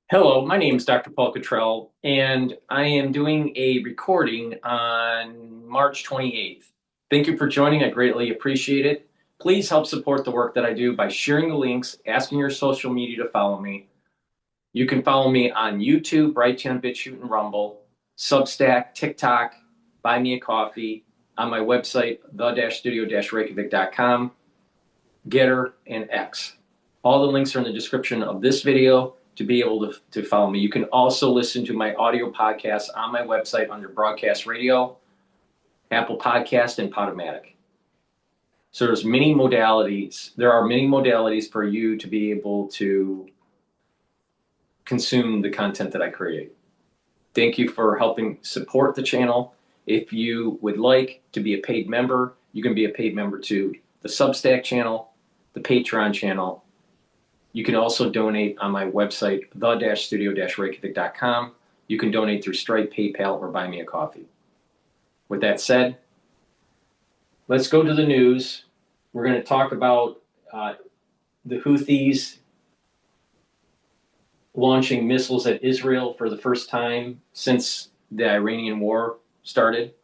Hello, my name is DrPaulCottrell, and I am doing a recording on March 28th. Thank you for joining. I greatly appreciate it. Please help support the work that I do by sharing the links, asking your social media to follow me. You can follow me on YouTube, Brighteon, Bitchute, and Rumble, Substack, TikTok, Buy Me a Coffee, on my website, the-studio-reykjavik.com, GETTR, and X. All the links are in the description of this video to be able to follow me. You can also listen to my audio podcast on my website under Broadcast Radio, Apple Podcast, and Podomatic. So there's many modalities. There are many modalities for you to be able to consume the content that I create. Thank you for helping support the channel. If you would like to be a paid member, you can be a paid member to the Substack channel, the Patreon channel. You can also donate on my website, the-studio-reykjavik.com. You can donate through Stripe, PayPal, or Buy Me a Coffee. With that said, let's go to the news. We're going to talk about the Houthis launching missiles at Israel for the first time since the Iranian war started.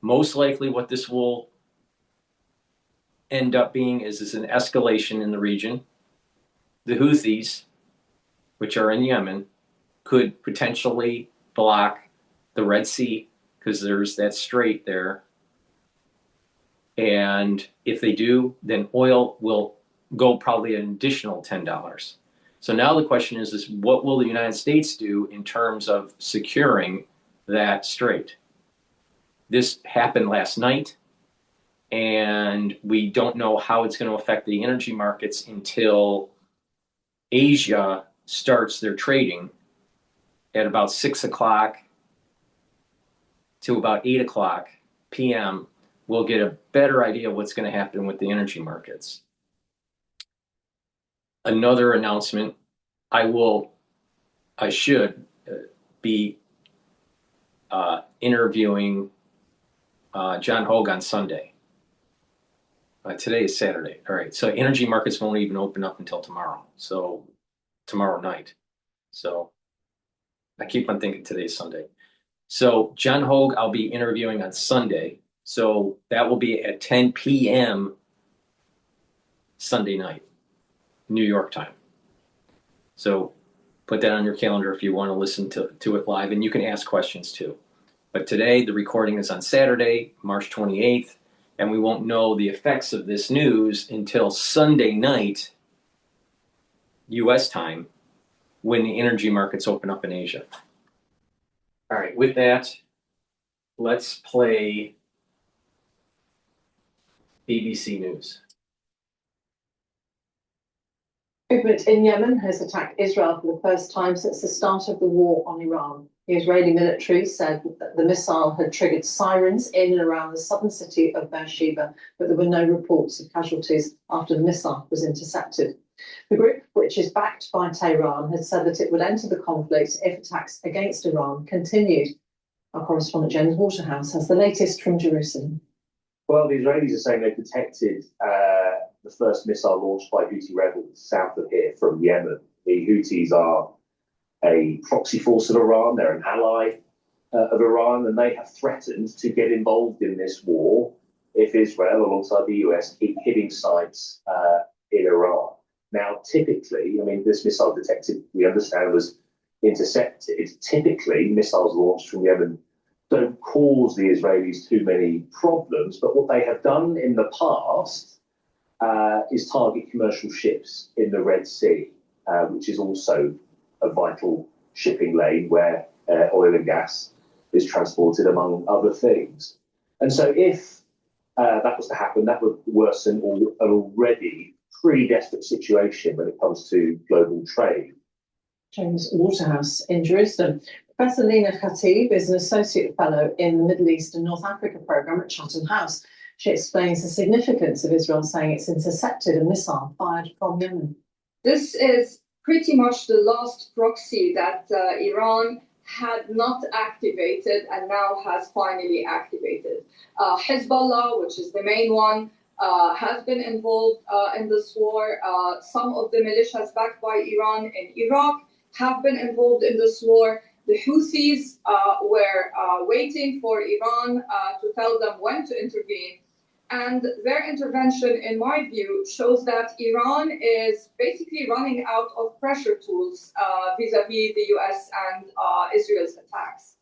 Most likely what this will end up being is an escalation in the region. The Houthis, which are in Yemen, could potentially block the Red Sea because there's that strait there. And if they do, then oil will go probably an additional $10. So now the question is what will the United States do in terms of securing that strait? This happened last night, and we don't know how it's going to affect the energy markets until Asia starts their trading at about 6 o'clock to about 8 o'clock p.m. We'll get a better idea of what's going to happen with the energy markets. Another announcement, I should be interviewing John Hogue on Sunday. Today is Saturday. All right. So energy markets won't even open up until tomorrow. So tomorrow night. So I keep on thinking today's Sunday. So John Hogue, I'll be interviewing on Sunday. So that will be at 10 p.m. Sunday night, New York time. So put that on your calendar if you want to listen to it live, and you can ask questions too. But today, the recording is on Saturday, March 28th. And we won't know the effects of this news until Sunday night, U.S. time, when the energy markets open up in Asia. All right, with that, let's play BBC News. Movement in Yemen has attacked Israel for the first time since the start of the war on Iran. The Israeli military said that the missile had triggered sirens in and around the southern city of Beersheba, but there were no reports of casualties after the missile was intercepted. The group, which is backed by Tehran, had said that it would enter the conflict if attacks against Iran continued. Our correspondent James Waterhouse has the latest from Jerusalem. Well, the Israelis are saying they've detected the first missile launched by Houthi rebels south of here from Yemen. The Houthis are a proxy force of Iran. They're an ally of Iran, and they have threatened to get involved in this war if Israel, alongside the US, keep hitting sites in Iran. Now, typically, I mean, this missile detected, we understand, was intercepted. Typically, missiles launched from Yemen don't cause the Israelis too many problems, but what they have done in the past is target commercial ships in the Red Sea, which is also a vital shipping lane where oil and gas is transported, among other things. And so if that was to happen, that would worsen an already pretty desperate situation when it comes to global trade. James Waterhouse in Jerusalem. Professor Lina Khatib is an associate fellow in the Middle East and North Africa program at Chatham House. She explains the significance of Israel saying it's intercepted a missile fired from Yemen. This is pretty much the last proxy that Iran had not activated and now has finally activated. Hezbollah, which is the main one, has been involved in this war. Some of the militias backed by Iran in Iraq have been involved in this war. The Houthis were waiting for Iran to tell them when to intervene. And their intervention, in my view, shows that Iran is basically running out of pressure tools vis-a-vis the US and Israel's attacks.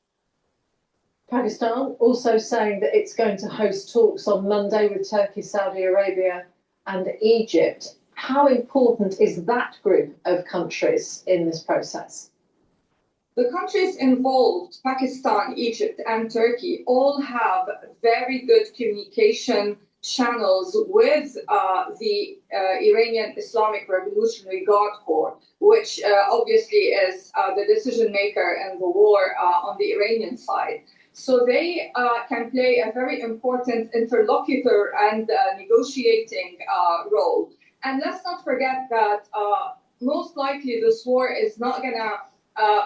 Pakistan also saying that it's going to host talks on Monday with Turkey, Saudi Arabia, and Egypt. How important is that group of countries in this process? The countries involved, Pakistan, Egypt, and Turkey, all have very good communication channels with the Iranian Islamic Revolutionary Guard Corps, which obviously is the decision maker in the war on the Iranian side. So they can play a very important interlocutor and negotiating role. And let's not forget that most likely this war is not going to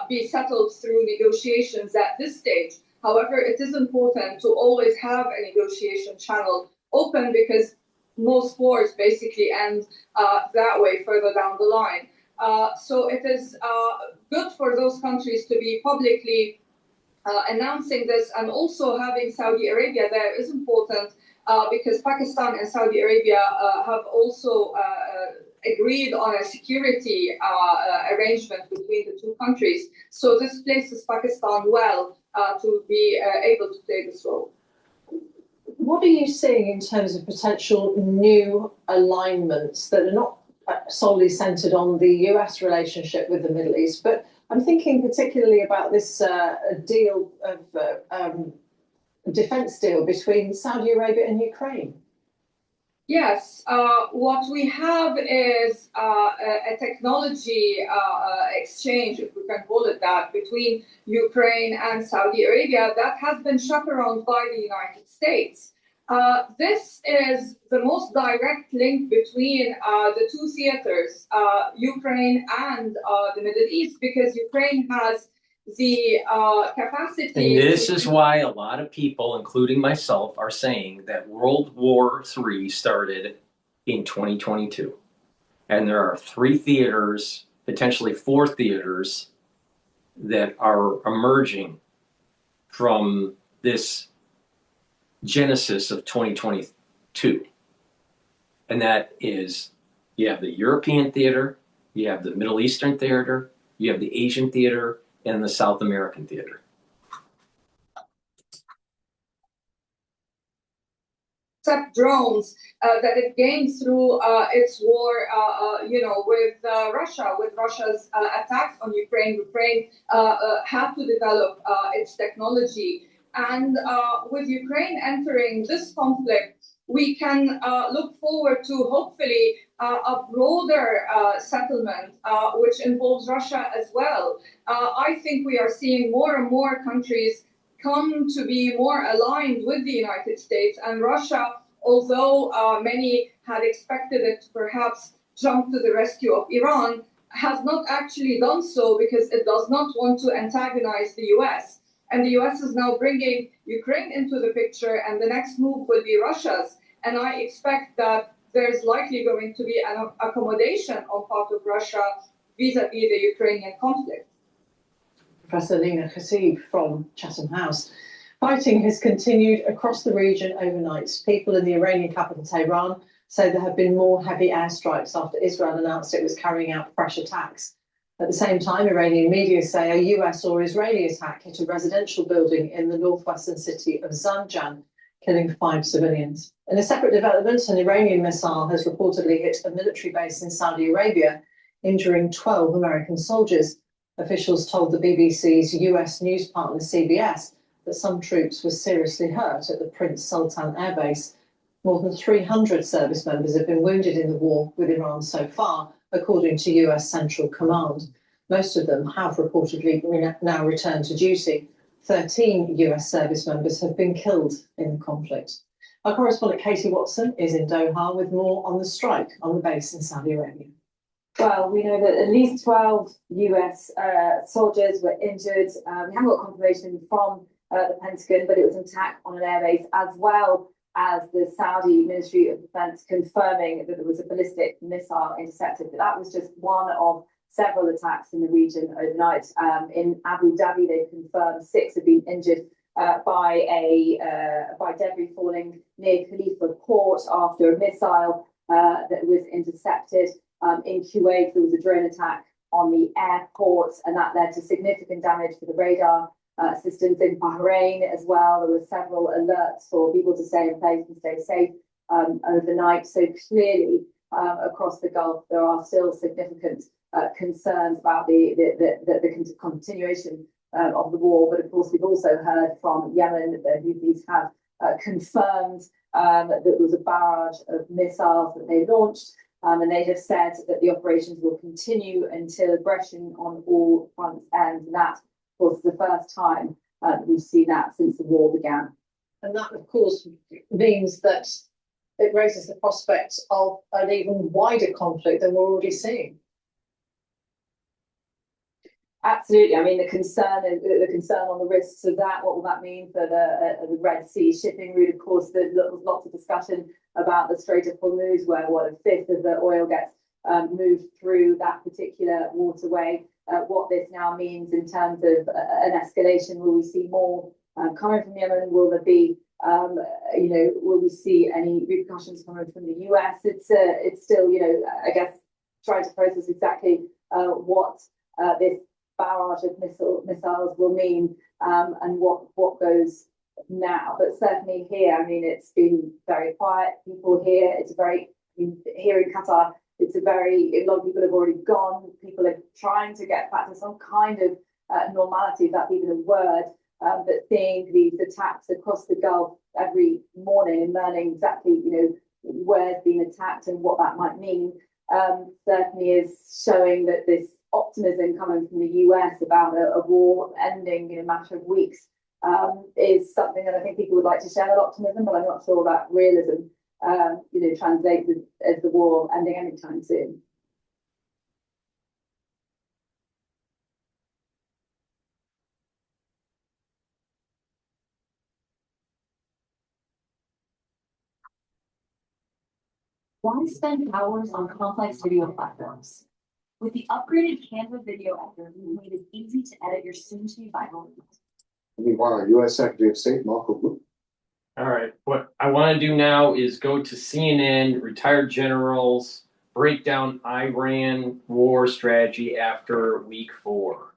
be settled through negotiations at this stage. However, it is important to always have a negotiation channel open because most wars basically end that way further down the line. So it is good for those countries to be publicly announcing this, and also having Saudi Arabia there is important because Pakistan and Saudi Arabia have also agreed on a security arrangement between the two countries. So this places Pakistan well to be able to play this role. What are you seeing in terms of potential new alignments that are not solely centred on the US relationship with the Middle East, but I'm thinking particularly about this deal of defence deal between Saudi Arabia and Ukraine? Yes, what we have is a technology exchange, if we can call it that, between Ukraine and Saudi Arabia that has been chaperoned by the United States. This is the most direct link between the two theaters, Ukraine and the Middle East, because Ukraine has the capacity. And this is why a lot of people, including myself, are saying that World War III started in 2022. And there are 3 theaters, potentially 4 theaters, that are emerging from this genesis of 2022. And that is, you have the European theater, you have the Middle Eastern theater, you have the Asian theater, and the South American theater. Drones that it gained through its war, with Russia, with Russia's attacks on Ukraine. Ukraine had to develop its technology. And with Ukraine entering this conflict, we can look forward to hopefully a broader settlement, which involves Russia as well. I think we are seeing more and more countries come to be more aligned with the United States, and Russia, although many had expected it to perhaps jump to the rescue of Iran, has not actually done so because it does not want to antagonize the US. And the US is now bringing Ukraine into the picture, and the next move will be Russia's. And I expect that there's likely going to be an accommodation on part of Russia vis-a-vis the Ukrainian conflict. Professor Lina Khatib from Chatham House. Fighting has continued across the region overnight. People in the Iranian capital, Tehran, say there have been more heavy airstrikes after Israel announced it was carrying out fresh attacks. At the same time, Iranian media say a US or Israeli attack hit a residential building in the northwestern city of Zanjan, killing 5 civilians. In a separate development, an Iranian missile has reportedly hit a military base in Saudi Arabia, injuring 12 American soldiers. Officials told the BBC's US news partner CBS that some troops were seriously hurt at the Prince Sultan Air Base. More than 300 service members have been wounded in the war with Iran so far, according to US Central Command. Most of them have reportedly now returned to duty. 13 US service members have been killed in the conflict. Our correspondent Katie Watson is in Doha with more on the strike on the base in Saudi Arabia. Well, we know that at least 12 US soldiers were injured. We haven't got confirmation from the Pentagon, but it was an attack on an airbase, as well as the Saudi Ministry of Defense confirming that there was a ballistic missile intercepted. But that was just one of several attacks in the region overnight. In Abu Dhabi, they've confirmed 6 have been injured by debris falling near Khalifa Port after a missile that was intercepted. In Kuwait, there was a drone attack on the airport, and that led to significant damage for the radar systems. In Bahrain as well, there were several alerts for people to stay in place and stay safe overnight. So clearly, across the Gulf, there are still significant concerns about the continuation of the war. But of course, we've also heard from Yemen that the Houthis have confirmed that there was a barrage of missiles that they launched. And they have said that the operations will continue until aggression on all fronts ends. And that, of course, is the first time we've seen that since the war began. And that, of course, means that it raises the prospect of an even wider conflict than we're already seeing. Absolutely. I mean, the concern on the risks of that. What will that mean for the Red Sea shipping route? Of course, there's lots of discussion about the Strait of Hormuz, where a fifth of the oil gets moved through that particular waterway. What this now means in terms of an escalation? Will we see more coming from Yemen? Will there be, will we see any repercussions coming from the US? It's still, I guess, trying to process exactly what this barrage of missiles will mean and what goes now. But certainly here, I mean, it's been very quiet. People here, here in Qatar, a lot of people have already gone. People are trying to get back to some kind of normality, if that's even a word. But seeing these attacks across the Gulf every morning and learning exactly, where's been attacked and what that might mean, certainly is showing that this optimism coming from the US about a war ending in a matter of weeks is something that I think people would like to share, that optimism, but I'm not sure that realism, translates as the war ending anytime soon. Why spend hours on complex video platforms? With the upgraded Canva video editor, we've made it easy to edit your soon-to-be viral videos. Meanwhile, U.S. Secretary of State Marco Rubio. All right, what I want to do now is go to CNN, retired generals, break down Iran war strategy after week 4.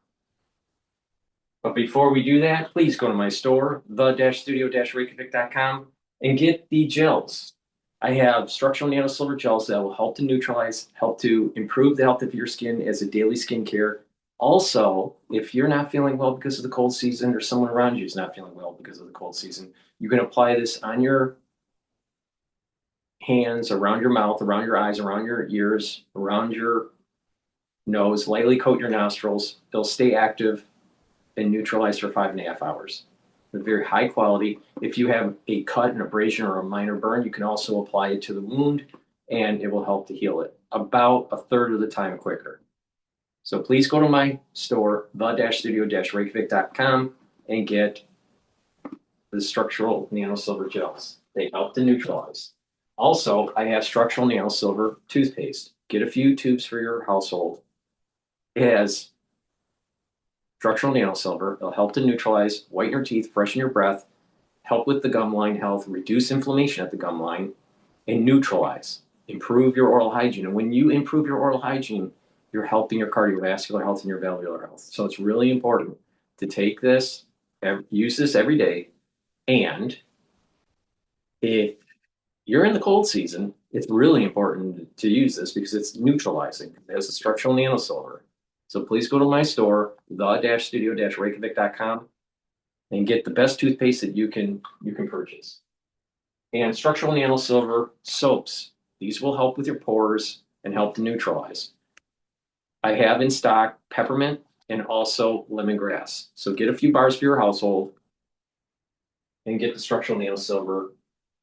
But before we do that, please go to my store, the-studio-reykjavik.com, and get the gels. I have structural nanosilver gels that will help to neutralize, help to improve the health of your skin as a daily skincare. Also, if you're not feeling well because of the cold season, or someone around you is not feeling well because of the cold season, you can apply this on your hands, around your mouth, around your eyes, around your ears, around your nose, lightly coat your nostrils. They'll stay active and neutralize for 5.5 hours. They're very high quality. If you have a cut, an abrasion, or a minor burn, you can also apply it to the wound, and it will help to heal it about 1/3 of the time quicker. So please go to my store, the-studio-reykjavik.com, and get the structural nanosilver gels. They help to neutralize. Also, I have structural nanosilver toothpaste. Get a few tubes for your household. It has structural nanosilver. It'll help to neutralize, whiten your teeth, freshen your breath, help with the gum line health, reduce inflammation at the gum line, and neutralize, improve your oral hygiene. And when you improve your oral hygiene, you're helping your cardiovascular health and your valvular health. So it's really important to take this, use this every day. And if you're in the cold season, it's really important to use this because it's neutralizing. It has a structural nanosilver. So please go to my store, the-studio-reykjavik.com, and get the best toothpaste that you can purchase. And structural nanosilver soaps. These will help with your pores and help to neutralize. I have in stock peppermint and also lemongrass. So get a few bars for your household and get the structural nanosilver.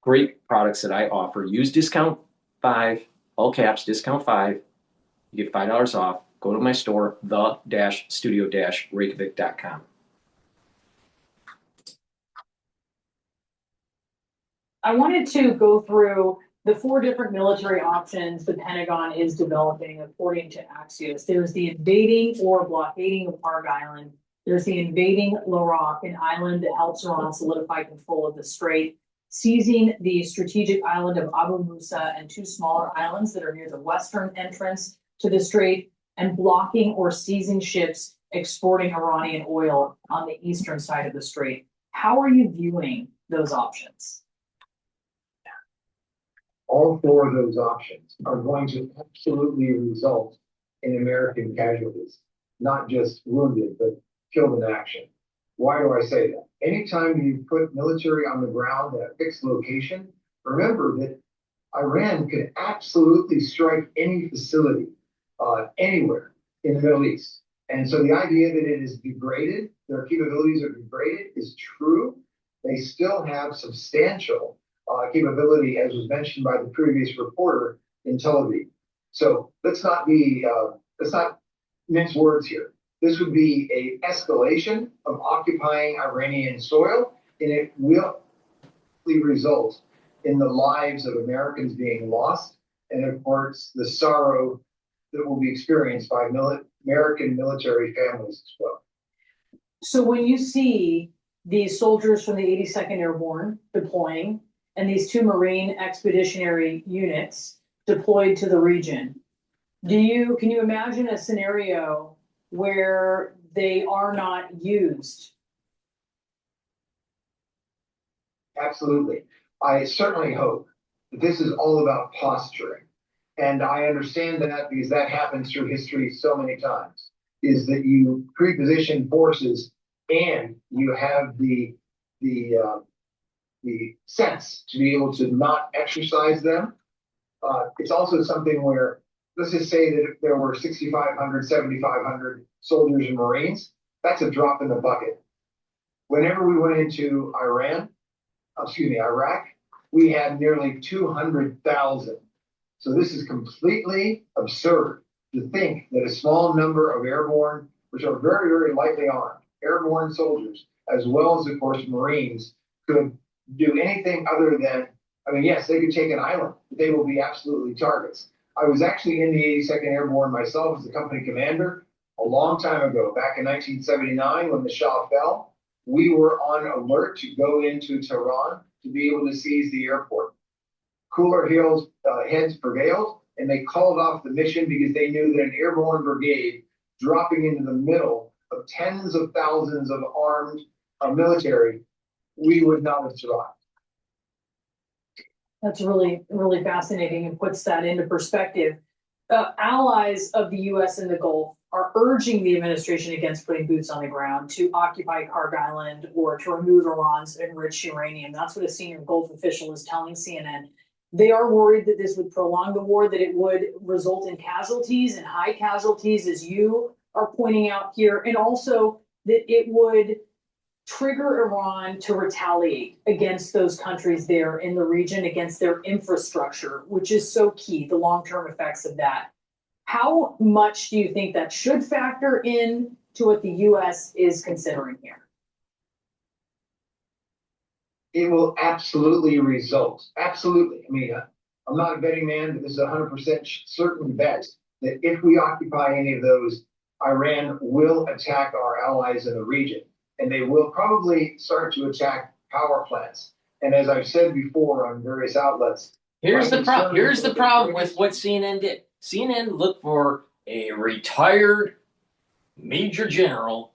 Great products that I offer. Use discount 5, all caps, discount 5. You get $5 off. Go to my store, the-studio-reykjavik.com. I wanted to go through the four different military options the Pentagon is developing according to Axios. There's the invading or blockading of Park Island. There's the invading Larak, an island that helps Iran solidify control of the strait, seizing the strategic island of Abu Musa and two smaller islands that are near the western entrance to the strait, and blocking or seizing ships exporting Iranian oil on the eastern side of the strait. How are you viewing those options? All four of those options are going to absolutely result in American casualties, not just wounded, but killed in action. Why do I say that? Anytime you put military on the ground at a fixed location, remember that Iran could absolutely strike any facility anywhere in the Middle East. And so the idea that it is degraded, their capabilities are degraded, is true. They still have substantial capability, as was mentioned by the previous reporter in Tel Aviv. So let's not mince words here. This would be an escalation of occupying Iranian soil, and it will result in the lives of Americans being lost, and of course, the sorrow that will be experienced by American military families as well. So when you see these soldiers from the 82nd Airborne deploying, and these two Marine Expeditionary Units deployed to the region, can you imagine a scenario where they are not used? Absolutely. I certainly hope that this is all about posturing. And I understand that because that happens through history so many times, is that you pre-position forces and you have the sense to be able to not exercise them. It's also something where, let's just say that if there were 6,500, 7,500 soldiers and Marines, that's a drop in the bucket. Whenever we went into Iraq, we had nearly 200,000. So this is completely absurd to think that a small number of airborne, which are very, very lightly armed, airborne soldiers, as well as, of course, Marines, could do anything other than, yes, they could take an island, but they will be absolutely targets. I was actually in the 82nd Airborne myself as a company commander a long time ago, back in 1979 when the Shah fell. We were on alert to go into Tehran to be able to seize the airport. Cooler heads prevailed, and they called off the mission because they knew that an airborne brigade dropping into the middle of tens of thousands of armed military, we would not have survived. That's really, really fascinating and puts that into perspective. Allies of the U.S. in the Gulf are urging the administration against putting boots on the ground to occupy Park Island or to remove Iran's enriched uranium. That's what a senior Gulf official is telling CNN. They are worried that this would prolong the war, that it would result in casualties and high casualties, as you are pointing out here, and also that it would trigger Iran to retaliate against those countries there in the region, against their infrastructure, which is so key, the long-term effects of that. How much do you think that should factor in to what the U.S. is considering here? It will absolutely result. Absolutely. I'm not a betting man, but this is a 100% certain bet that if we occupy any of those, Iran will attack our allies in the region. And they will probably start to attack power plants. And as I've said before on various outlets, here's the problem with what CNN did. CNN looked for a retired major general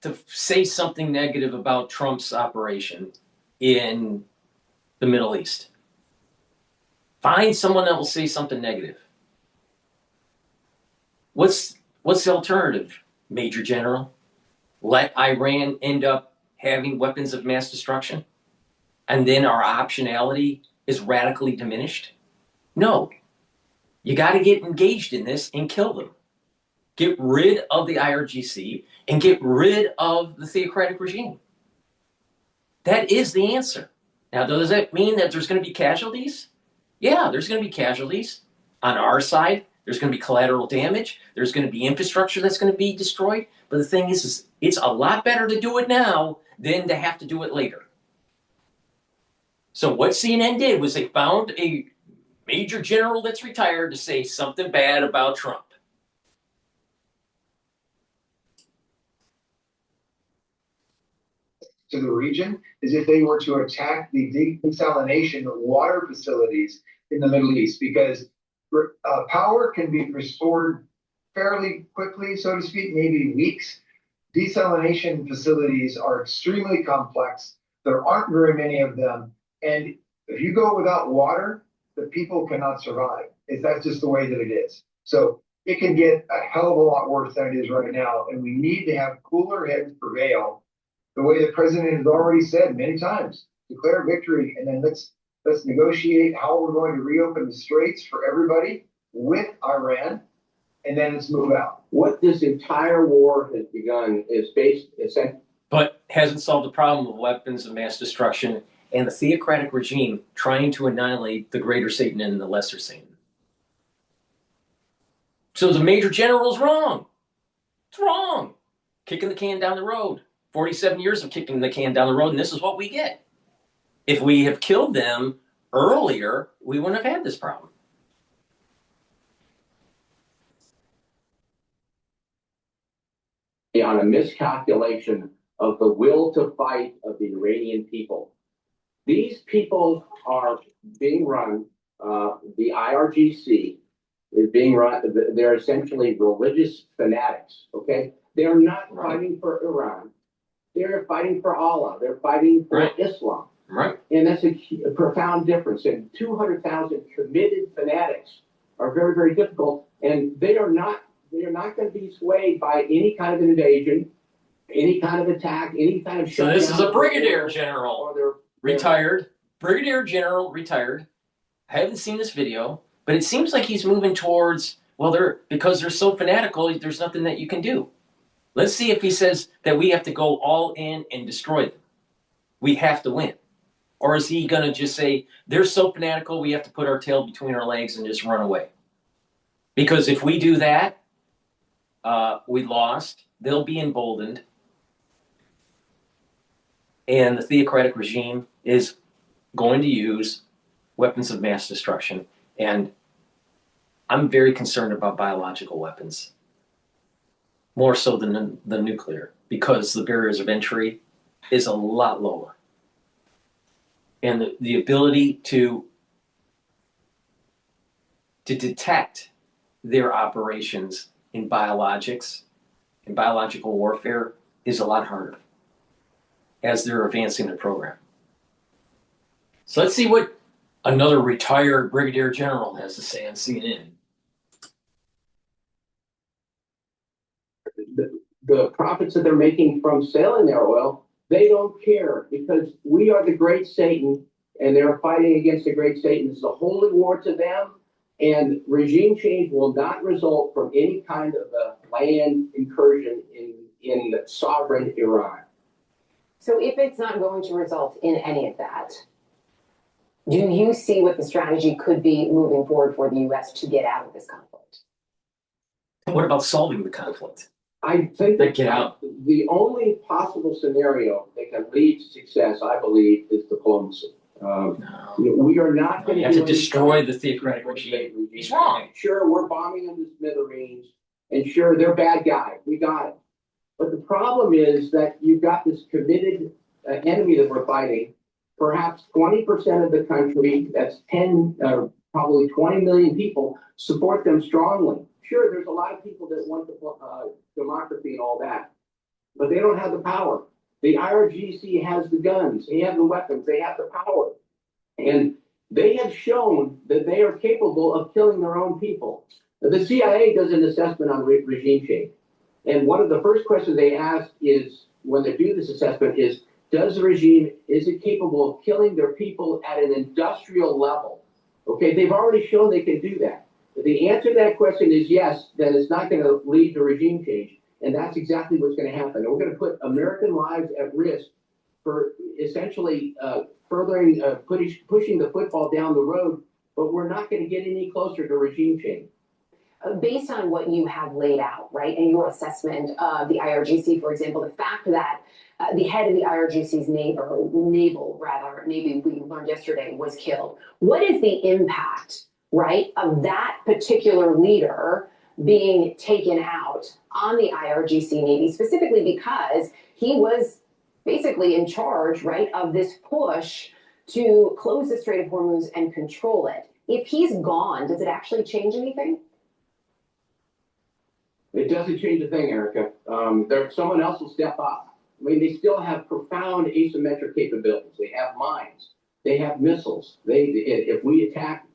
to say something negative about Trump's operation in the Middle East. Find someone that will say something negative. What's the alternative, Major General? Let Iran end up having weapons of mass destruction? And then our optionality is radically diminished? No. You got to get engaged in this and kill them. Get rid of the IRGC and get rid of the theocratic regime. That is the answer. Now, does that mean that there's going to be casualties? Yeah, there's going to be casualties on our side. There's going to be collateral damage. There's going to be infrastructure that's going to be destroyed. But the thing is it's a lot better to do it now than to have to do it later. So what CNN did was they found a major general that's retired to say something bad about Trump. To the region is if they were to attack the desalination water facilities in the Middle East, because power can be restored fairly quickly, so to speak, maybe weeks. Desalination facilities are extremely complex. There aren't very many of them. And if you go without water, the people cannot survive. That's just the way that it is. So it can get a hell of a lot worse than it is right now. And we need to have cooler heads prevail, the way the president has already said many times: declare victory, and then let's negotiate how we're going to reopen the straits for everybody with Iran, and then let's move out. What this entire war has begun is based, but hasn't solved the problem of weapons of mass destruction and the theocratic regime trying to annihilate the greater Satan and the lesser Satan. So the major general is wrong. It's wrong. Kicking the can down the road. 47 years of kicking the can down the road, and this is what we get. If we have killed them earlier, we wouldn't have had this problem. On a miscalculation of the will to fight of the Iranian people. These people are being run, the IRGC is being run, they're essentially religious fanatics, okay? They're not fighting for Iran. They're fighting for Allah. They're fighting for Islam. Right. And that's a profound difference. And 200,000 committed fanatics are very, very difficult. And they are not going to be swayed by any kind of invasion, any kind of attack, any kind of shutdown. So this is a brigadier general, retired. Brigadier general, retired. I haven't seen this video, but it seems like he's moving towards, well, because they're so fanatical, there's nothing that you can do. Let's see if he says that we have to go all in and destroy them. We have to win. Or is he going to just say, they're so fanatical, we have to put our tail between our legs and just run away? Because if we do that, we lost. They'll be emboldened. And the theocratic regime is going to use weapons of mass destruction. And I'm very concerned about biological weapons. More so than the nuclear, because the barriers of entry is a lot lower. And the ability to detect their operations in biologics, in biological warfare, is a lot harder as they're advancing the program. So let's see what another retired brigadier general has to say on CNN. The profits that they're making from selling their oil, they don't care, because we are the great Satan and they're fighting against the great Satan. It's a holy war to them, and regime change will not result from any kind of a land incursion in sovereign Iran. So if it's not going to result in any of that, do you see what the strategy could be moving forward for the U.S. to get out of this conflict? What about solving the conflict? I think that get out. The only possible scenario that can lead to success, I believe, is diplomacy. No. We are not going to have to destroy the theocratic regime. He's wrong. Sure, we're bombing them to smithereens, and sure, they're bad guys. We got it. But the problem is that you've got this committed enemy that we're fighting. Perhaps 20% of the country, that's probably 20 million people, support them strongly. Sure, there's a lot of people that want democracy and all that, but they don't have the power. The IRGC has the guns, they have the weapons, they have the power. And they have shown that they are capable of killing their own people. The CIA does an assessment on regime change. And one of the first questions they ask is, when they do this assessment, is the regime, is it capable of killing their people at an industrial level? Okay, they've already shown they can do that. If the answer to that question is yes, then it's not going to lead to regime change. And that's exactly what's going to happen. And we're going to put American lives at risk for essentially pushing the football down the road, but we're not going to get any closer to regime change. based on what you have laid out, right, and your assessment of the IRGC, for example, the fact that the head of the IRGC's Navy, we learned yesterday, was killed. What is the impact, right, of that particular leader being taken out on the IRGC Navy, specifically because he was basically in charge, right, of this push to close the Strait of Hormuz and control it? If he's gone, does it actually change anything? It doesn't change a thing, Erica. Someone else will step up. I mean, they still have profound asymmetric capabilities. They have mines. They have missiles. If we attack,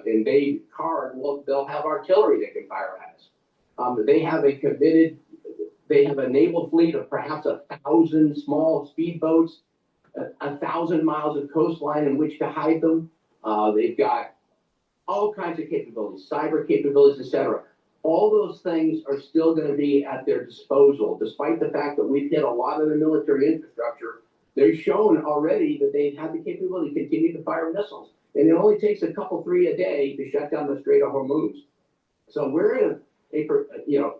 invade Card, well, they'll have artillery that can fire at us. They have a naval fleet of perhaps 1,000 small speedboats, 1,000 miles of coastline in which to hide them. They've got all kinds of capabilities, cyber capabilities, etc. All those things are still going to be at their disposal, despite the fact that we've hit a lot of the military infrastructure. They've shown already that they have the capability to continue to fire missiles. And it only takes a couple, 3 a day to shut down the Strait of Hormuz. So we're in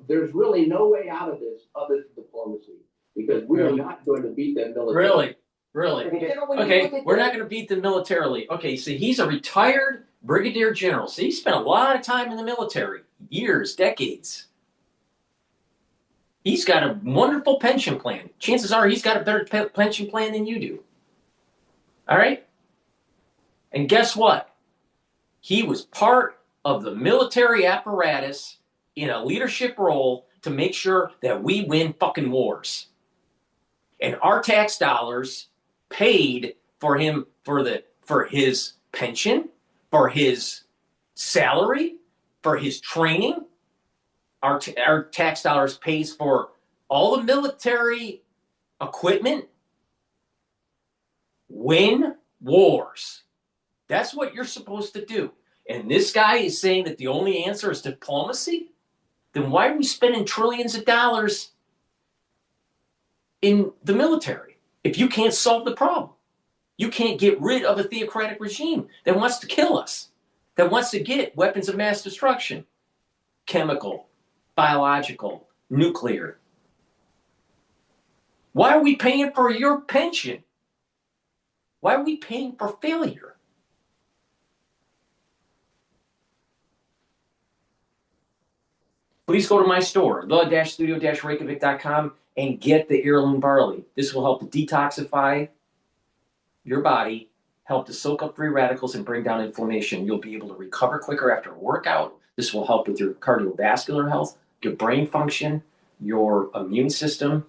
there's really no way out of this other than diplomacy, because we are not going to beat them militarily. Really? Okay, we're not going to beat them militarily. Okay, so he's a retired brigadier general. So he spent a lot of time in the military, years, decades. He's got a wonderful pension plan. Chances are he's got a better pension plan than you do. All right? And guess what? He was part of the military apparatus in a leadership role to make sure that we win fucking wars. And our tax dollars paid for him for his pension, for his salary, for his training. Our tax dollars pays for all the military equipment. Win wars. That's what you're supposed to do. And this guy is saying that the only answer is diplomacy? Then why are we spending trillions of dollars in the military if you can't solve the problem? You can't get rid of a theocratic regime that wants to kill us, that wants to get weapons of mass destruction, chemical, biological, nuclear. Why are we paying for your pension? Why are we paying for failure? Please go to my store, the-studio-reykjavik.com, and get the heirloom barley. This will help to detoxify your body, help to soak up free radicals and bring down inflammation. You'll be able to recover quicker after a workout. This will help with your cardiovascular health, your brain function, your immune system.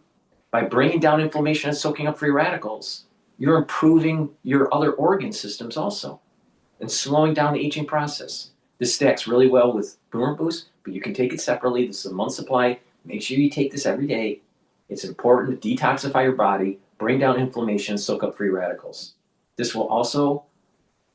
By bringing down inflammation and soaking up free radicals, you're improving your other organ systems also and slowing down the aging process. This stacks really well with Boomer Boost, but you can take it separately. This is a month supply. Make sure you take this every day. It's important to detoxify your body, bring down inflammation, soak up free radicals. This will also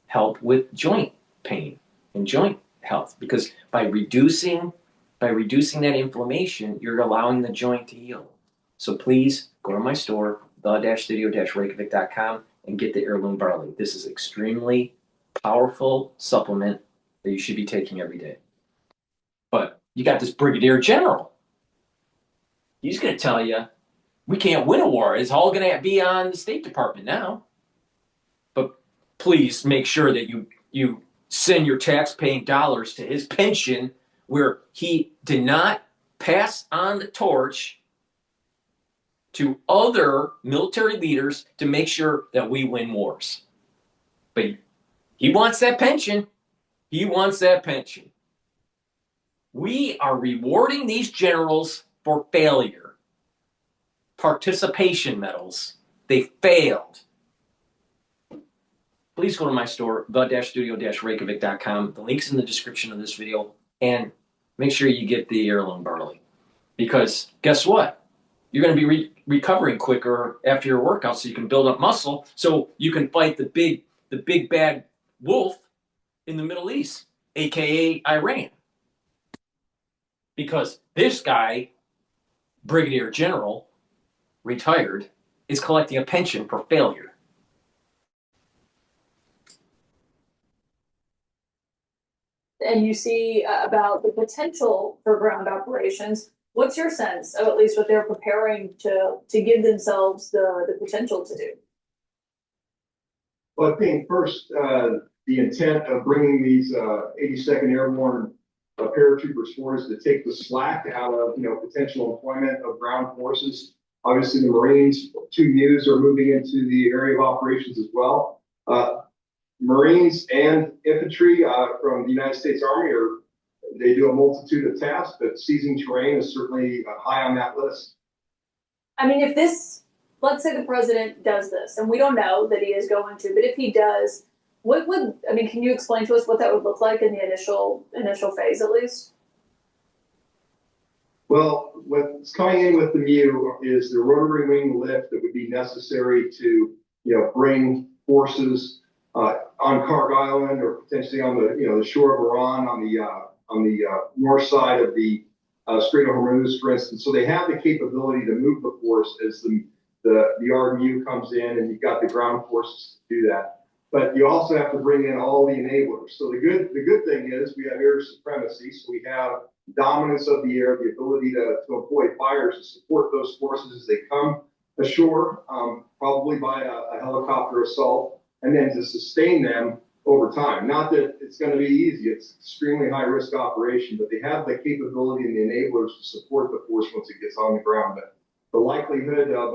help with joint pain and joint health, because by reducing that inflammation, you're allowing the joint to heal. So please go to my store, the-studio-reykjavik.com, and get the heirloom barley. This is extremely powerful supplement that you should be taking every day. But you got this brigadier general. He's going to tell you, we can't win a war. It's all going to be on the State Department now. But please make sure that you send your tax-paying dollars to his pension, where he did not pass on the torch to other military leaders to make sure that we win wars. But he wants that pension. He wants that pension. We are rewarding these generals for failure. Participation medals. They failed. Please go to my store, the-studio-reykjavik.com. The link's in the description of this video. And make sure you get the heirloom barley. Because guess what? You're going to be recovering quicker after your workout, so you can build up muscle, so you can fight the big bad wolf in the Middle East, aka Iran. Because this guy, Brigadier General, retired, is collecting a pension for failure. and you see about the potential for ground operations, what's your sense of at least what they're preparing to give themselves the potential to do? Well, I think first, the intent of bringing these 82nd Airborne paratroopers forward is to take the slack out of potential employment of ground forces. Obviously, the Marines, 2Us, are moving into the area of operations as well. Marines and infantry from the United States Army they do a multitude of tasks, but seizing terrain is certainly high on that list. I mean, if this, let's say the president does this, and we don't know that he is going to, but if he does, can you explain to us what that would look like in the initial phase at least? Well, what's coming in with the MEU is the rotary wing lift that would be necessary to, bring forces on Karg Island or potentially on the shore of Iran on the north side of the Strait of Hormuz, for instance. So they have the capability to move the force as the RMU comes in, and you've got the ground forces to do that. But you also have to bring in all the enablers. So the good thing is we have air supremacy. So we have dominance of the air, the ability to employ fires to support those forces as they come ashore, probably by a helicopter assault, and then to sustain them over time. Not that it's going to be easy. It's extremely high risk operation, but they have the capability and the enablers to support the force once it gets on the ground. But the likelihood of,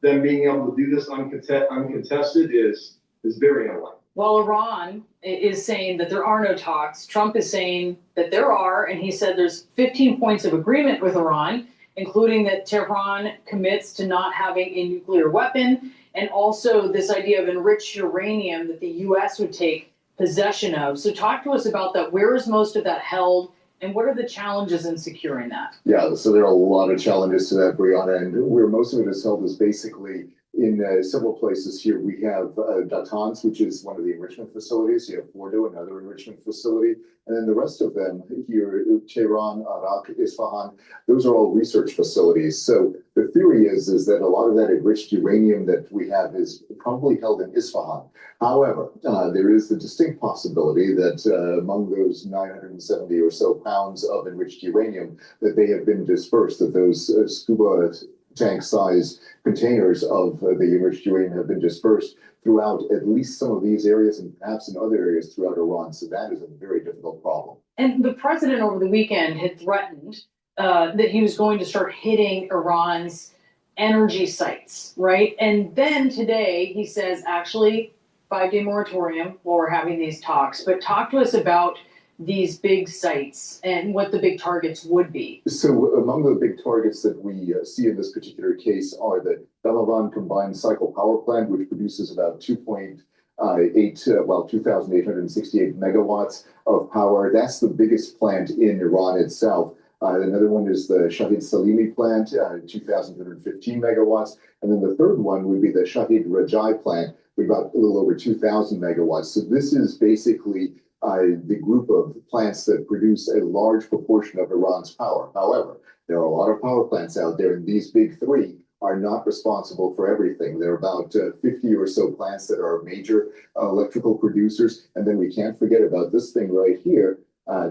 them being able to do this uncontested is very unlikely. Well, Iran is saying that there are no talks. Trump is saying that there are, and he said there's 15 points of agreement with Iran, including that Tehran commits to not having a nuclear weapon, and also this idea of enriched uranium that the U.S. would take possession of. So talk to us about that. Where is most of that held, and what are the challenges in securing that? Yeah, so there are a lot of challenges to that, Brianna, and where most of it is held is basically in several places here. We have Natanz, which is one of the enrichment facilities. You have Fordo, another enrichment facility. And then the rest of them here, Tehran, Arak, Isfahan, those are all research facilities. So the theory is that a lot of that enriched uranium that we have is probably held in Isfahan. However, there is the distinct possibility that among those 970 or so pounds of enriched uranium that they have been dispersed, that those scuba tank-sized containers of the enriched uranium have been dispersed throughout at least some of these areas and perhaps in other areas throughout Iran. So that is a very difficult problem. And the president over the weekend had threatened that he was going to start hitting Iran's energy sites, right? And then today he says, actually, 5-day moratorium while we're having these talks. But talk to us about these big sites and what the big targets would be. So among the big targets that we see in this particular case are the Damavan combined cycle power plant, which produces about 2,868 megawatts of power. That's the biggest plant in Iran itself. Another one is the Shahid Salimi plant, 2,215 megawatts. And then the third one would be the Shahid Rajai plant, with about a little over 2,000 megawatts. So this is basically the group of plants that produce a large proportion of Iran's power. However, there are a lot of power plants out there, and these big three are not responsible for everything. There are about 50 or so plants that are major electrical producers. And then we can't forget about this thing right here.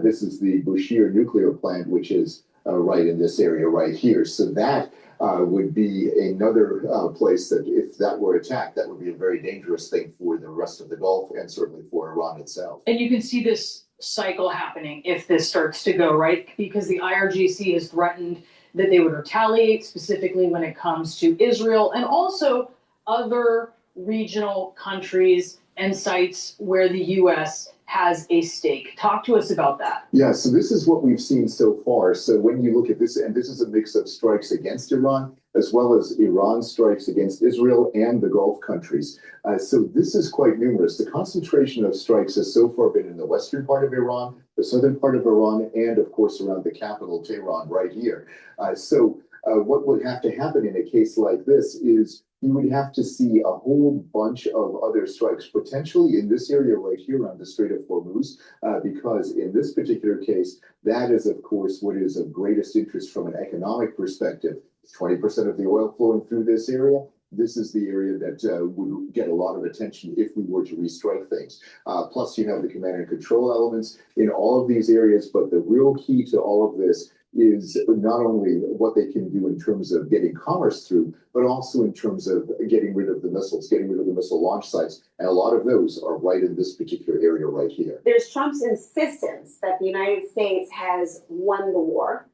This is the Bushehr nuclear plant, which is right in this area right here. So that would be another place that if that were attacked, that would be a very dangerous thing for the rest of the Gulf and certainly for Iran itself. And you can see this cycle happening if this starts to go, right? Because the IRGC has threatened that they would retaliate, specifically when it comes to Israel and also other regional countries and sites where the U.S. has a stake. Talk to us about that. Yeah, so this is what we've seen so far. So when you look at this, and this is a mix of strikes against Iran, as well as Iran strikes against Israel and the Gulf countries. So this is quite numerous. The concentration of strikes has so far been in the western part of Iran, the southern part of Iran, and of course around the capital, Tehran, right here. What would have to happen in a case like this is you would have to see a whole bunch of other strikes, potentially in this area right here on the Strait of Hormuz, because in this particular case, that is, of course, what is of greatest interest from an economic perspective. 20% of the oil flowing through this area, this is the area that would get a lot of attention if we were to restrike things. Plus, you have the command and control elements in all of these areas, but the real key to all of this is not only what they can do in terms of getting commerce through, but also in terms of getting rid of the missiles, getting rid of the missile launch sites. And a lot of those are right in this particular area right here. There's Trump's insistence that the United States has won the war.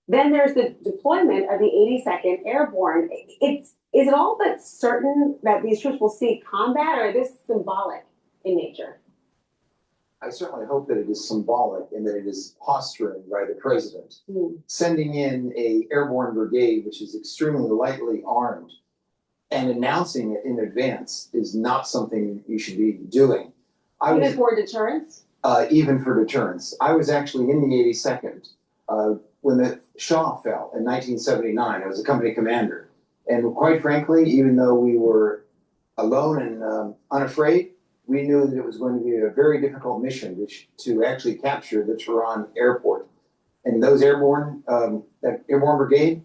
Then there's the deployment of the 82nd Airborne. Is it all but certain that these troops will see combat, or is this symbolic in nature? I certainly hope that it is symbolic and that it is posturing by the president. Sending in a airborne brigade, which is extremely lightly armed, and announcing it in advance is not something you should be doing. Even for deterrence? Even for deterrence. I was actually in the 82nd when the Shah fell in 1979. I was a company commander. And quite frankly, even though we were alone and unafraid, we knew that it was going to be a very difficult mission to actually capture the Tehran airport. And those airborne, that airborne brigade,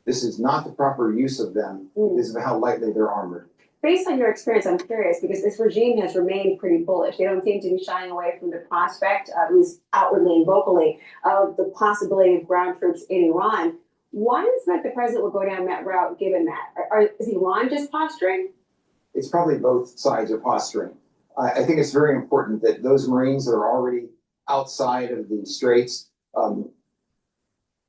this is not the proper use of them. This is how lightly they're armored. Based on your experience, I'm curious, because this regime has remained pretty bullish. They don't seem to be shying away from the prospect, at least outwardly and vocally, of the possibility of ground troops in Iran. Why is it that the president will go down that route given that? Is Iran just posturing? It's probably both sides are posturing. I think it's very important that those Marines that are already outside of the straits,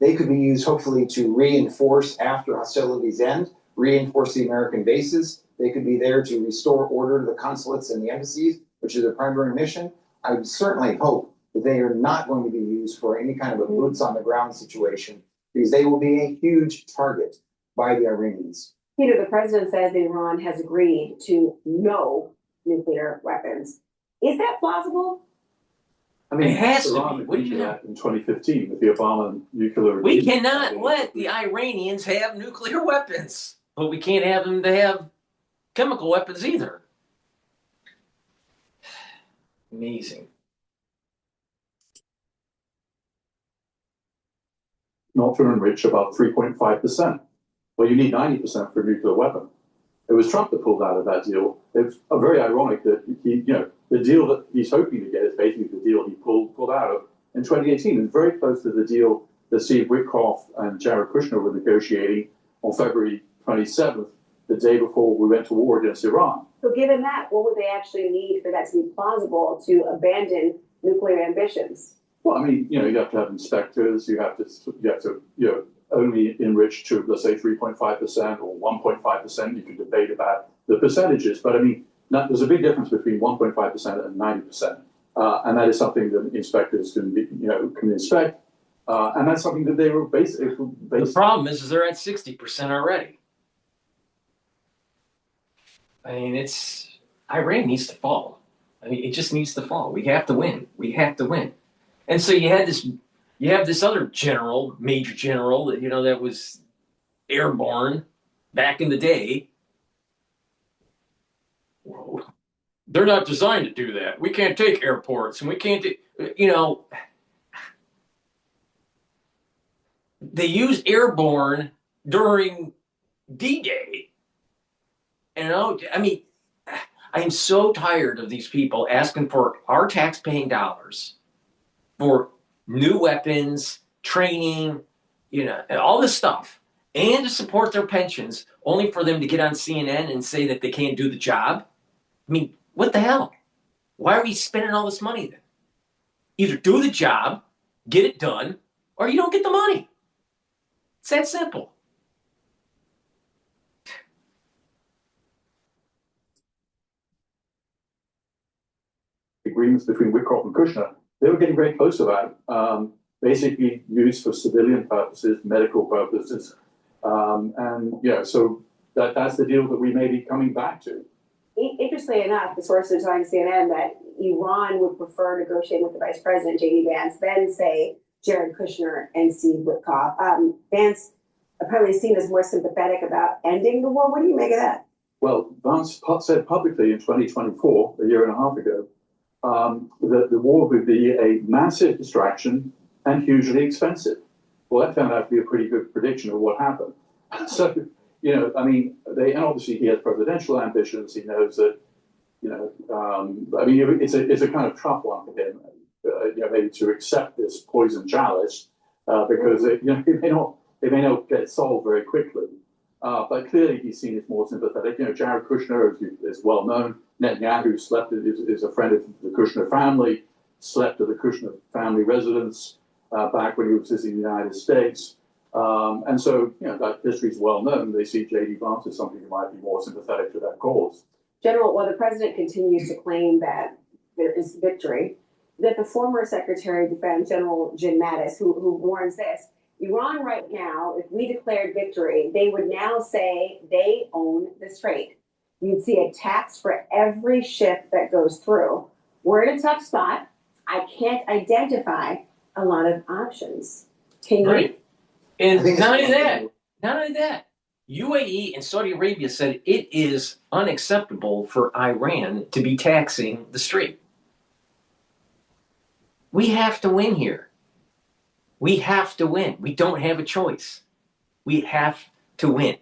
they could be used hopefully to reinforce after hostilities end, reinforce the American bases. They could be there to restore order to the consulates and the embassies, which is their primary mission. I would certainly hope that they are not going to be used for any kind of a boots on the ground situation, because they will be a huge target by the Iranians. Peter, the president says Iran has agreed to no nuclear weapons. Is that plausible? I mean, it has to be. Iran agreed to that in 2015 with the Obama nuclear. We cannot let the Iranians have nuclear weapons, but we can't have them to have chemical weapons either. Amazing. Not to enrich about 3.5%. Well, you need 90% for a nuclear weapon. It was Trump that pulled out of that deal. It's very ironic that the deal that he's hoping to get is basically the deal he pulled out of in 2018. It's very close to the deal that Steve Witkoff and Jared Kushner were negotiating on February 27th, the day before we went to war against Iran. So given that, what would they actually need for that to be plausible to abandon nuclear ambitions? Well, I mean, you have to have inspectors. You have to only enrich to, let's say, 3.5% or 1.5%. You can debate about the percentages, but I mean, there's a big difference between 1.5% and 90%, and that is something that inspectors can inspect, and that's something that they were basically. The problem is they're at 60% already. I mean, Iran needs to fall. I mean, it just needs to fall. We have to win. We have to win. And so you have this other general, major general that that was airborne back in the day. Whoa. They're not designed to do that. We can't take airports, and we can't do. They used airborne during D-Day. I mean, I am so tired of these people asking for our tax-paying dollars for new weapons, training, all this stuff, and to support their pensions, only for them to get on CNN and say that they can't do the job. I mean, what the hell? Why are we spending all this money then? Either do the job, get it done, or you don't get the money. It's that simple. Agreements between Witkoff and Kushner, they were getting very close to that. Basically used for civilian purposes, medical purposes, so that's the deal that we may be coming back to. Interestingly enough, the source is telling CNN that Iran would prefer negotiating with the Vice President, J.D. Vance, than, say, Jared Kushner and Steve Witkoff. Vance apparently is seen as more sympathetic about ending the war. What do you make of that? Well, Vance said publicly in 2024, a year and a half ago, that the war would be a massive distraction and hugely expensive. Well, that turned out to be a pretty good prediction of what happened. So you know, I mean, and obviously he has presidential ambitions. He knows that, you know, I mean, it's a kind of tough one for him, you know, maybe to accept this poison chalice because it, you know, it may not get solved very quickly. But clearly he's seen as more sympathetic. You know, Jared Kushner is well known. Netanyahu is a friend of the Kushner family, slept at the Kushner family residence back when he was visiting the United States. And so, you know, that history is well known. They see J.D. Vance as something who might be more sympathetic to that cause. General, while the president continues to claim that there is victory, that the former Secretary of Defense, General Jim Mattis, who warns this, Iran right now, if we declared victory, they would now say they own the strait. You'd see a tax for every ship that goes through. We're in a tough spot. I can't identify a lot of options. Can you? Right. And not only that, UAE and Saudi Arabia said it is unacceptable for Iran to be taxing the strait. We have to win here. We have to win. We don't have a choice. We have to win.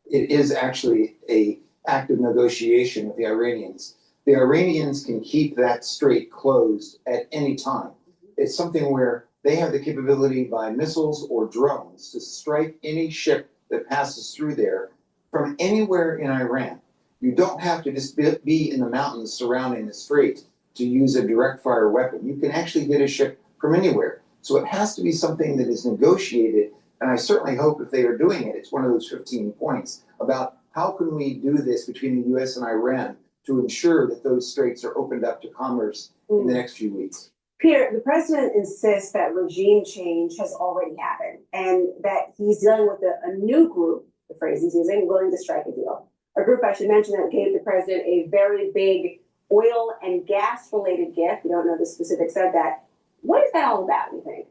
It is actually an act of negotiation with the Iranians. The Iranians can keep that strait closed at any time. It's something where they have the capability by missiles or drones to strike any ship that passes through there from anywhere in Iran. You don't have to just be in the mountains surrounding the strait to use a direct fire weapon. You can actually get a ship from anywhere. So it has to be something that is negotiated. And I certainly hope if they are doing it, it's one of those 15 points about how can we do this between the U.S. and Iran to ensure that those straits are opened up to commerce in the next few weeks. Peter, the president insists that regime change has already happened and that he's dealing with a new group, the phrase he's using, willing to strike a deal. A group, I should mention, that gave the president a very big oil and gas related gift. We don't know the specifics of that. What is that all about, you think?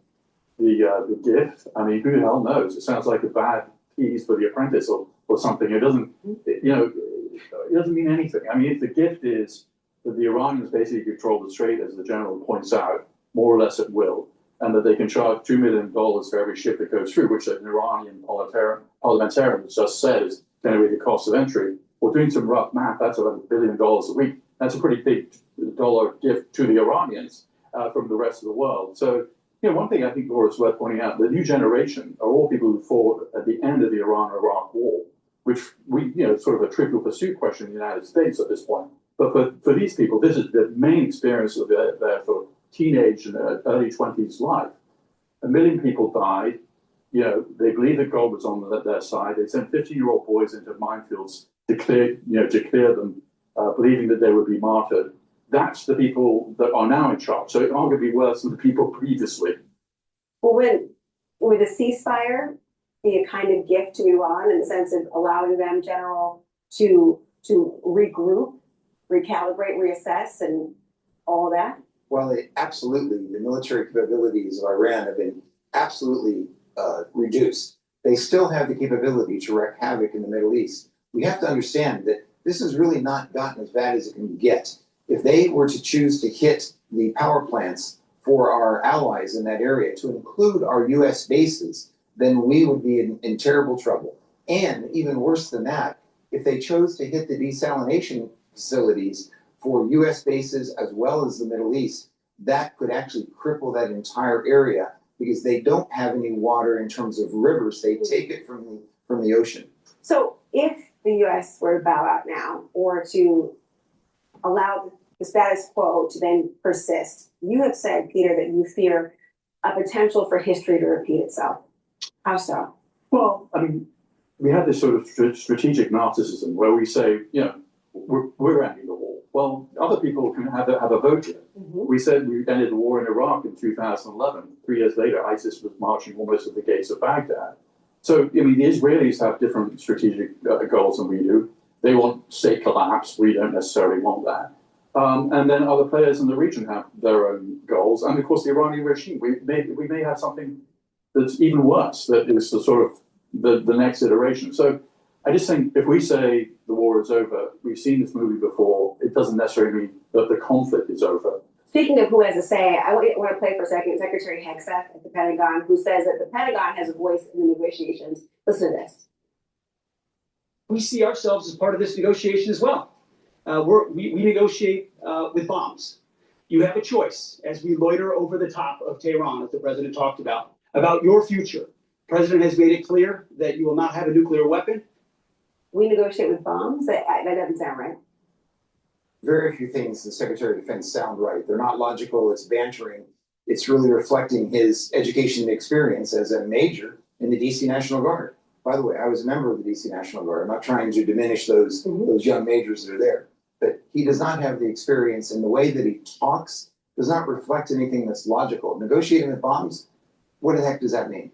The gift, I mean, who the hell knows? It sounds like a bad tease for The Apprentice or something. It doesn't, you know, it doesn't mean anything. I mean, if the gift is that the Iranians basically control the strait, as the general points out, more or less at will, and that they can charge $2 million for every ship that goes through, which an Iranian parliamentarian just said is going to be the cost of entry. Well, doing some rough math, that's about $1 billion a week. That's a pretty big dollar gift to the Iranians from the rest of the world. So, you know, one thing I think it's worth pointing out, the new generation are all people who fought at the end of the Iran-Iraq war, which we, you know, sort of a trivial pursuit question in the United States at this point. But for these people, this is the main experience of their sort of teenage and early 20s life. 1 million people died. You know, they believed that God was on their side. They sent 15-year-old boys into minefields to clear them, believing that they would be martyred. That's the people that are now in charge. So it arguably worse than the people previously. Well, would a ceasefire be a kind of gift to Iran in the sense of allowing them, General, to regroup, recalibrate, reassess, and all of that? Well, absolutely. The military capabilities of Iran have been absolutely reduced. They still have the capability to wreak havoc in the Middle East. We have to understand that this has really not gotten as bad as it can get. If they were to choose to hit the power plants for our allies in that area, to include our U.S. bases, then we would be in terrible trouble. And even worse than that, if they chose to hit the desalination facilities for U.S. bases as well as the Middle East, that could actually cripple that entire area because they don't have any water in terms of rivers. They take it from the ocean. So if the U.S. were to bow out now or to allow the status quo to then persist, you have said, Peter, that you fear a potential for history to repeat itself. How so? Well, I mean, we have this sort of strategic narcissism where we say, you know, we're ending the war. Well, other people can have a vote here. Mm-hmm. We said we ended the war in Iraq in 2011. 3 years later, ISIS was marching almost at the gates of Baghdad. So, I mean, the Israelis have different strategic goals than we do. They want state collapse. We don't necessarily want that. And then other players in the region have their own goals. And of course, the Iranian regime, we may have something that's even worse, that is the sort of the next iteration. So I just think if we say the war is over, we've seen this movie before, it doesn't necessarily mean that the conflict is over. Speaking of who has a say, I want to play for a second Secretary Hegseth at the Pentagon, who says that the Pentagon has a voice in the negotiations. Listen to this. We see ourselves as part of this negotiation as well. We negotiate with bombs. You have a choice as we loiter over the top of Tehran, as the president talked about your future. The president has made it clear that you will not have a nuclear weapon. We negotiate with bombs? That doesn't sound right. Very few things the Secretary of Defense sound right. They're not logical, it's bantering. It's really reflecting his education and experience as a major in the DC National Guard. By the way, I was a member of the DC National Guard. I'm not trying to diminish those young majors that are there. But he does not have the experience, and the way that he talks does not reflect anything that's logical. Negotiating with bombs, what the heck does that mean?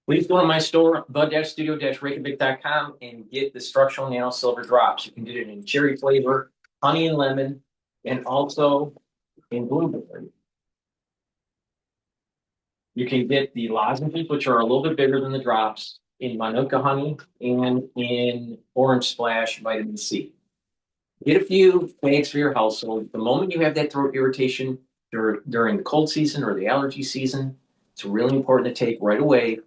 Please go to my store, the-studio-reykjavik.com, and get the structural nano silver drops. You can get it in cherry flavor, honey and lemon, and also in blueberry. You can get the lozenges, which are a little bit bigger than the drops, in Manuka honey and in orange splash vitamin C. Get a few bags for your household. The moment you have that throat irritation during the cold season or the allergy season, it's really important to take right away.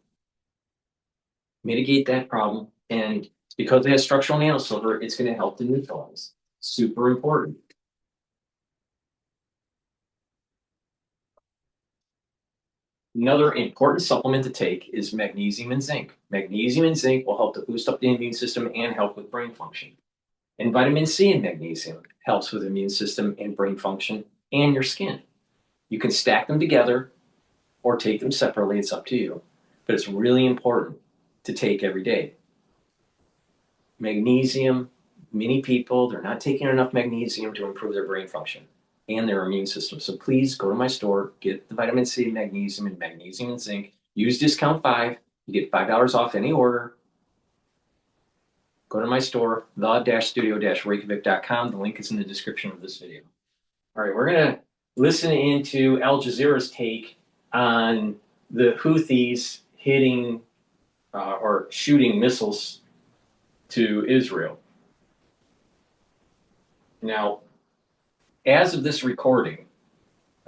Mitigate that problem. And because it has structural nanosilver, it's going to help to neutralize. Super important. Another important supplement to take is magnesium and zinc. Magnesium and zinc will help to boost up the immune system and help with brain function. And vitamin C and magnesium helps with immune system and brain function and your skin. You can stack them together or take them separately. It's up to you. But it's really important to take every day. Magnesium, many people, they're not taking enough magnesium to improve their brain function and their immune system. So please go to my store, get the vitamin C, magnesium, and zinc. Use discount 5. You get $5 off any order. Go to my store, the-studio-reykjavik.com. The link is in the description of this video. All right, we're going to listen into Al Jazeera's take on the Houthis hitting or shooting missiles to Israel. Now, as of this recording,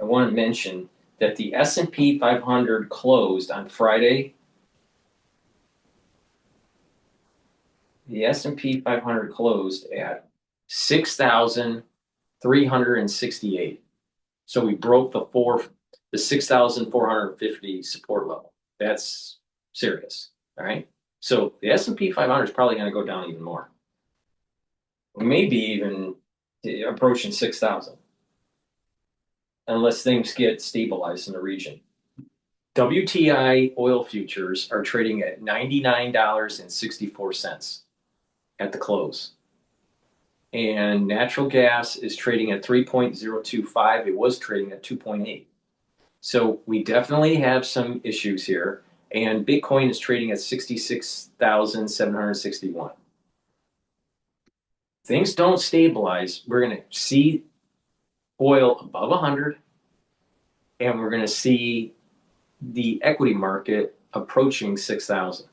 I want to mention that the S&P 500 closed on Friday. The S&P 500 closed at 6,368. So we broke the 6,450 support level. That's serious. All right. So the S&P 500 is probably going to go down even more. Maybe even approaching 6,000. Unless things get stabilized in the region. WTI oil futures are trading at $99.64 at the close. And natural gas is trading at 3.025. It was trading at 2.8. So we definitely have some issues here. And Bitcoin is trading at 66,761. Things don't stabilize. We're going to see oil above 100, and we're going to see the equity market approaching 6,000.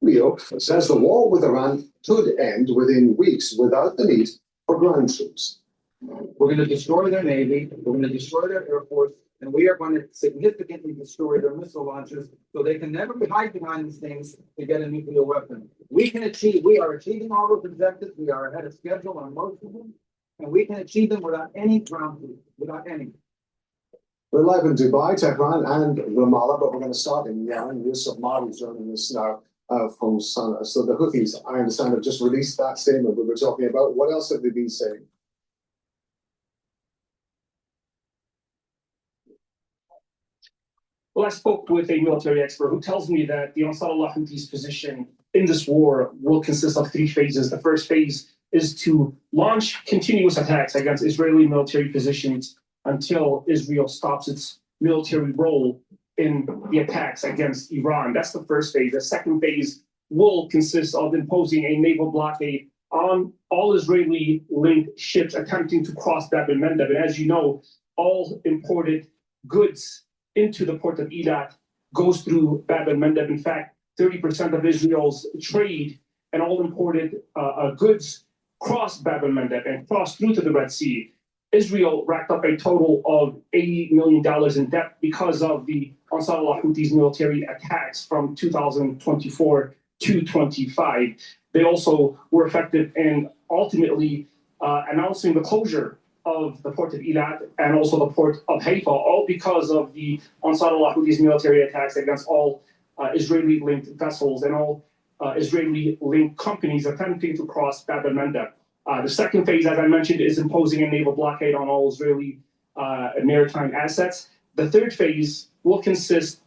Leo says the war with Iran could end within weeks without the need for ground troops. We're going to destroy their Navy, we're going to destroy their Air Force, and we are going to significantly destroy their missile launchers so they can never hide behind these things to get a nuclear weapon. We are achieving all those objectives. We are ahead of schedule on most of them, and we can achieve them without any ground troops, without any. We're live in Dubai, Tehran, and Ramallah, but we're going to start in Yemen. Yusuf Mahdi is joining us now from Sana. So the Houthis, I understand, have just released that statement we were talking about. What else have they been saying? Well, I spoke with a military expert who tells me that the Ansarullah Houthis' position in this war will consist of 3 phases. The first phase is to launch continuous attacks against Israeli military positions until Israel stops its military role in the attacks against Iran. That's the first phase. The second phase will consist of imposing a naval blockade on all Israeli-linked ships attempting to cross Bab el-Mandeb. And as you know, all imported goods into the port of Eilat goes through Bab el-Mandeb. In fact, 30% of Israel's trade and all imported goods cross Bab el-Mandeb and cross through to the Red Sea. Israel racked up a total of $80 million in debt because of the Ansar Allah Houthis military attacks from 2024 to 25. They also were effective in ultimately announcing the closure of the port of Eilat and also the port of Haifa, all because of the Ansar Allah Houthis military attacks against all Israeli-linked vessels and all Israeli-linked companies attempting to cross Bab el-Mandeb. The second phase, as I mentioned, is imposing a naval blockade on all Israeli maritime assets. The third phase will consist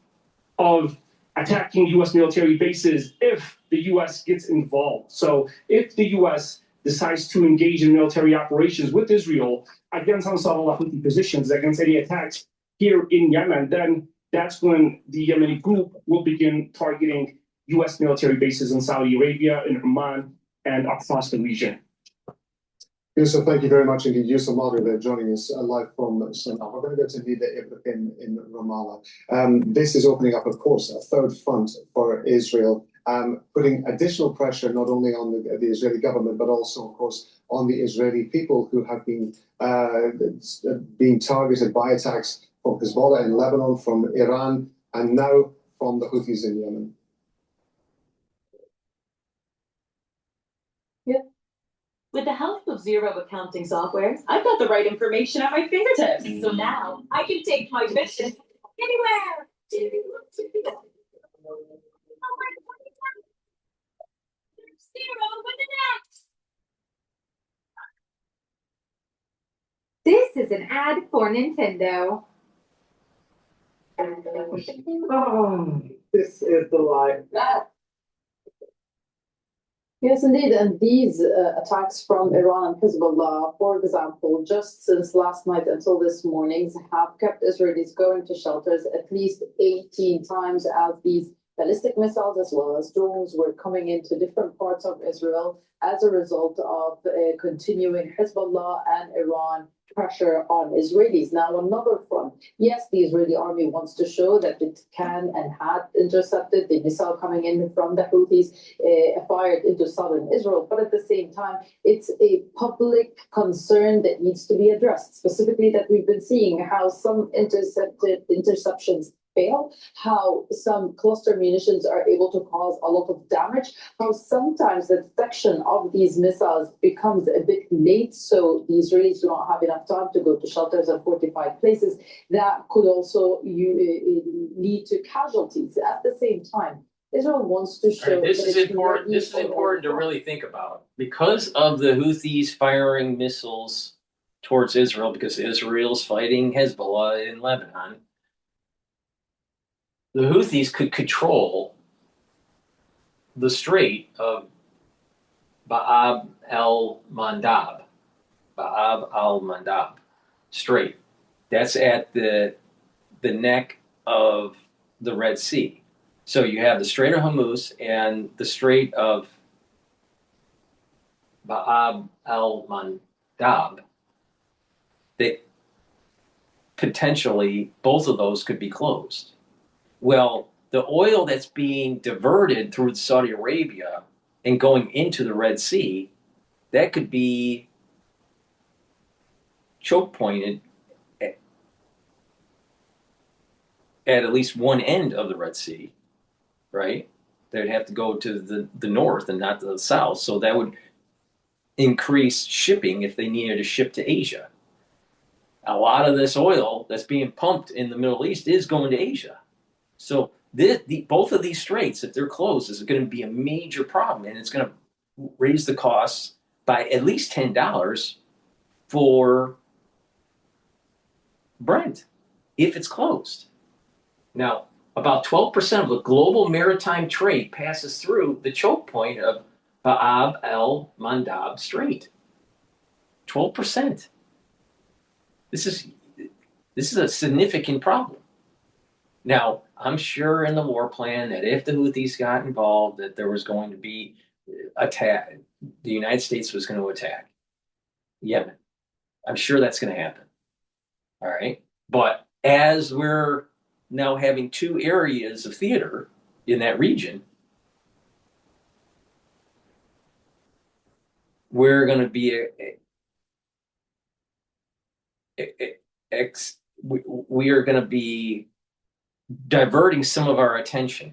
of attacking U.S. military bases if the U.S. gets involved. So if the U.S. decides to engage in military operations with Israel against Ansar Allah Houthi positions, against any attacks here in Yemen, then that's when the Yemeni group will begin targeting U.S. military bases in Saudi Arabia, in Oman, and across the region. Yusuf, thank you very much indeed. Yusuf Madri there joining us live from Sanaa. We're going to go to Nida Ibrahim in Ramallah. This is opening up, of course, a third front for Israel, putting additional pressure not only on the Israeli government, but also, of course, on the Israeli people who have been being targeted by attacks from Hezbollah in Lebanon, from Iran, and now from the Houthis in Yemen. With the help of zero accounting software, I've got the right information at my fingertips. So now I can take my business anywhere. Zero with the next. This is an ad for Nintendo. Oh, this is the life. Yes, indeed. And these attacks from Iran and Hezbollah, for example, just since last night until this morning, have kept Israelis going to shelters at least 18 times as these ballistic missiles as well as drones were coming into different parts of Israel as a result of continuing Hezbollah and Iran pressure on Israelis. Now, another front. Yes, the Israeli army wants to show that it can and had intercepted the missile coming in from the Houthis fired into southern Israel. But at the same time, it's a public concern that needs to be addressed, specifically that we've been seeing how some interceptions fail, how some cluster munitions are able to cause a lot of damage, how sometimes the detection of these missiles becomes a bit late, so the Israelis do not have enough time to go to shelters and fortified places. That could also lead to casualties. At the same time, Israel wants to show this is important. This is important to really think about because of the Houthis firing missiles towards Israel, because Israel's fighting Hezbollah in Lebanon. The Houthis could control the Strait of Bab al-Mandab Strait. That's at the neck of the Red Sea. So you have the Strait of Hormuz and the Strait of Bab al-Mandab. That potentially both of those could be closed. Well, the oil that's being diverted through Saudi Arabia and going into the Red Sea, that could be choke pointed at least one end of the Red Sea, right? They'd have to go to the north and not to the south. So that would increase shipping if they needed to ship to Asia. A lot of this oil that's being pumped in the Middle East is going to Asia. So both of these straits, if they're closed, is going to be a major problem, and it's going to raise the costs by at least $10 for Brent if it's closed. Now, about 12% of the global maritime trade passes through the choke point of Bab el-Mandab Strait. 12%. This is a significant problem. Now, I'm sure in the war plan that if the Houthis got involved, that there was going to be attack. The United States was going to attack Yemen. I'm sure that's going to happen. All right. But as we're now having two areas of theater in that region, we're going to be we are going to be diverting some of our attention.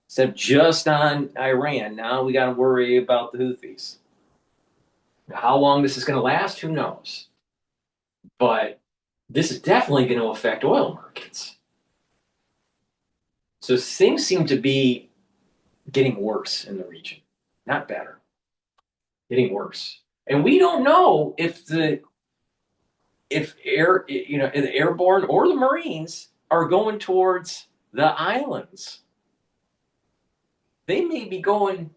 Instead of just on Iran, now we got to worry about the Houthis. How long this is going to last, who knows? But this is definitely going to affect oil markets. So things seem to be getting worse in the region, not better. Getting worse. And we don't know if the airborne or the Marines are going towards the islands. They may be going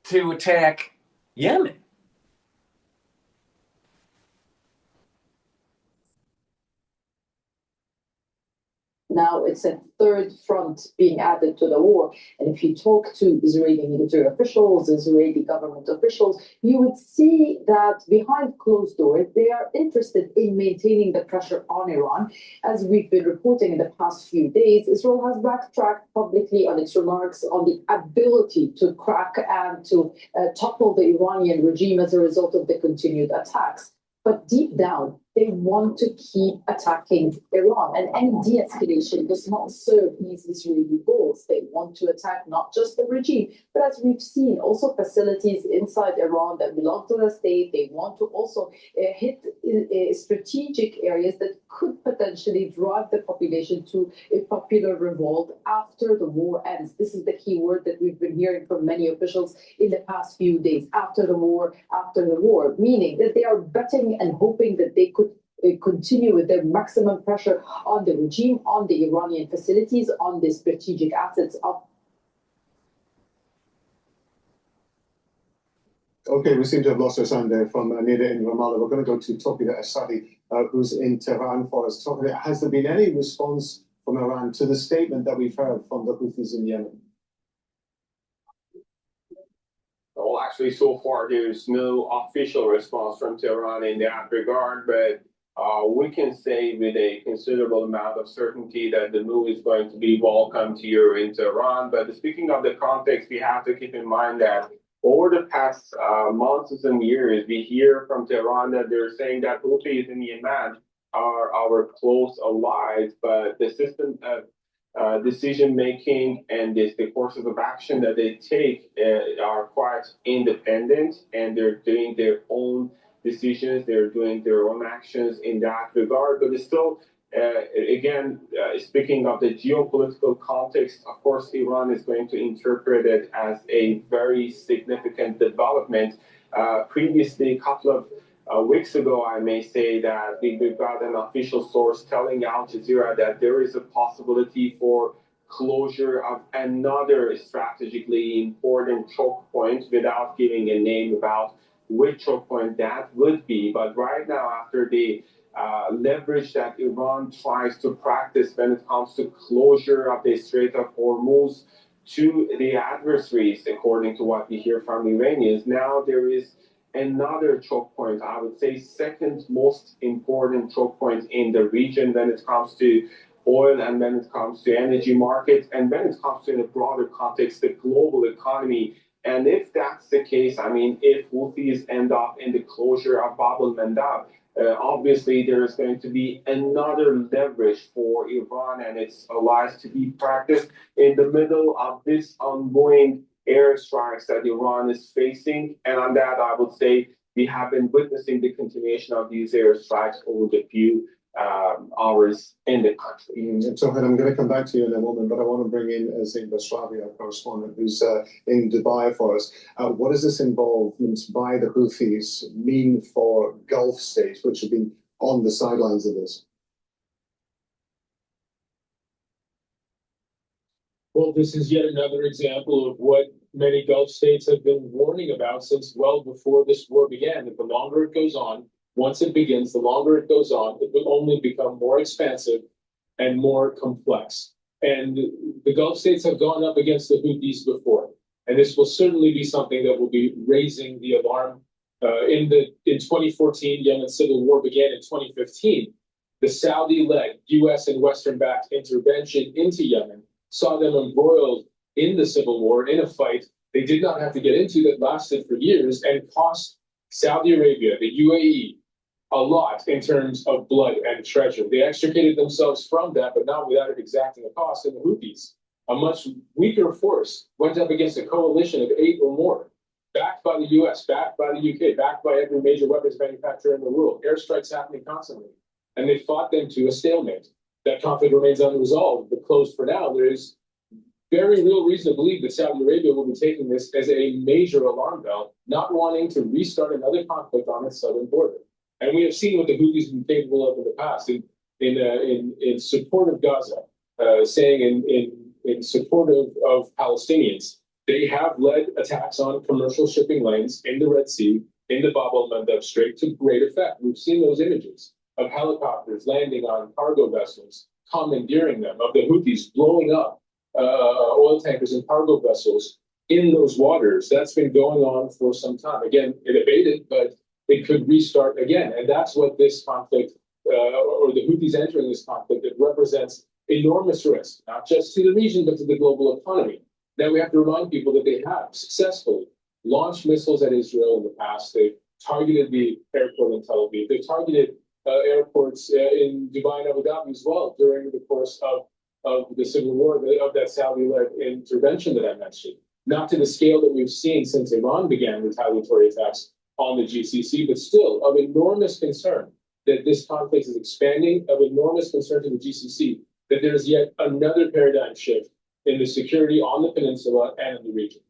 to attack Yemen. Now it's a third front being added to the war. And if you talk to Israeli military officials, Israeli government officials, you would see that behind closed doors, they are interested in maintaining the pressure on Iran. As we've been reporting in the past few days, Israel has backtracked publicly on its remarks on the ability to crack and to topple the Iranian regime as a result of the continued attacks. But deep down, they want to keep attacking Iran. And any de-escalation does not serve these Israeli goals. They want to attack not just the regime, but as we've seen, also facilities inside Iran that belong to the state. They want to also hit strategic areas that could potentially drive the population to a popular revolt after the war ends. This is the key word that we've been hearing from many officials in the past few days. After the war, meaning that they are betting and hoping that they could continue with their maximum pressure on the regime, on the Iranian facilities, on the strategic assets of. Okay, we seem to have lost our sound there from Nida in Ramallah. We're going to go to Tokyo Asadi, who's in Tehran for us. Tokyo, has there been any response from Iran to the statement that we've heard from the Houthis in Yemen? Well, actually, so far, there's no official response from Tehran in that regard, but we can say with a considerable amount of certainty that the move is going to be welcomed here in Tehran. But speaking of the context, we have to keep in mind that over the past months and years, we hear from Tehran that they're saying that Houthis in Yemen are our close allies, but the system of decision-making and the courses of action that they take are quite independent, and they're doing their own decisions, they're doing their own actions in that regard. But it's still, speaking of the geopolitical context, of course, Iran is going to interpret it as a very significant development. Previously, a couple of weeks ago, I may say that we've got an official source telling Al Jazeera that there is a possibility for closure of another strategically important choke point without giving a name about which choke point that would be. But right now, after the leverage that Iran tries to practice when it comes to closure of the Strait of Hormuz to the adversaries, according to what we hear from Iranians, now there is another choke point, I would say second most important choke point in the region when it comes to oil and when it comes to energy markets and when it comes to, in a broader context, the global economy. And if that's the case, I mean, if Houthis end up in the closure of Bab el-Mandab, obviously there is going to be another leverage for Iran and its allies to be practiced in the middle of this ongoing airstrikes that Iran is facing. And on that, I would say we have been witnessing the continuation of these airstrikes over the few hours in the country. So, I'm going to come back to you in a moment, but I want to bring in Zain Basrawi, our correspondent, who's in Dubai for us. What does this involvement by the Houthis mean for Gulf states, which have been on the sidelines of this? Well, this is yet another example of what many Gulf states have been warning about since well before this war began, that the longer it goes on, once it begins, the longer it goes on, it will only become more expansive and more complex. And the Gulf states have gone up against the Houthis before, and this will certainly be something that will be raising the alarm. In 2014, Yemen's civil war began in 2015, The Saudi-led U.S. and Western-backed intervention into Yemen saw them embroiled in the civil war, in a fight they did not have to get into that lasted for years and cost Saudi Arabia, the UAE, a lot in terms of blood and treasure. They extricated themselves from that, but not without it exacting a cost. And the Houthis, a much weaker force, went up against a coalition of 8 or more, backed by the US, backed by the UK, backed by every major weapons manufacturer in the world. Airstrikes happening constantly. And they fought them to a stalemate. That conflict remains unresolved, but closed for now. There is very real reason to believe that Saudi Arabia will be taking this as a major alarm bell, not wanting to restart another conflict on its southern border. And we have seen what the Houthis have been capable of in the past in support of Gaza, saying in support of Palestinians. They have led attacks on commercial shipping lanes in the Red Sea, in the Bab el-Mandeb Strait to great effect. We've seen those images of helicopters landing on cargo vessels, commandeering them, of the Houthis blowing up oil tankers and cargo vessels in those waters. That's been going on for some time. Again, it abated, but it could restart again. And that's what this conflict, or the Houthis entering this conflict, it represents enormous risk, not just to the region, but to the global economy. Now we have to remind people that they have successfully launched missiles at Israel in the past. They've targeted the airport in Tel Aviv. They've targeted airports in Dubai and Abu Dhabi as well during the course of the civil war, of that Saudi-led intervention that I mentioned. Not to the scale that we've seen since Iran began retaliatory attacks on the GCC, but still of enormous concern that this conflict is expanding, of enormous concern to the GCC, that there is yet another paradigm shift in the security on the peninsula and in the region.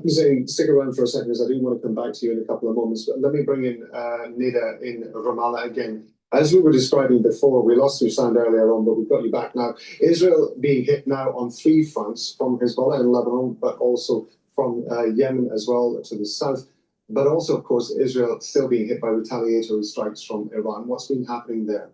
Zain, stick around for a second because I do want to come back to you in a couple of moments. But let me bring in Nida in Ramallah again. As we were describing before, we lost your sound earlier on, but we've got you back now. Israel being hit now on 3 fronts, from Hezbollah in Lebanon, but also from Yemen as well to the south. But also, of course, Israel still being hit by retaliatory strikes from Iran. What's been happening there?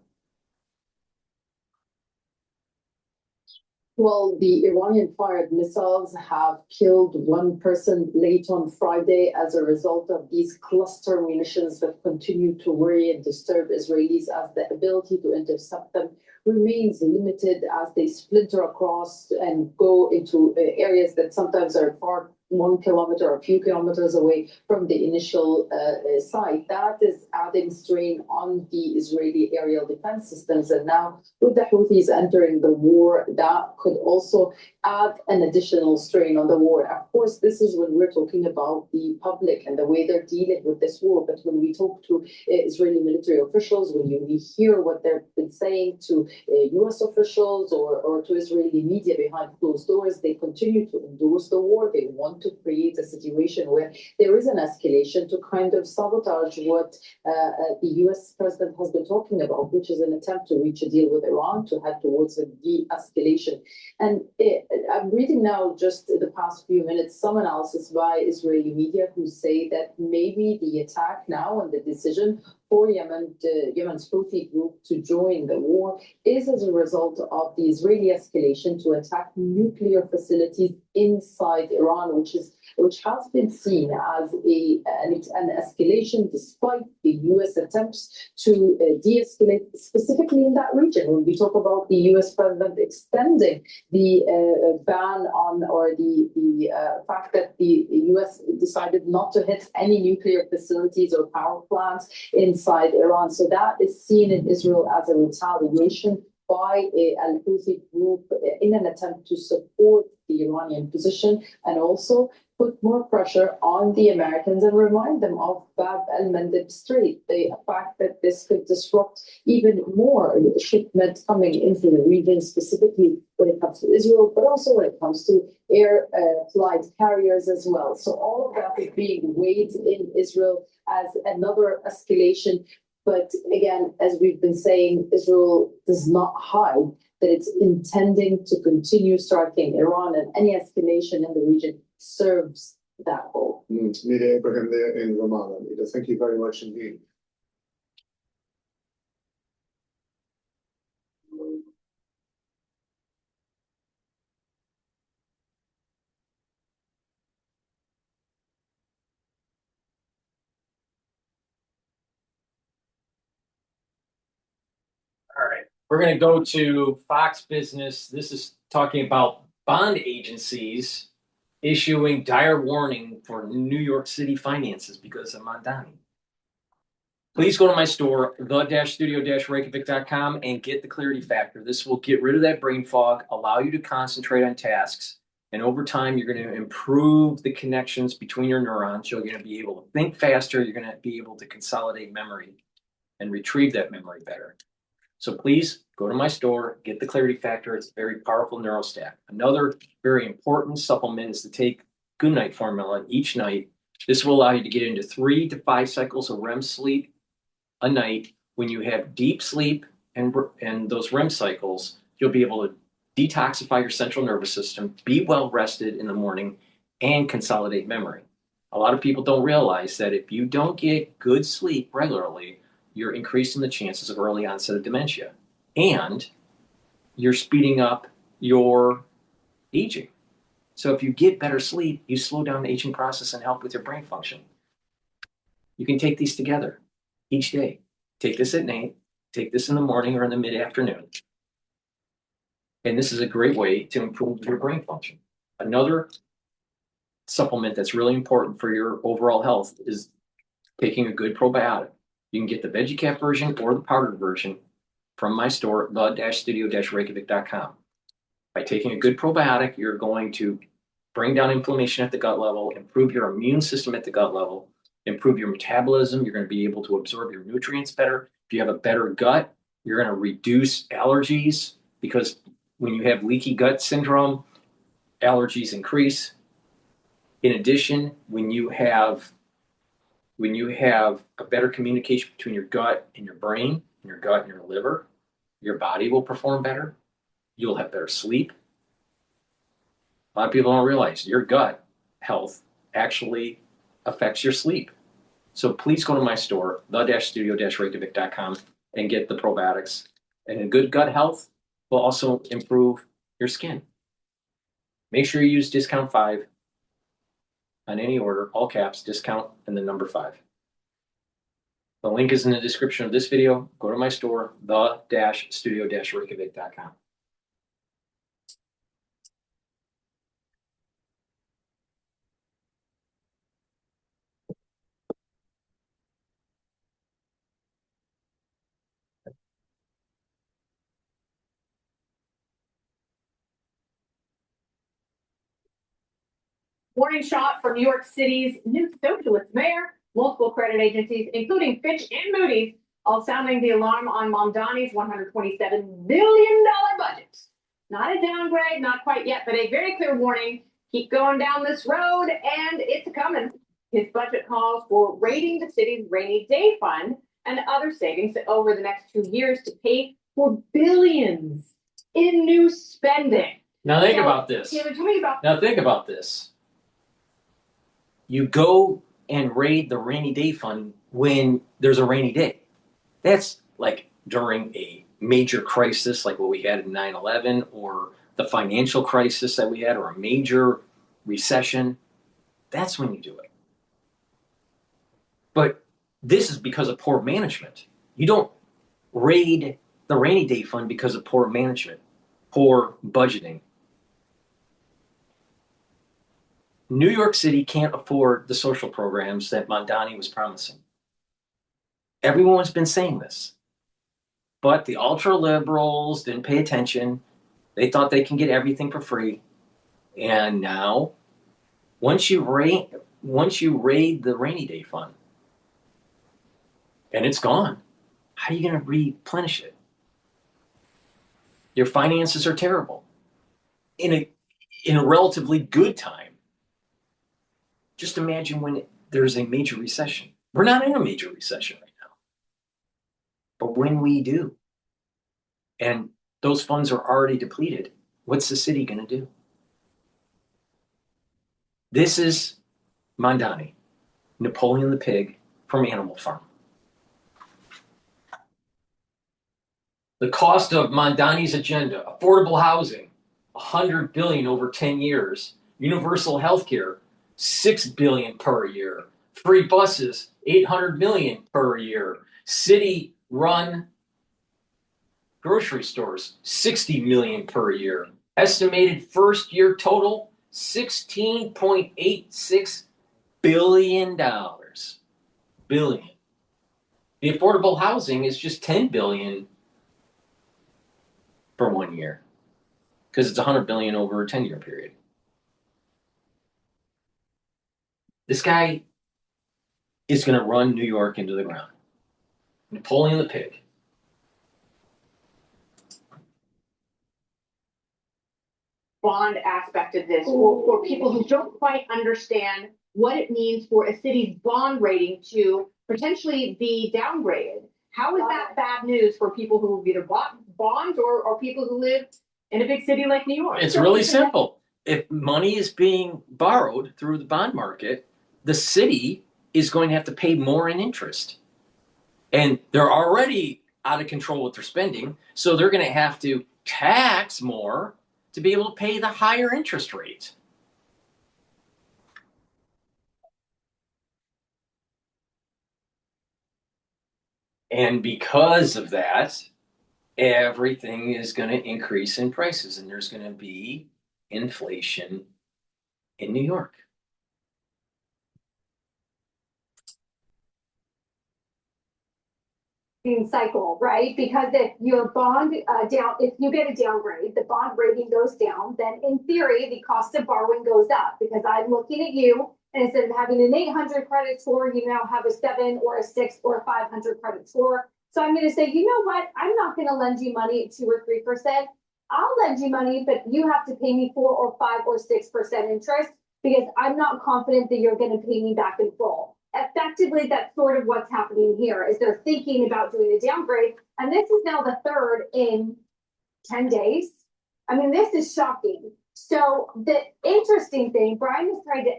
Well, the Iranian-fired missiles have killed 1 person late on Friday as a result of these cluster munitions that continue to worry and disturb Israelis, as the ability to intercept them remains limited as they splinter across and go into areas that sometimes are far 1 kilometer or a few kilometers away from the initial site. That is adding strain on the Israeli aerial defense systems. And now with the Houthis entering the war, that could also add an additional strain on the war. Of course, this is when we're talking about the public and the way they're dealing with this war. But when we talk to Israeli military officials, when we hear what they've been saying to US officials or to Israeli media behind closed doors, they continue to endorse the war. They want to create a situation where there is an escalation to kind of sabotage what the US president has been talking about, which is an attempt to reach a deal with Iran to head towards a de-escalation. And I'm reading now, just in the past few minutes, some analysis by Israeli media who say that maybe the attack now and the decision for Yemen's Houthi group to join the war is as a result of the Israeli escalation to attack nuclear facilities inside Iran, which has been seen as an escalation despite the US attempts to de-escalate specifically in that region. When we talk about the US president extending the ban on, or the fact that the US decided not to hit any nuclear facilities or power plants inside Iran. So that is seen in Israel as a retaliation by Al Houthi group in an attempt to support the Iranian position and also put more pressure on the Americans and remind them of Bab el-Mandeb Strait, the fact that this could disrupt even more shipment coming into the region, specifically when it comes to Israel, but also when it comes to air flight carriers as well. So all of that is being weighed in Israel as another escalation. But again, as we've been saying, Israel does not hide that it's intending to continue striking Iran, and any escalation in the region serves that goal. Nida Ibrahim there in Ramallah. Nida, thank you very much indeed. All right, we're going to go to Fox Business. This is talking about bond agencies issuing dire warning for New York City finances because of Mamdani. Please go to my store, the-studio-reykjavik.com, and get the clarity factor. This will get rid of that brain fog, allow you to concentrate on tasks, and over time, you're going to improve the connections between your neurons. You're going to be able to think faster. You're going to be able to consolidate memory and retrieve that memory better. So please go to my store, get the clarity factor. It's a very powerful neurostat. Another very important supplement is to take Good Night formula each night. This will allow you to get into 3 to 5 cycles of REM sleep a night. When you have deep sleep and those REM cycles, you'll be able to detoxify your central nervous system, be well rested in the morning, and consolidate memory. A lot of people don't realize that if you don't get good sleep regularly, you're increasing the chances of early onset of dementia, and you're speeding up your aging. So if you get better sleep, you slow down the aging process and help with your brain function. You can take these together each day. Take this at night, take this in the morning or in the mid-afternoon. And this is a great way to improve your brain function. Another supplement that's really important for your overall health is taking a good probiotic. You can get the VeggieCap version or the powdered version from my store, the-studio-reykjavik.com. By taking a good probiotic, you're going to bring down inflammation at the gut level, improve your immune system at the gut level, improve your metabolism. You're going to be able to absorb your nutrients better. If you have a better gut, you're going to reduce allergies, because when you have leaky gut syndrome, allergies increase. In addition, when you have a better communication between your gut and your brain, and your gut and your liver, your body will perform better. You'll have better sleep. A lot of people don't realize your gut health actually affects your sleep. So please go to my store, the-studio-reykjavik.com, and get the probiotics. And a good gut health will also improve your skin. Make sure you use discount 5 on any order, all caps, discount, and the number 5. The link is in the description of this video. Go to my store, the-studio-reykjavik.com. Warning shot from New York City's new socialist mayor. Multiple credit agencies, including Fitch and Moody's, all sounding the alarm on Mamdani's $127 billion budget. Not a downgrade, not quite yet, but a very clear warning. Keep going down this road, and it's coming. His budget calls for raiding the city's rainy day fund and other savings over the next 2 years to pay for billions in new spending. Now think about this. Taylor, tell me about Now think about this. You go and raid the rainy day fund when there's a rainy day. That's like during a major crisis like what we had in 9/11, or the financial crisis that we had, or a major recession. That's when you do it. But this is because of poor management. You don't raid the rainy day fund because of poor management, poor budgeting. New York City can't afford the social programs that Mamdani was promising. Everyone's been saying this. But the ultra liberals didn't pay attention. They thought they can get everything for free. And now, once you raid the rainy day fund, and it's gone, how are you going to replenish it? Your finances are terrible. In a relatively good time, just imagine when there's a major recession. We're not in a major recession right now. But when we do, and those funds are already depleted, what's the city going to do? This is Mamdani, Napoleon the Pig from Animal Farm. The cost of Mamdani's agenda: affordable housing, $100 billion over 10 years, universal health care, $6 billion per year, free buses, $800 million per year, city-run Grocery stores, 60 million per year. Estimated first year total, $16.86 billion. Billion. The affordable housing is just 10 billion for 1 year because it's 100 billion over a 10-year period. This guy is going to run New York into the ground. Napoleon the Pig. Bond aspect of this for people who don't quite understand what it means for a city's bond rating to potentially be downgraded. How is that bad news for people who have either bought bonds or people who live in a big city like New York? It's really simple. If money is being borrowed through the bond market, the city is going to have to pay more in interest. And they're already out of control with their spending, so they're going to have to tax more to be able to pay the higher interest rate. And because of that, everything is going to increase in prices, and there's going to be inflation in New York. Cycle, right? Because if your bond if you get a downgrade, the bond rating goes down, then in theory, the cost of borrowing goes up because I'm looking at you and instead of having an 800 credit score, you now have a 7 or a 6 or a 500 credit score. So I'm going to say, you know what? I'm not going to lend you money at 2 or 3%. I'll lend you money, but you have to pay me 4 or 5 or 6% interest because I'm not confident that you're going to pay me back in full. Effectively, that's sort of what's happening here is they're thinking about doing a downgrade. And this is now the third in 10 days. I mean, this is shocking. So the interesting thing, Brian has tried to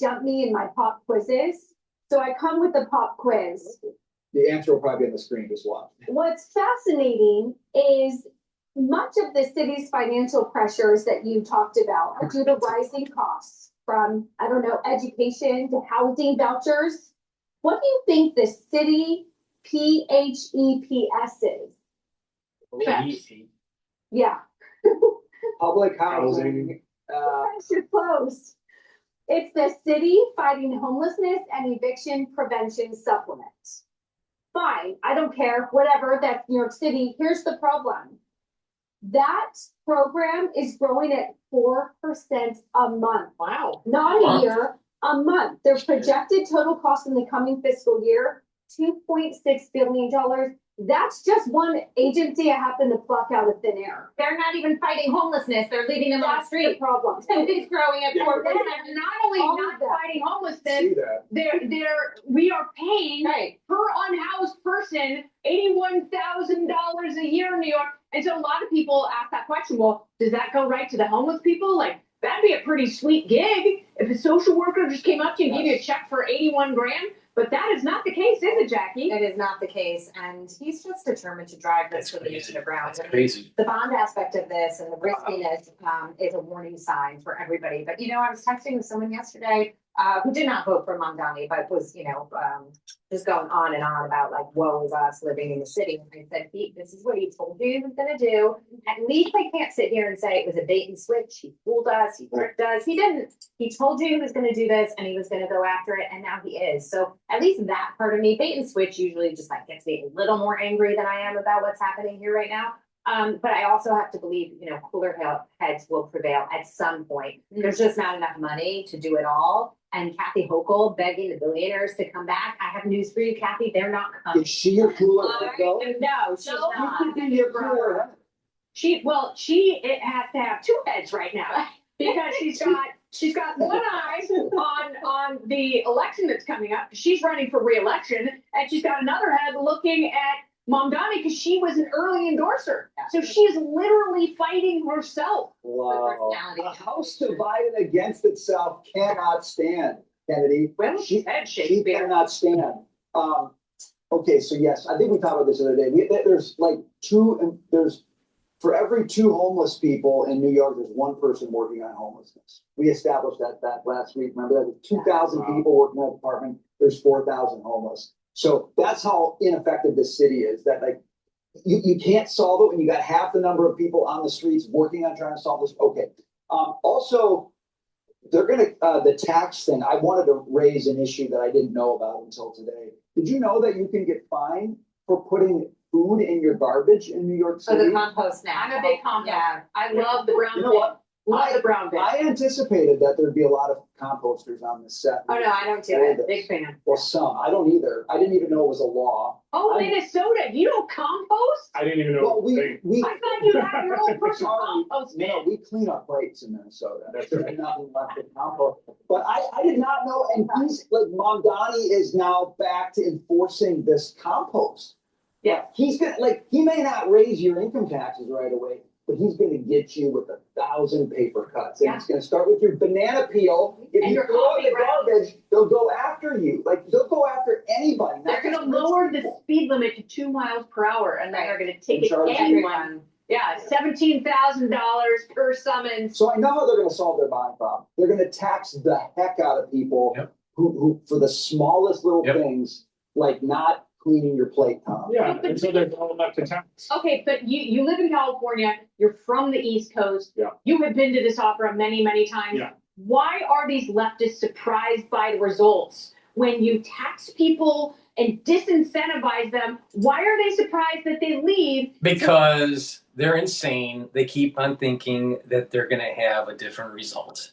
jump me in my pop quizzes. So I come with the pop quiz. The answer will probably be on the screen as well. What's fascinating is much of the city's financial pressures that you talked about are due to rising costs. From, I don't know, education to housing vouchers. What do you think the city PHEPS is? PHEPS. Yeah. Public housing. You're close. It's the City Fighting Homelessness and Eviction Prevention Supplement. Fine, I don't care, whatever, that's New York City. Here's the problem. That program is growing at 4% a month. Wow. Not a year, a month. Their projected total cost in the coming fiscal year, $2.6 billion. That's just one agency I happen to pluck out of thin air. They're not even fighting homelessness. They're leaving them on the street. The problem. It's growing at 4%. Not only not fighting homelessness, we are paying per unhoused person $81,000 a year in New York. And so a lot of people ask that question, well, does that go right to the homeless people? Like, that'd be a pretty sweet gig if a social worker just came up to you and gave you a check for 81 grand. But that is not the case, is it, Jackie? It is not the case. And he's just determined to drive this city into the ground. That's crazy. The bond aspect of this and the riskiness is a warning sign for everybody. But, you know, I was texting with someone yesterday who did not vote for Mamdani, but was, you know, just going on and on about like, woe is us living in the city. And I said, this is what he told you he was going to do. At least I can't sit here and say it was a bait and switch. He fooled us. He tricked us. He didn't. He told you he was going to do this and he was going to go after it. And now he is. So at least that part of me, bait and switch usually just like gets me a little more angry than I am about what's happening here right now. But I also have to believe, you know, cooler heads will prevail at some point. There's just not enough money to do it all. And Kathy Hochul begging the billionaires to come back. I have news for you, Kathy. They're not coming. Is she a cooler head though? No, she's not. You could be a cooler head. She has to have two heads right now because she's got one eye on the election that's coming up. She's running for re-election, and she's got another head looking at Mamdani because she was an early endorser. So she's literally fighting herself. Wow. A house divided against itself cannot stand, Kennedy. Well, she Shakespeare. cannot stand. Okay, so yes, I think we talked about this the other day. There's like for every 2 homeless people in New York, there's 1 person working on homelessness. We established that last week. Remember that? 2,000 people working in that department. There's 4,000 homeless. So that's how ineffective this city is. That like you can't solve it when you got half the number of people on the streets working on trying to solve this. Okay. Also, they're going to, the tax thing, I wanted to raise an issue that I didn't know about until today. Did you know that you can get fined for putting food in your garbage in New York City? For the compost now. I'm a big compost. Yeah. I love the brown You know what? Love the brown bin. I anticipated that there'd be a lot of composters on this set. Oh, no, I don't do it. Big fan. Well, some. I don't either. I didn't even know it was a law. Oh, Minnesota, you don't compost? I didn't even know. Well, we I thought you had your own personal compost bin. No, we clean up plates in Minnesota. There's nothing left to compost. But I did not know, and he's like, Mamdani is now back to enforcing this compost. Yeah. He's gonna, like, he may not raise your income taxes right away, but he's going to get you with 1,000 paper cuts. And it's going to start with your banana peel. If And you your throw it in the coffee garbage, they'll go after you. Like, they'll go after anybody. They're going to lower the speed limit to 2 miles per hour, and then they're going to take it charge anyone. Yeah, $17,000 per summons. So I know how they're going to solve their buying problem. They're going to tax the heck out of people who for the smallest little things, like not cleaning your plate, Tom. Yeah, until they're going up to tax. Okay, but you live in California, you're from the East Coast. Yeah. You have been to this opera many, many times. Yeah. Why are these leftists surprised by the results? When you tax people and disincentivize them, why are they surprised that they leave? Because they're insane. They keep on thinking that they're going to have a different result.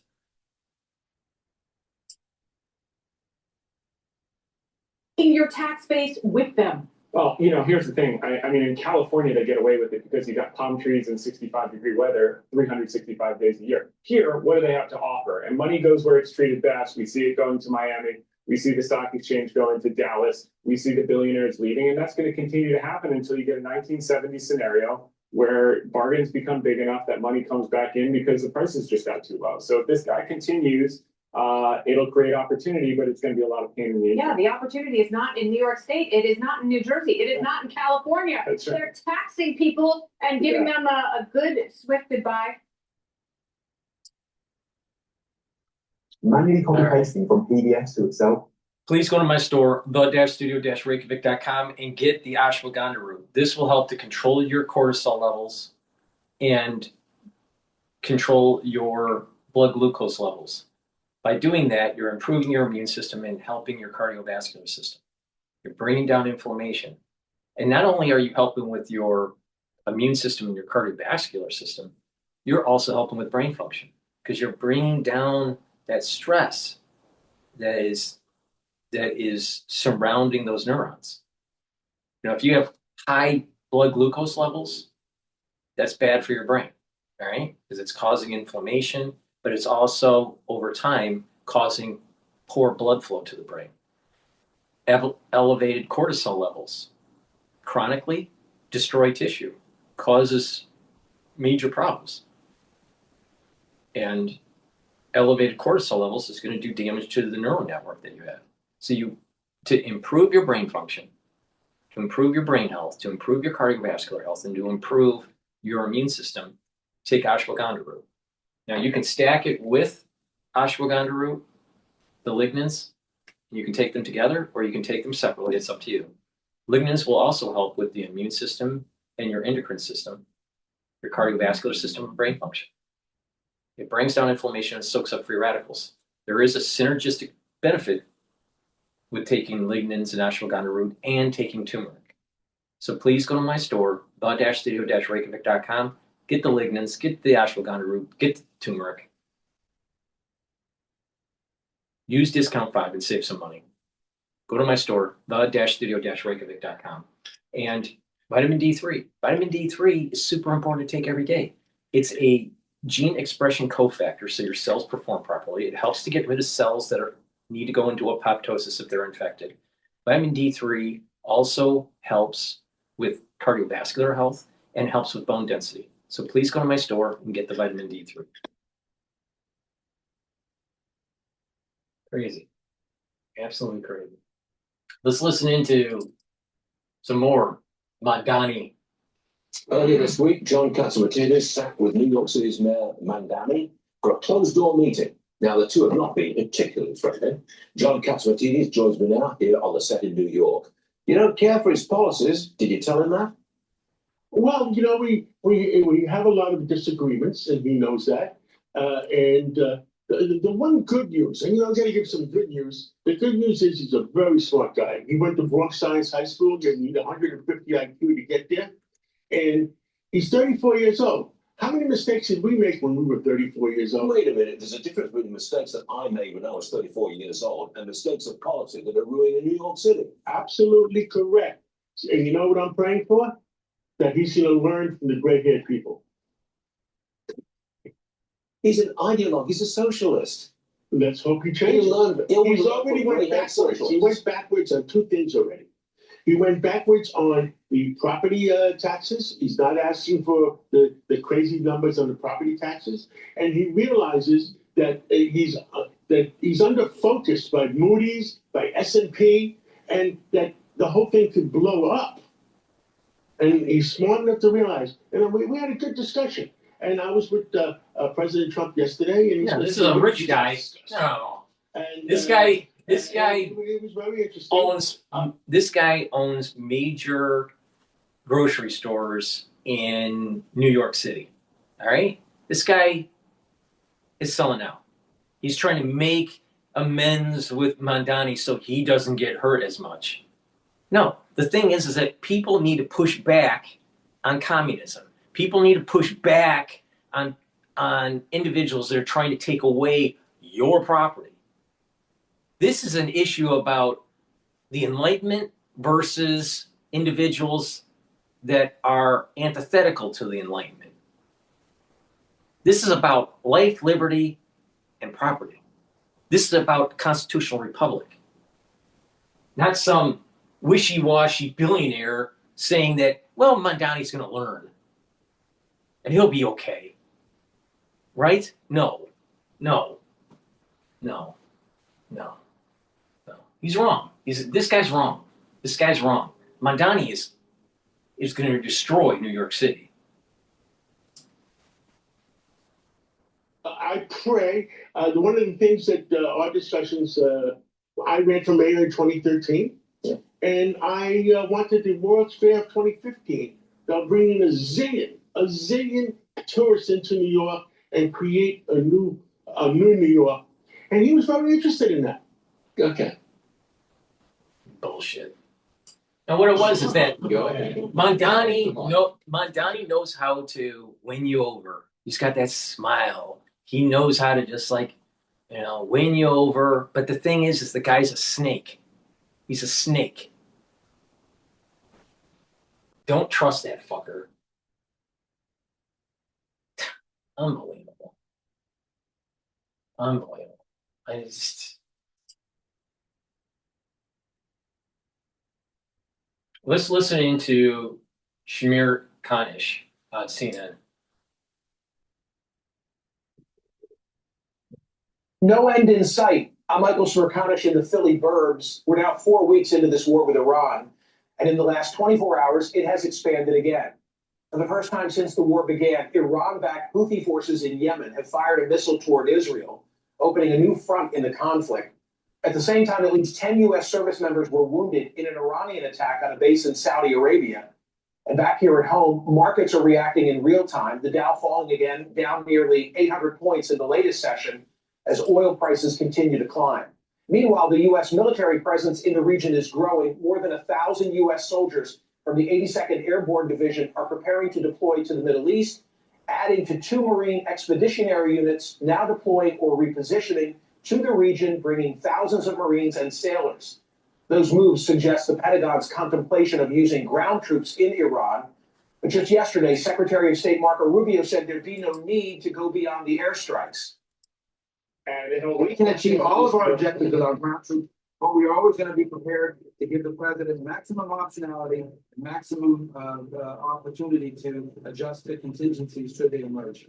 In your tax base with them. Well, here's the thing. I mean, in California, they get away with it because you got palm trees and 65-degree weather 365 days a year. Here, what do they have to offer? And money goes where it's treated best. We see it going to Miami. We see the stock exchange going to Dallas. We see the billionaires leaving. And that's going to continue to happen until you get a 1970s scenario where bargains become big enough that money comes back in because the prices just got too low. So if this guy continues, it'll create opportunity, but it's going to be a lot of pain in the Yeah, the opportunity is not in New York State. It is not in New Jersey. It is not in California. That's right. They're taxing people and giving them a good, swift goodbye. Manually copy pasting from PDFs to Excel. Please go to my store, the-studio-reykjavik.com, and get the ashwagandha root. This will help to control your cortisol levels and control your blood glucose levels. By doing that, you're improving your immune system and helping your cardiovascular system. You're bringing down inflammation. And not only are you helping with your immune system and your cardiovascular system, you're also helping with brain function because you're bringing down that stress that is surrounding those neurons. If you have high blood glucose levels, that's bad for your brain, all right? Because it's causing inflammation, but it's also, over time, causing poor blood flow to the brain. Elevated cortisol levels chronically destroy tissue, causes major problems. And elevated cortisol levels is going to do damage to the neural network that you have. So to improve your brain function, to improve your brain health, to improve your cardiovascular health, and to improve your immune system, take ashwagandha root. Now, you can stack it with ashwagandha root, the lignans. You can take them together or you can take them separately. It's up to you. Lignans will also help with the immune system and your endocrine system, your cardiovascular system, and brain function. It brings down inflammation and soaks up free radicals. There is a synergistic benefit with taking lignans and ashwagandha root and taking turmeric. So please go to my store, the-studio-reykjavik.com. Get the lignans, get the ashwagandha root, get the turmeric. Use discount 5 and save some money. Go to my store, the-studio-reykjavik.com. And vitamin D3. Vitamin D3 is super important to take every day. It's a gene expression cofactor, so your cells perform properly. It helps to get rid of cells that need to go into apoptosis if they're infected. Vitamin D3 also helps with cardiovascular health and helps with bone density. So please go to my store and get the vitamin D3. Crazy. Absolutely crazy. Let's listen into some more Mamdani. Earlier this week, John Catsimatidis sat with New York City's Mayor Mamdani for a closed-door meeting. Now, the two have not been particularly friendly. John Catsimatidis joins me now here on the set in New York. You don't care for his policies. Did you tell him that? Well, we have a lot of disagreements, and he knows that. The one good news, and I got to give some good news. The good news is he's a very smart guy. He went to Bronx Science High School. You need 150 IQ to get there, and he's 34 years old. How many mistakes did we make when we were 34 years old? Wait a minute, there's a difference between mistakes that I made when I was 34 years old and mistakes of policy that are ruining New York City. Absolutely correct. And you know what I'm praying for? That he's going to learn from the gray-haired people. He's an ideologue. He's a socialist. Let's hope he changes. He's already went backwards. He went backwards on two things already. He went backwards on the property taxes. He's not asking for the crazy numbers on the property taxes, and he realizes that he's under focus by Moody's, by S&P, and that the whole thing could blow up. And he's smart enough to realize. And we had a good discussion. And I was with President Trump yesterday, and this is a rich guy. No, and this guy it was very interesting. This guy owns major grocery stores in New York City. All right, this guy is selling out. He's trying to make amends with Mandani so he doesn't get hurt as much. No, the thing is that people need to push back on communism. People need to push back on individuals that are trying to take away your property. This is an issue about the Enlightenment versus individuals that are antithetical to the Enlightenment. This is about life, liberty, and property. This is about constitutional republic. Not some wishy-washy billionaire saying that, well, Mandani's going to learn and he'll be okay. Right? No. He's wrong. This guy's wrong. This guy's wrong. Mandani is going to destroy New York City. I pray. One of the things that our discussions, I ran for mayor in 2013, and I wanted the World's Fair of 2015. They'll bring in a zillion tourists into New York and create a new New York. And he was very interested in that. Okay. Bullshit. And what it was is that Mandani knows how to win you over. He's got that smile. He knows how to just win you over. But the thing is the guy's a snake. He's a snake. Don't trust that fucker. Unbelievable. I just let's listen into Shamir Kanish on CNN. No end in sight. I'm Michael Smirkanish in the Philly burbs. We're now 4 weeks into this war with Iran, and in the last 24 hours, it has expanded again. For the first time since the war began, Iran-backed Houthi forces in Yemen have fired a missile toward Israel, opening a new front in the conflict. At the same time, at least 10 U.S. service members were wounded in an Iranian attack on a base in Saudi Arabia. And back here at home, markets are reacting in real time, the Dow falling again, down nearly 800 points in the latest session as oil prices continue to climb. Meanwhile, the U.S. military presence in the region is growing. More than 1,000 U.S. soldiers from the 82nd Airborne Division are preparing to deploy to the Middle East, adding to 2 Marine expeditionary units now deploying or repositioning to the region, bringing thousands of Marines and sailors. Those moves suggest the Pentagon's contemplation of using ground troops in Iran. But just yesterday, Secretary of State Marco Rubio said there'd be no need to go beyond the airstrikes. And we can achieve all of our objectives with our ground troops, but we're always going to be prepared to give the president maximum optionality, maximum opportunity to adjust to contingencies should they emerge.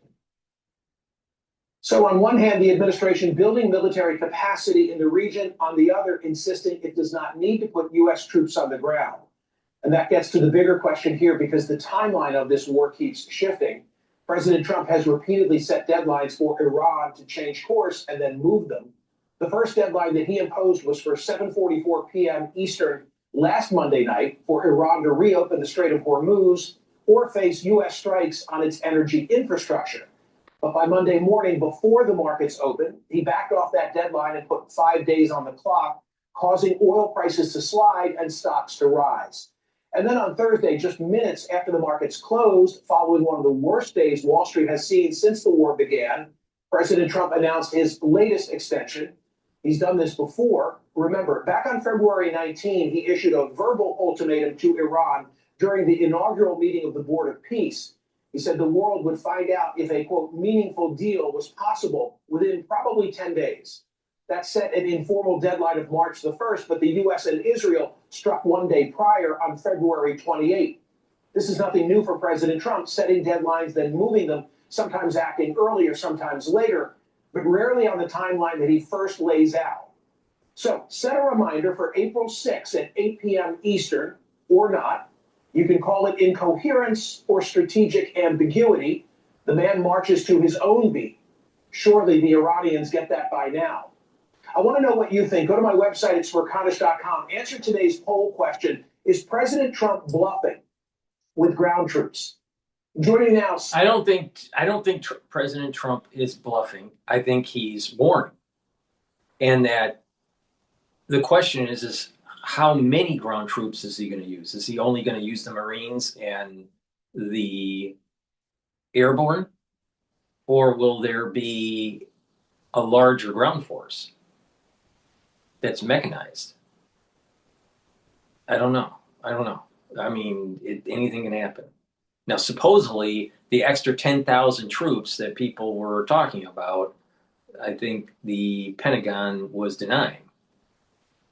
So on one hand, the administration building military capacity in the region, on the other, insisting it does not need to put U.S. troops on the ground. And that gets to the bigger question here because the timeline of this war keeps shifting. President Trump has repeatedly set deadlines for Iran to change course and then move them. The first deadline that he imposed was for 7:44 p.m. Eastern last Monday night for Iran to reopen the Strait of Hormuz, or face U.S. strikes on its energy infrastructure. But by Monday morning, before the markets opened, he backed off that deadline and put 5 days on the clock, causing oil prices to slide and stocks to rise. And then on Thursday, just minutes after the markets closed, following one of the worst days Wall Street has seen since the war began, President Trump announced his latest extension. He's done this before. Remember, back on February 19, he issued a verbal ultimatum to Iran during the inaugural meeting of the Board of Peace. He said the world would find out if a, quote, meaningful deal was possible within probably 10 days. That set an informal deadline of March the 1st, but the U.S. and Israel struck one day prior on February 28. This is nothing new for President Trump, setting deadlines, then moving them, sometimes acting earlier, sometimes later, but rarely on the timeline that he first lays out. So set a reminder for April 6th at 8 p.m. Eastern, or not. You can call it incoherence or strategic ambiguity. The man marches to his own beat. Surely the Iranians get that by now. I want to know what you think. Go to my website at smerconish.com. Answer today's poll question. Is President Trump bluffing with ground troops? Joining now. I don't think President Trump is bluffing. I think he's warning. And that the question is how many ground troops is he going to use? Is he only going to use the Marines and the airborne? Or will there be a larger ground force that's mechanized? I don't know. I mean, anything can happen. Now, supposedly, the extra 10,000 troops that people were talking about, I think the Pentagon was denying.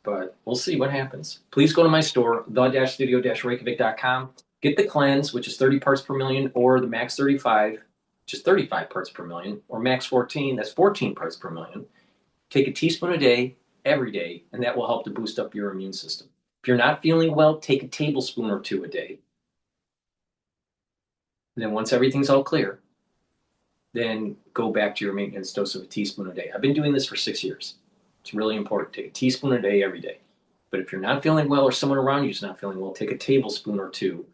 But we'll see what happens. Please go to my store, the-studio-reykjavik.com. Get the cleanse, which is 30 parts per million, or the max 35, which is 35 parts per million, or max 14, that's 14 parts per million. Take a teaspoon a day, every day, and that will help to boost up your immune system. If you're not feeling well, take a tablespoon or two a day. And then once everything's all clear, then go back to your maintenance dose of a teaspoon a day. I've been doing this for 6 years. It's really important. Take a teaspoon a day every day. But if you're not feeling well or someone around you is not feeling well, take a tablespoon or two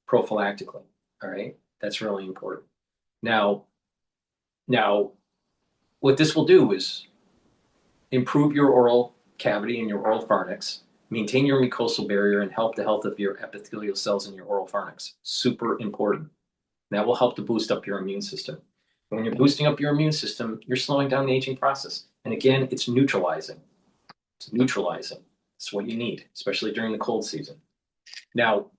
prophylactically. All right? That's really important. Now, what this will do is improve your oral cavity and your oral pharynx, maintain your mucosal barrier, and help the health of your epithelial cells in your oral pharynx. Super important. That will help to boost up your immune system. And when you're boosting up your immune system, you're slowing down the aging process. And again, it's neutralizing. It's neutralizing. It's what you need, especially during the cold season. Now,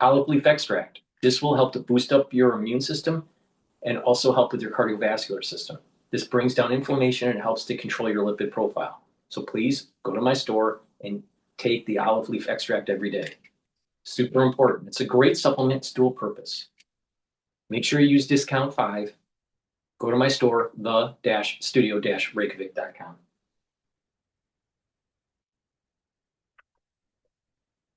olive leaf extract. This will help to boost up your immune system and also help with your cardiovascular system. This brings down inflammation and helps to control your lipid profile. So please go to my store and take the olive leaf extract every day. Super important. It's a great supplement. It's dual purpose. Make sure you use discount 5. Go to my store, the-studio-reykjavik.com.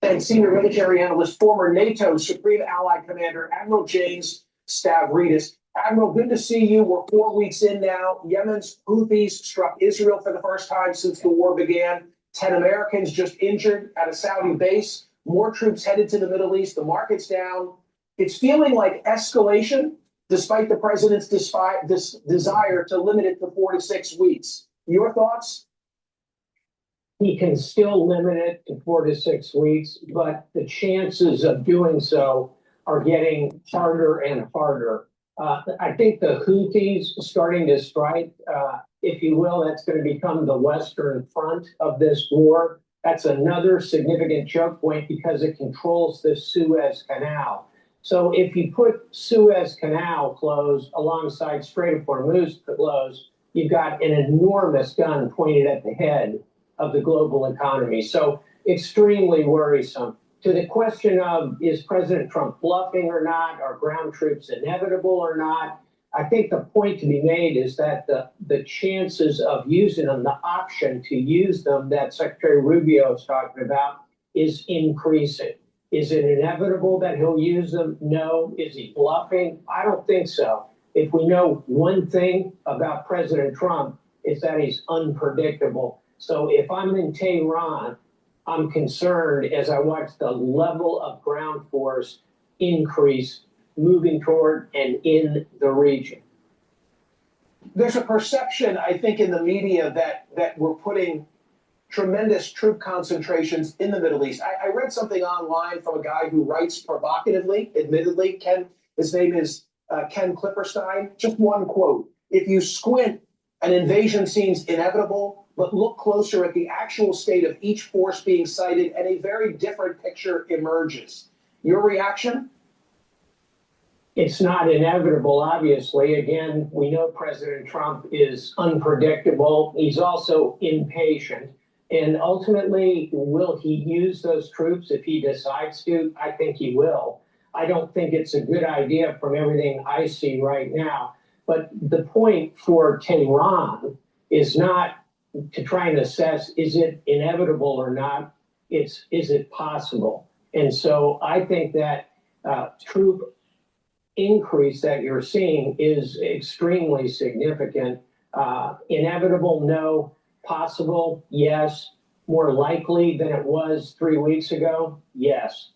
And senior military analyst, former NATO Supreme Allied Commander, Admiral James Stavridis. Admiral, good to see you. We're 4 weeks in now. Yemen's Houthis struck Israel for the first time since the war began. 10 Americans just injured at a Saudi base. More troops headed to the Middle East. The market's down. It's feeling like escalation, despite the president's desire to limit it to 4 to 6 weeks. Your thoughts? He can still limit it to 4 to 6 weeks, but the chances of doing so are getting harder and harder. I think the Houthis starting to strike, if you will, that's going to become the Western front of this war. That's another significant choke point because it controls the Suez Canal. So if you put Suez Canal closed alongside Strait of Hormuz closed, you've got an enormous gun pointed at the head of the global economy. So extremely worrisome. To the question of, is President Trump bluffing or not? Are ground troops inevitable or not? I think the point to be made is that the chances of using them, the option to use them that Secretary Rubio is talking about, is increasing. Is it inevitable that he'll use them? No. Is he bluffing? I don't think so. If we know one thing about President Trump, it's that he's unpredictable. So if I'm in Tehran, I'm concerned as I watch the level of ground force increase moving toward and in the region. There's a perception, I think, in the media that we're putting tremendous troop concentrations in the Middle East. I read something online from a guy who writes provocatively, admittedly. His name is Ken Klipperstein. Just one quote. If you squint, an invasion seems inevitable, but look closer at the actual state of each force being sighted, and a very different picture emerges. Your reaction? It's not inevitable, obviously. Again, we know President Trump is unpredictable. He's also impatient. And ultimately, will he use those troops if he decides to? I think he will. I don't think it's a good idea from everything I see right now. But the point for Tehran is not to try and assess, is it inevitable or not? Is it possible? And so I think that troop increase that you're seeing is extremely significant. Inevitable, no. Possible, yes. More likely than it was 3 weeks ago, yes.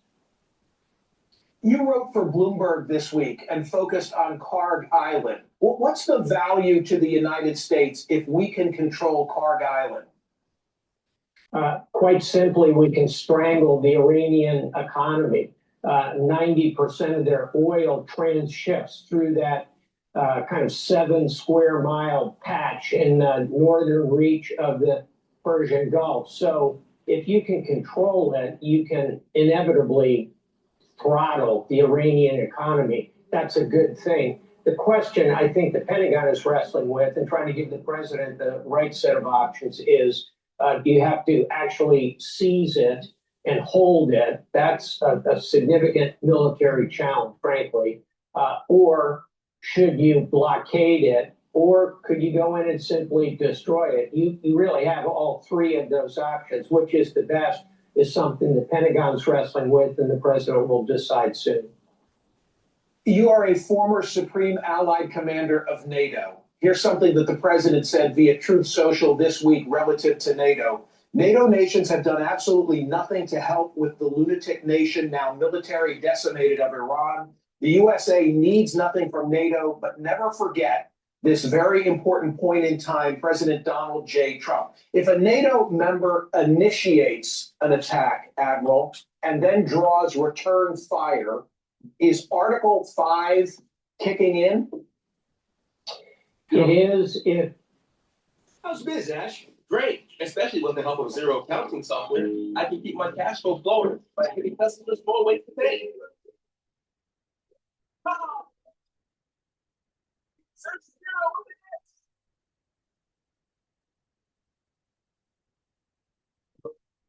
You wrote for Bloomberg this week and focused on Karg Island. What's the value to the United States if we can control Karg Island? Quite simply, we can strangle the Iranian economy. 90% of their oil transships through that kind of 7 square mile patch in the northern reach of the Persian Gulf. So if you can control it, you can inevitably throttle the Iranian economy. That's a good thing. The question I think the Pentagon is wrestling with and trying to give the president the right set of options is, do you have to actually seize it and hold it? That's a significant military challenge, frankly. Or should you blockade it? Or could you go in and simply destroy it? You really have all three of those options. Which is the best is something the Pentagon's wrestling with and the president will decide soon. You are a former Supreme Allied Commander of NATO. Here's something that the president said via Truth Social this week relative to NATO. NATO nations have done absolutely nothing to help with the lunatic nation, now military decimated, of Iran. The USA needs nothing from NATO, but never forget this very important point in time, President Donald J. Trump. If a NATO member initiates an attack, Admiral, and then draws return fire, is Article 5 kicking in? It is if... How's biz, Ash? Great, especially with the help of zero accounting software. I can keep my cash flow flowing by giving customers more ways to pay.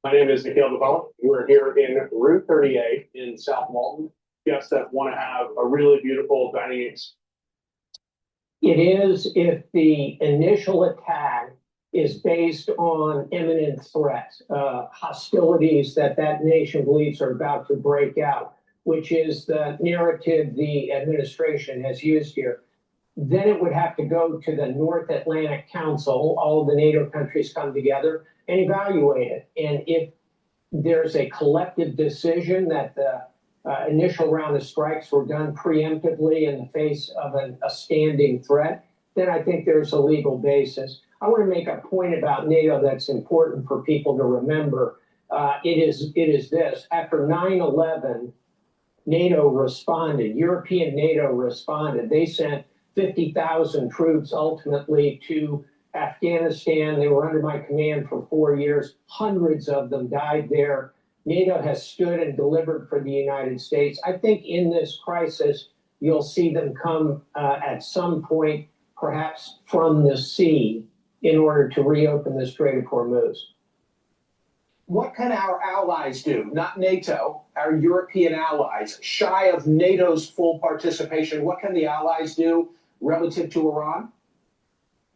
My name is Nikhil Navala. We're here in Route 38 in South Walton. Guests that want to have a really beautiful dining experience. It is if the initial attack is based on imminent threat, hostilities that nation believes are about to break out, which is the narrative the administration has used here. Then it would have to go to the North Atlantic Council. All of the NATO countries come together and evaluate it. And if there's a collective decision that the initial round of strikes were done preemptively in the face of a standing threat, then I think there's a legal basis. I want to make a point about NATO that's important for people to remember. It is this. After 9/11, NATO responded. European NATO responded. They sent 50,000 troops ultimately to Afghanistan. They were under my command for 4 years. Hundreds of them died there. NATO has stood and delivered for the United States. I think in this crisis, you'll see them come at some point, perhaps from the sea, in order to reopen the Strait of Hormuz. What can our allies do? Not NATO, our European allies, shy of NATO's full participation. What can the allies do relative to Iran?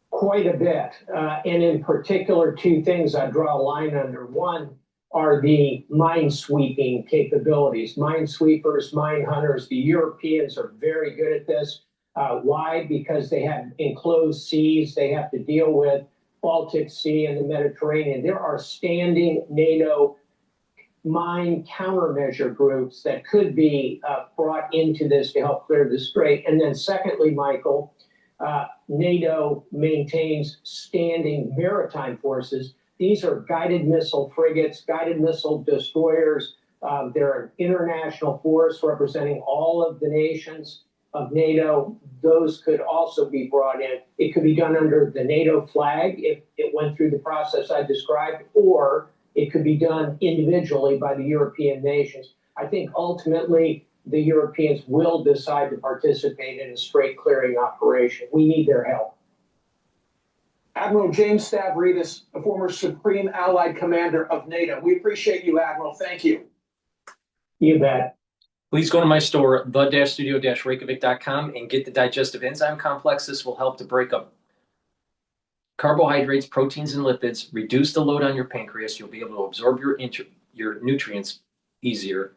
Quite a bit. And in particular, two things I draw a line under. One are the mine-sweeping capabilities. Minesweepers, mine hunters. The Europeans are very good at this. Why? Because they have enclosed seas they have to deal with, Baltic Sea and the Mediterranean. There are standing NATO mine countermeasure groups that could be brought into this to help clear the strait? And then secondly, Michael, NATO maintains standing maritime forces. These are guided missile frigates, guided missile destroyers. They're an international force representing all of the nations of NATO. Those could also be brought in. It could be done under the NATO flag if it went through the process I described, or it could be done individually by the European nations. I think ultimately the Europeans will decide to participate in a strait clearing operation. We need their help. Admiral James Stavridis, a former Supreme Allied Commander of NATO. We appreciate you, Admiral. Thank you. You bet. Please go to my store, the-studio-reykjavik.com, and get the digestive enzyme complex. This will help to break up carbohydrates, proteins, and lipids, reduce the load on your pancreas. You'll be able to absorb your nutrients easier.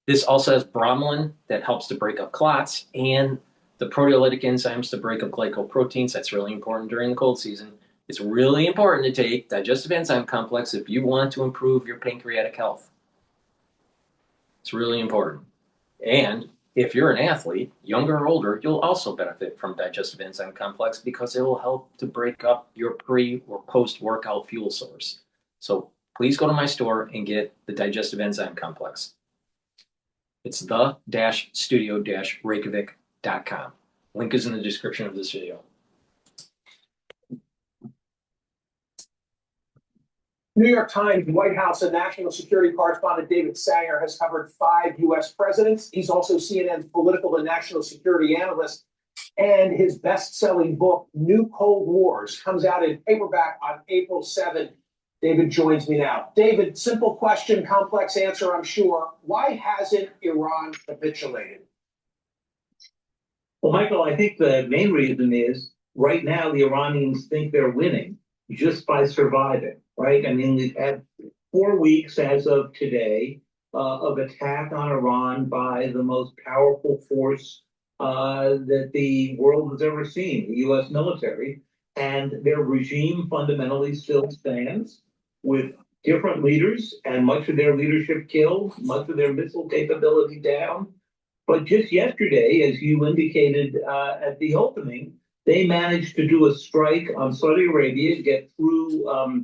This also has bromelain that helps to break up clots, and the proteolytic enzymes to break up glycoproteins. That's really important during the cold season. It's really important to take digestive enzyme complex if you want to improve your pancreatic health. It's really important. And if you're an athlete, younger or older, you'll also benefit from digestive enzyme complex because it will help to break up your pre or post-workout fuel source. So please go to my store and get the digestive enzyme complex. It's the-studio-reykjavik.com. Link is in the description of this video. New York Times, White House, and national security correspondent David Sanger has covered 5 U.S. presidents. He's also CNN's political and national security analyst. And his best-selling book, New Cold Wars, comes out in paperback on April 7th. David joins me now. David, simple question, complex answer, I'm sure. Why hasn't Iran capitulated? Well, Michael, I think the main reason is right now the Iranians think they're winning just by surviving, right? I mean, we've had 4 weeks as of today of attack on Iran by the most powerful force that the world has ever seen, the U.S. military. And their regime fundamentally still stands with different leaders and much of their leadership killed, much of their missile capability down. But just yesterday, as you indicated at the opening, they managed to do a strike on Saudi Arabia, get through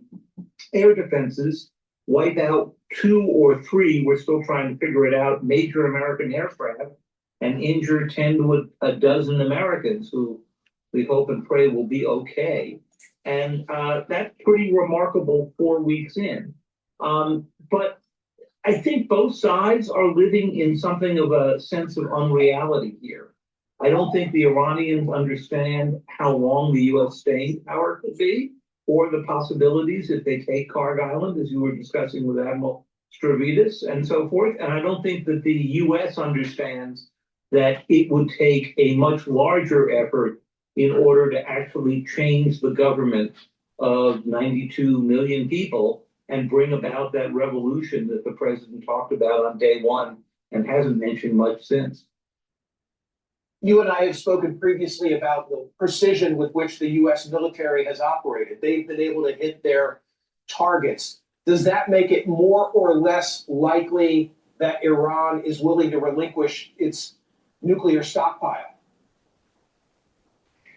air defenses, wipe out 2 or 3, we're still trying to figure it out, major American aircraft, and injure 10 to a dozen Americans who we hope and pray will be okay. And that's pretty remarkable 4 weeks in. But I think both sides are living in something of a sense of unreality here. I don't think the Iranians understand how long the U.S. staying power could be, or the possibilities if they take Karg Island, as you were discussing with Admiral Stavridis and so forth. And I don't think that the U.S. understands that it would take a much larger effort in order to actually change the government of 92 million people and bring about that revolution that the president talked about on day 1 and hasn't mentioned much since. You and I have spoken previously about the precision with which the U.S. military has operated. They've been able to hit their targets. Does that make it more or less likely that Iran is willing to relinquish its nuclear stockpile?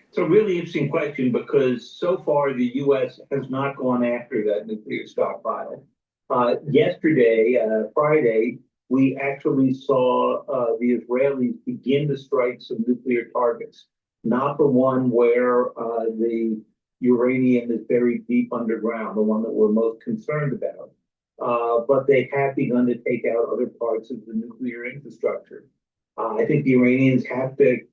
It's a really interesting question because so far the U.S. has not gone after that nuclear stockpile. Yesterday, Friday, we actually saw the Israelis begin to strike some nuclear targets, not the one where the uranium is buried deep underground, the one that we're most concerned about. But they have begun to take out other parts of the nuclear infrastructure. I think the Iranians have to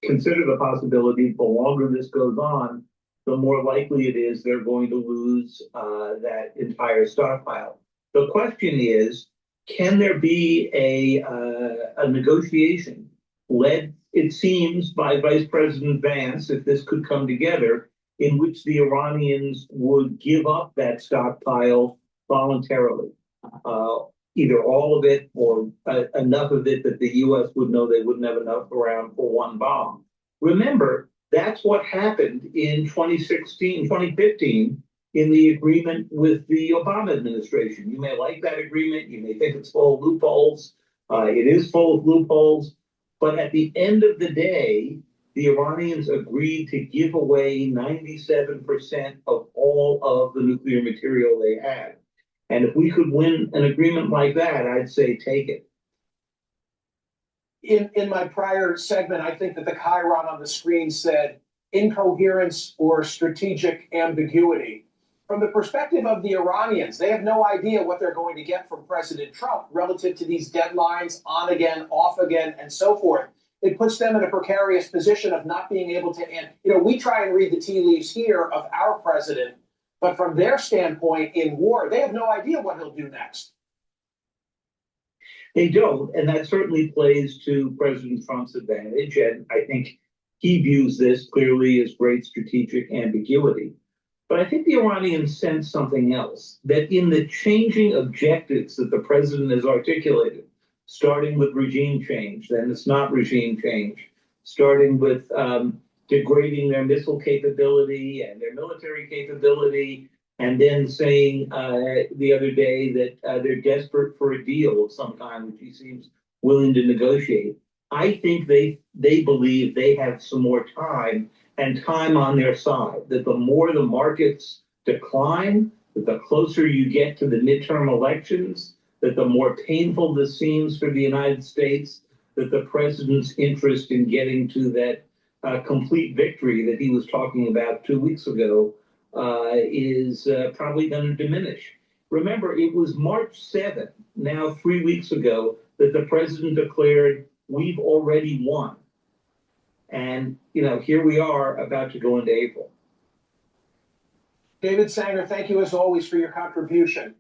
consider the possibility the longer this goes on, the more likely it is they're going to lose that entire stockpile. The question is, can there be a negotiation led, it seems, by Vice President Vance, if this could come together, in which the Iranians would give up that stockpile voluntarily? Either all of it or enough of it that the U.S. would know they wouldn't have enough around for one bomb. Remember, that's what happened in 2015, in the agreement with the Obama administration. You may like that agreement. You may think it's full of loopholes. It is full of loopholes. But at the end of the day, the Iranians agreed to give away 97% of all of the nuclear material they had. And if we could win an agreement like that, I'd say take it. In my prior segment, I think that the chyron on the screen said incoherence or strategic ambiguity. From the perspective of the Iranians, they have no idea what they're going to get from President Trump relative to these deadlines, on again, off again, and so forth. It puts them in a precarious position of not being able to, and we try and read the tea leaves here of our president, but from their standpoint in war, they have no idea what he'll do next. They don't, and that certainly plays to President Trump's advantage, and I think he views this clearly as great strategic ambiguity. But I think the Iranians sense something else, that in the changing objectives that the president has articulated, starting with regime change, then it's not regime change, starting with degrading their missile capability and their military capability, and then saying the other day that they're desperate for a deal of some kind, which he seems willing to negotiate. I think they believe they have some more time and time on their side, that the more the markets decline, that the closer you get to the midterm elections, that the more painful this seems for the United States, that the president's interest in getting to that complete victory that he was talking about 2 weeks ago is probably going to diminish. Remember, it was March 7th, now 3 weeks ago, that the president declared, we've already won. And, here we are about to go into April. David Sanger, thank you as always for your contribution.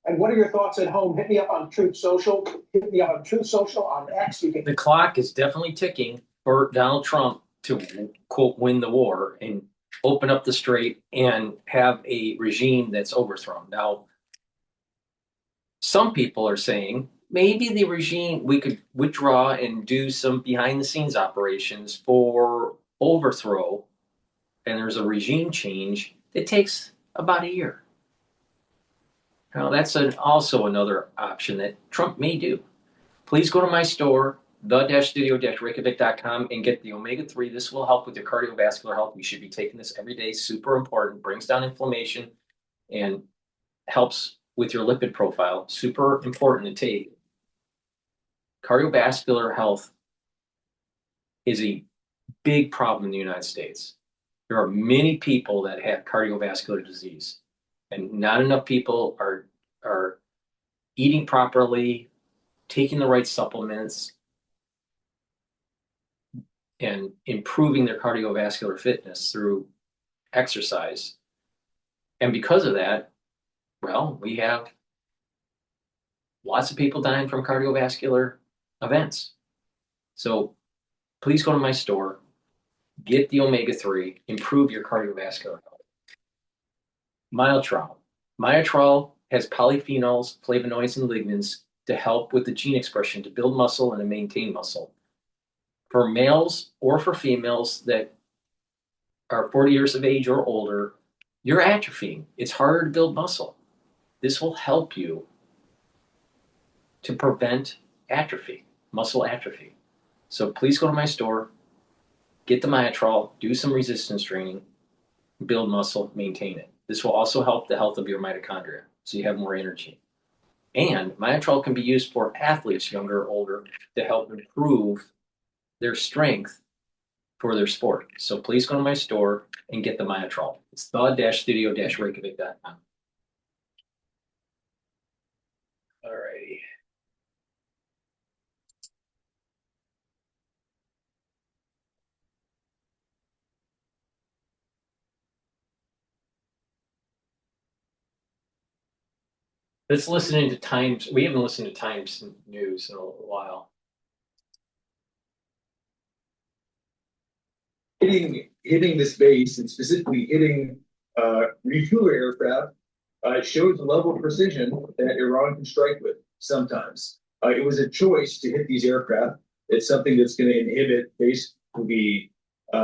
And what are your thoughts at home? Hit me up on Truth Social. Hit me up on Truth Social on X. The clock is definitely ticking for Donald Trump to, quote, win the war and open up the strait and have a regime that's overthrown. Now, some people are saying maybe the regime, we could withdraw and do some behind the scenes operations for overthrow, and there's a regime change that takes about a year. Now, that's also another option that Trump may do. Please go to my store, the-studio-reykjavik.com, and get the omega-3. This will help with your cardiovascular health. You should be taking this every day. Super important. Brings down inflammation and helps with your lipid profile. Super important to take. Cardiovascular health is a big problem in the United States. There are many people that have cardiovascular disease, and not enough people are eating properly, taking the right supplements, and improving their cardiovascular fitness through exercise. And because of that, well, we have lots of people dying from cardiovascular events. So please go to my store, get the omega-3, improve your cardiovascular health. Myotrol. Myotrol has polyphenols, flavonoids, and lignans to help with the gene expression to build muscle and to maintain muscle. For males or for females that are 40 years of age or older, you're atrophying. It's harder to build muscle. This will help you to prevent atrophy, muscle atrophy. So please go to my store, get the Myotrol, do some resistance training, build muscle, maintain it. This will also help the health of your mitochondria, so you have more energy. And Myotrol can be used for athletes, younger or older, to help improve their strength for their sport. So please go to my store and get the Myotrol. It's the-studio-reykjavik.com. All righty. Let's listen to Times. We haven't listened to Times News in a while. Hitting this base and specifically hitting refueler aircraft shows the level of precision that Iran can strike with sometimes. It was a choice to hit these aircraft. It's something that's going to inhibit basically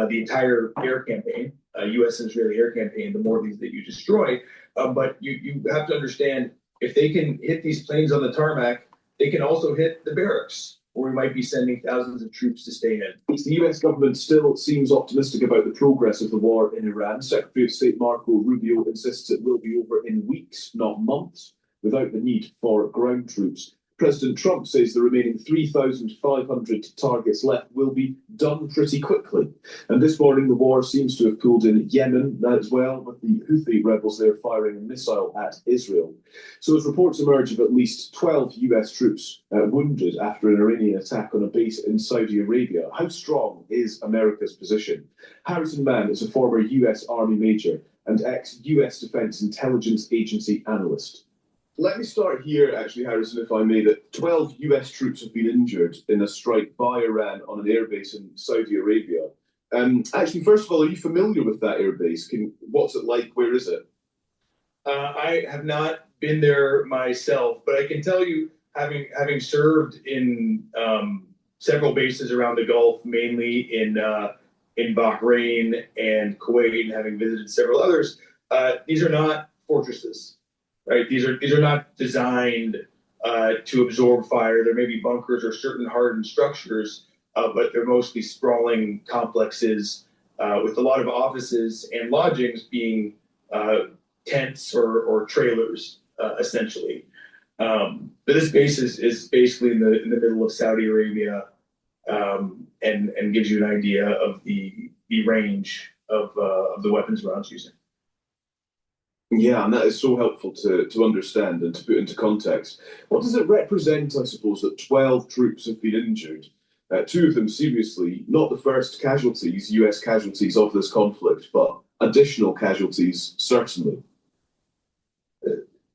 the entire air campaign, U.S. and Israeli air campaign, the more of these that you destroy. But you have to understand, if they can hit these planes on the tarmac, they can also hit the barracks, where we might be sending thousands of troops to stay in. The US government still seems optimistic about the progress of the war in Iran. Secretary of State Marco Rubio insists it will be over in weeks, not months, without the need for ground troops. President Trump says the remaining 3,500 targets left will be done pretty quickly. And this morning, the war seems to have pulled in Yemen as well, with the Houthi rebels there firing a missile at Israel. So as reports emerge of at least 12 US troops wounded after an Iranian attack on a base in Saudi Arabia, how strong is America's position? Harrison Mann is a former US Army major and ex-US Defense Intelligence Agency analyst. Let me start here, actually, Harrison, if I may, that 12 US troops have been injured in a strike by Iran on an airbase in Saudi Arabia. Actually, first of all, are you familiar with that airbase? What's it like? Where is it? I have not been there myself, but I can tell you, having served in several bases around the Gulf, mainly in Bahrain and Kuwait, and having visited several others, these are not fortresses. Right, these are not designed to absorb fire. There may be bunkers or certain hardened structures, but they're mostly sprawling complexes with a lot of offices and lodgings being tents or trailers, essentially. But this base is basically in the middle of Saudi Arabia, and gives you an idea of the range of the weapons Iran's using. Yeah, and that is so helpful to understand and to put into context. What does it represent, I suppose, that 12 troops have been injured, 2 of them seriously, not the first casualties, US casualties of this conflict, but additional casualties, certainly?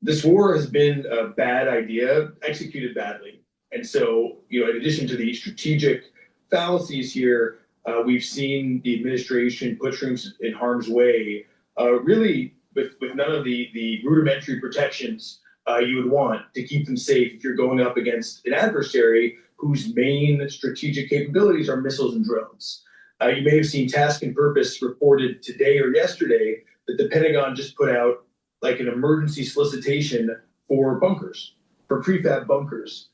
This war has been a bad idea, executed badly. And so, in addition to the strategic fallacies here, we've seen the administration put troops in harm's way, really with none of the rudimentary protections you would want to keep them safe if you're going up against an adversary whose main strategic capabilities are missiles and drones. You may have seen Task and Purpose reported today or yesterday that the Pentagon just put out like an emergency solicitation for bunkers, for prefab bunkers,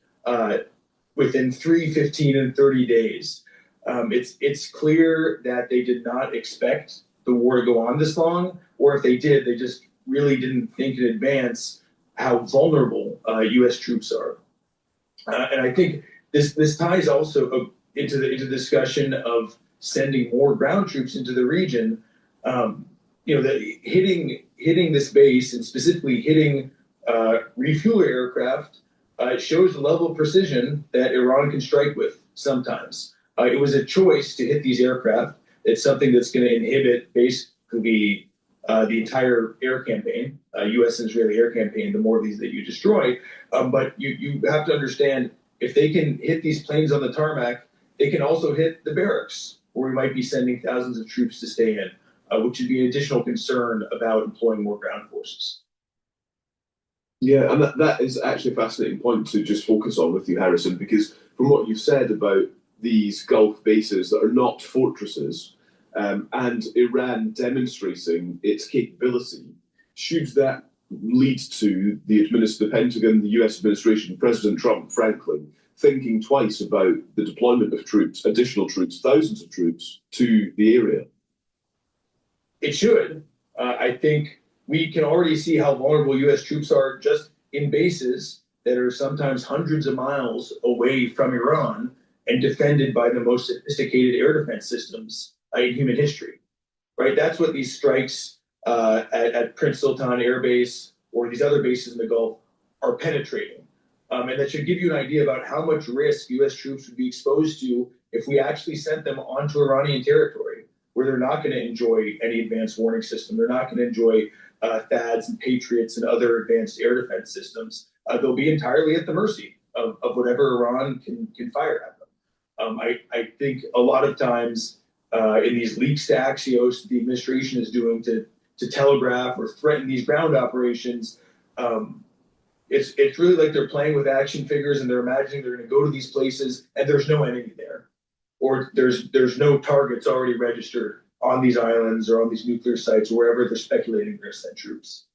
within 3, 15, and 30 days. It's clear that they did not expect the war to go on this long, or if they did, they just really didn't think in advance how vulnerable U.S. troops are. And I think this ties also into the discussion of sending more ground troops into the region. That hitting this base and specifically hitting refueler aircraft shows the level of precision that Iran can strike with sometimes. It was a choice to hit these aircraft. It's something that's going to inhibit basically the entire air campaign, U.S. and Israeli air campaign, the more of these that you destroy. But you have to understand, if they can hit these planes on the tarmac, they can also hit the barracks, where we might be sending thousands of troops to stay in, which would be an additional concern about employing more ground forces. Yeah, and that is actually a fascinating point to just focus on with you, Harrison, because from what you've said about these Gulf bases that are not fortresses, and Iran demonstrating its capability, should that lead to the Pentagon, the US administration, President Trump, frankly, thinking twice about the deployment of troops, additional troops, thousands of troops to the area? It should. I think we can already see how vulnerable U.S. troops are just in bases that are sometimes hundreds of miles away from Iran and defended by the most sophisticated air defense systems in human history, right? That's what these strikes at Prince Sultan Air Base or these other bases in the Gulf are penetrating. And that should give you an idea about how much risk U.S. troops would be exposed to if we actually sent them onto Iranian territory, where they're not going to enjoy any advanced warning system. They're not going to enjoy THAADs and Patriots and other advanced air defense systems. They'll be entirely at the mercy of whatever Iran can fire at them. I think a lot of times in these leaks to Axios, the administration is doing to telegraph or threaten these ground operations. It's really like they're playing with action figures and they're imagining they're going to go to these places and there's no enemy there. or there's no targets already registered on these islands or on these nuclear sites or wherever they're speculating they're going to send troops.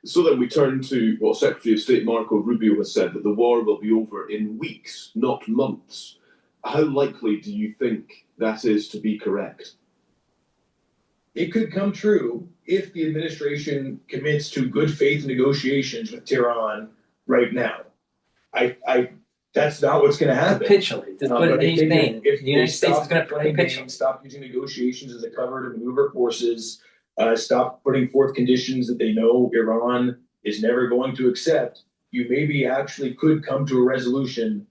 So then we turn to what Secretary of State Marco Rubio has said, that the war will be over in weeks, not months. How likely do you think that is to be correct? It could come true if the administration commits to good faith negotiations with Tehran right now. That's not what's going to happen. Capitulate. That's what he's saying. If the United States is going to capitulate, stop using negotiations as a cover to maneuver forces, stop putting forth conditions that they know Iran is never going to accept, you maybe actually could come to a resolution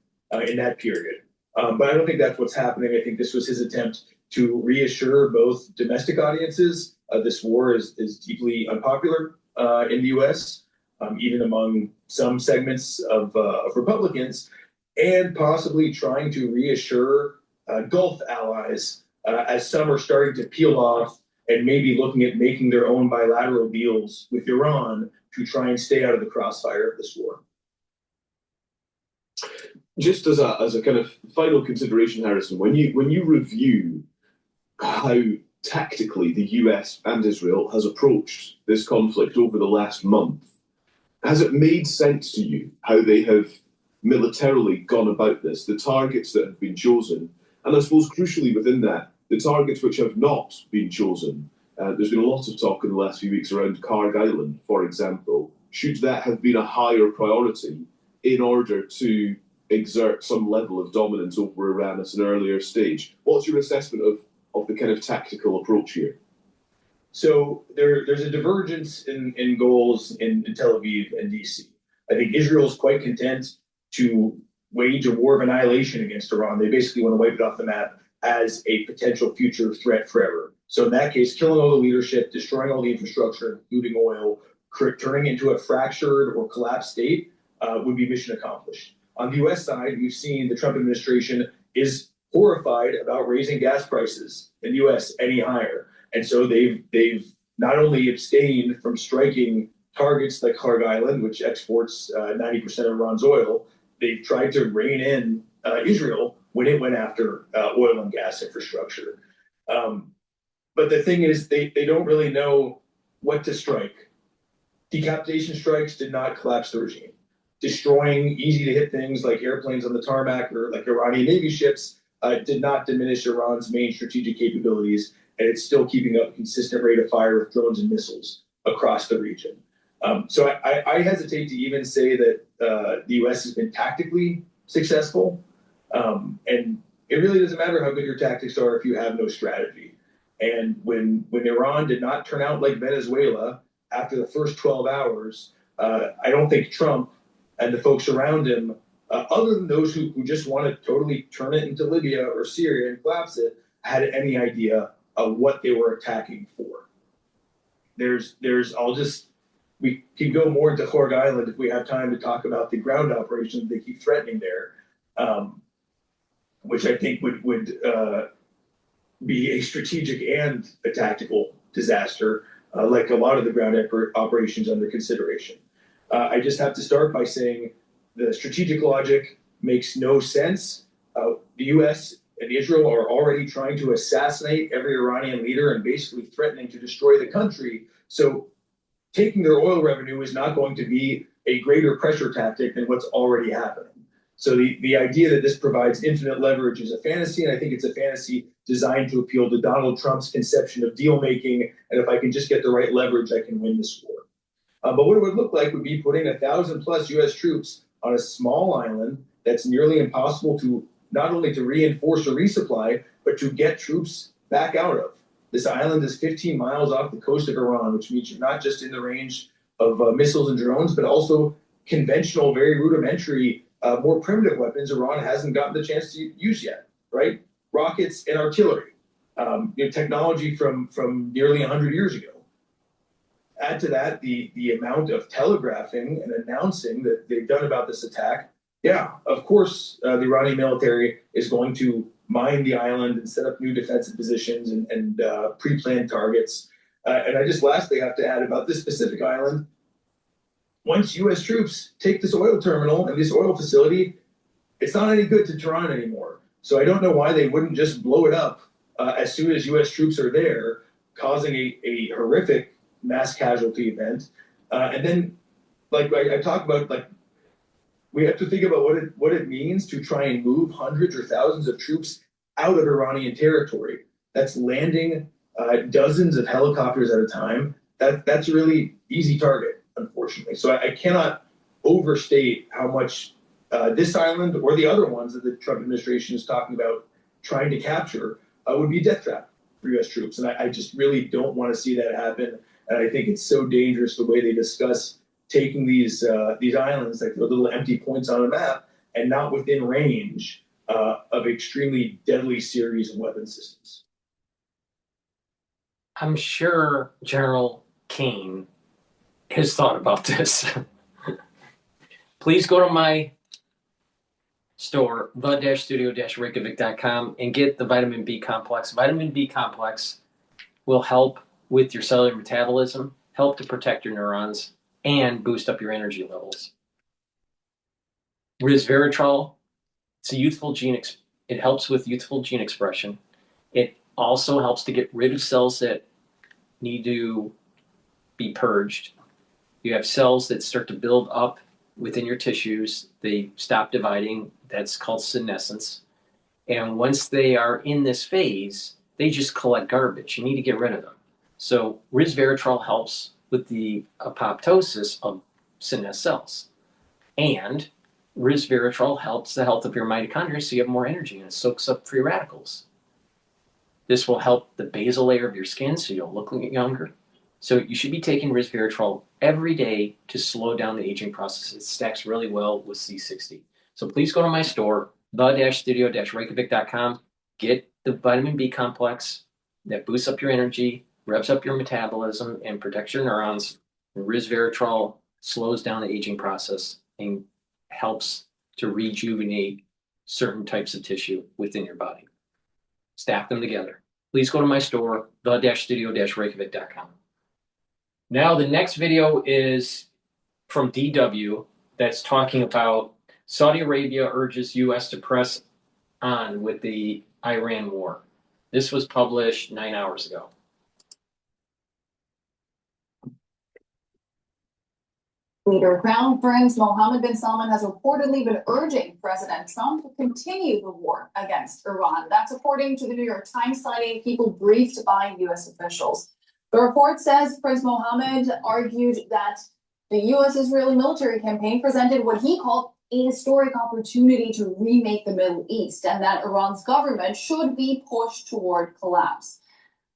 in that period. But I don't think that's what's happening. I think this was his attempt to reassure both domestic audiences this war is deeply unpopular in the U.S., even among some segments of Republicans, and possibly trying to reassure Gulf allies as some are starting to peel off and maybe looking at making their own bilateral deals with Iran to try and stay out of the crossfire of this war. Just as a kind of final consideration, Harrison, when you review how tactically the US and Israel has approached this conflict over the last month, has it made sense to you how they have militarily gone about this, the targets that have been chosen, and I suppose crucially within that, the targets which have not been chosen? There's been a lot of talk in the last few weeks around Karg Island, for example. Should that have been a higher priority in order to exert some level of dominance over Iran at an earlier stage? What's your assessment of the kind of tactical approach here? So there's a divergence in goals in Tel Aviv and DC. I think Israel is quite content to wage a war of annihilation against Iran. They basically want to wipe it off the map as a potential future threat forever. So in that case, killing all the leadership, destroying all the infrastructure, including oil, turning into a fractured or collapsed state would be mission accomplished. On the U.S. side, we've seen the Trump administration is horrified about raising gas prices in the U.S. any higher. And so they've not only abstained from striking targets like Karg Island, which exports 90% of Iran's oil, they've tried to rein in Israel when it went after oil and gas infrastructure. But the thing is, they don't really know what to strike. Decapitation strikes did not collapse the regime. Destroying easy-to-hit things like airplanes on the tarmac or like Iranian Navy ships did not diminish Iran's main strategic capabilities, and it's still keeping up a consistent rate of fire with drones and missiles across the region. So I hesitate to even say that the U.S. has been tactically successful, and it really doesn't matter how good your tactics are if you have no strategy. And when Iran did not turn out like Venezuela after the first 12 hours, I don't think Trump and the folks around him, other than those who just want to totally turn it into Libya or Syria and collapse it, had any idea of what they were attacking for. We can go more into Karg Island if we have time to talk about the ground operations they keep threatening there, which I think would be a strategic and a tactical disaster, like a lot of the ground operations under consideration. I just have to start by saying the strategic logic makes no sense. The U.S. and Israel are already trying to assassinate every Iranian leader and basically threatening to destroy the country. So taking their oil revenue is not going to be a greater pressure tactic than what's already happening. So the idea that this provides infinite leverage is a fantasy, and I think it's a fantasy designed to appeal to Donald Trump's conception of deal making, and if I can just get the right leverage, I can win this war. But what it would look like would be putting 1,000+ U.S. troops on a small island that's nearly impossible to not only to reinforce or resupply, but to get troops back out of. This island is 15 miles off the coast of Iran, which means you're not just in the range of missiles and drones, but also conventional, very rudimentary, more primitive weapons Iran hasn't gotten the chance to use yet, right? Rockets and artillery, technology from nearly 100 years ago. Add to that the amount of telegraphing and announcing that they've done about this attack. Yeah, of course, the Iranian military is going to mine the island and set up new defensive positions and pre-planned targets. And I just lastly have to add about this specific island. Once U.S. troops take this oil terminal and this oil facility, it's not any good to Tehran anymore. So I don't know why they wouldn't just blow it up as soon as U.S. troops are there, causing a horrific mass casualty event. And then, like I talk about, like, we have to think about what it means to try and move hundreds or thousands of troops out of Iranian territory. That's landing dozens of helicopters at a time. That's a really easy target, unfortunately. So I cannot overstate how much this island or the other ones that the Trump administration is talking about trying to capture would be a death trap for U.S. troops. And I just really don't want to see that happen. And I think it's so dangerous the way they discuss taking these islands, like the little empty points on a map, and not within range of extremely deadly series of weapon systems. I'm sure General Kane has thought about this. Please go to my store, the-studio-reykjavik.com, and get the vitamin B complex. Vitamin B complex will help with your cellular metabolism, help to protect your neurons, and boost up your energy levels. Resveratrol, it's a youthful gene. It helps with youthful gene expression. It also helps to get rid of cells that need to be purged. You have cells that start to build up within your tissues. They stop dividing. That's called senescence. And once they are in this phase, they just collect garbage. You need to get rid of them. So resveratrol helps with the apoptosis of senescent cells. And resveratrol helps the health of your mitochondria so you have more energy and it soaks up free radicals. This will help the basal layer of your skin so you'll look younger. So you should be taking resveratrol every day to slow down the aging process. It stacks really well with C60. So please go to my store, the-studio-reykjavik.com. Get the vitamin B complex that boosts up your energy, revs up your metabolism, and protects your neurons. And resveratrol slows down the aging process and helps to rejuvenate certain types of tissue within your body. Stack them together. Please go to my store, the-studio-reykjavik.com. Now, the next video is from DW that's talking about Saudi Arabia urges U.S. to press on with the Iran war. This was published 9 hours ago. Leader Crown Prince Mohammed bin Salman has reportedly been urging President Trump to continue the war against Iran. That's according to the New York Times, citing people briefed by U.S. officials. The report says Prince Mohammed argued that the U.S.-Israeli military campaign presented what he called a historic opportunity to remake the Middle East, and that Iran's government should be pushed toward collapse.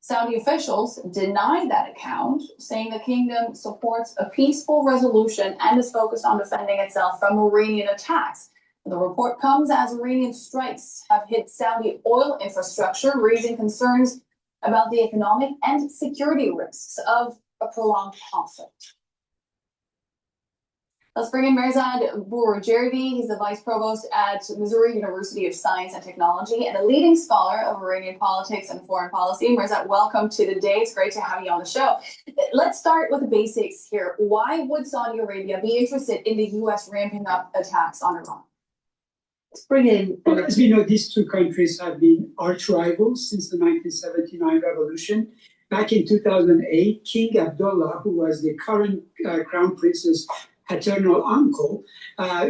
Saudi officials denied that account, saying the kingdom supports a peaceful resolution and is focused on defending itself from Iranian attacks. The report comes as Iranian strikes have hit Saudi oil infrastructure, raising concerns about the economic and security risks of a prolonged conflict. Let's bring in Mirzad Bourjerdi. He's the vice provost at Missouri University of Science and Technology and a leading scholar of Iranian politics and foreign policy. Mirzad, welcome to the day. It's great to have you on the show. Let's start with the basics here. Why would Saudi Arabia be interested in the U.S. ramping up attacks on Iran? Let's bring in. Well, as we know, these two countries have been arch rivals since the 1979 revolution. Back in 2008, King Abdullah, who was the current crown prince's paternal uncle,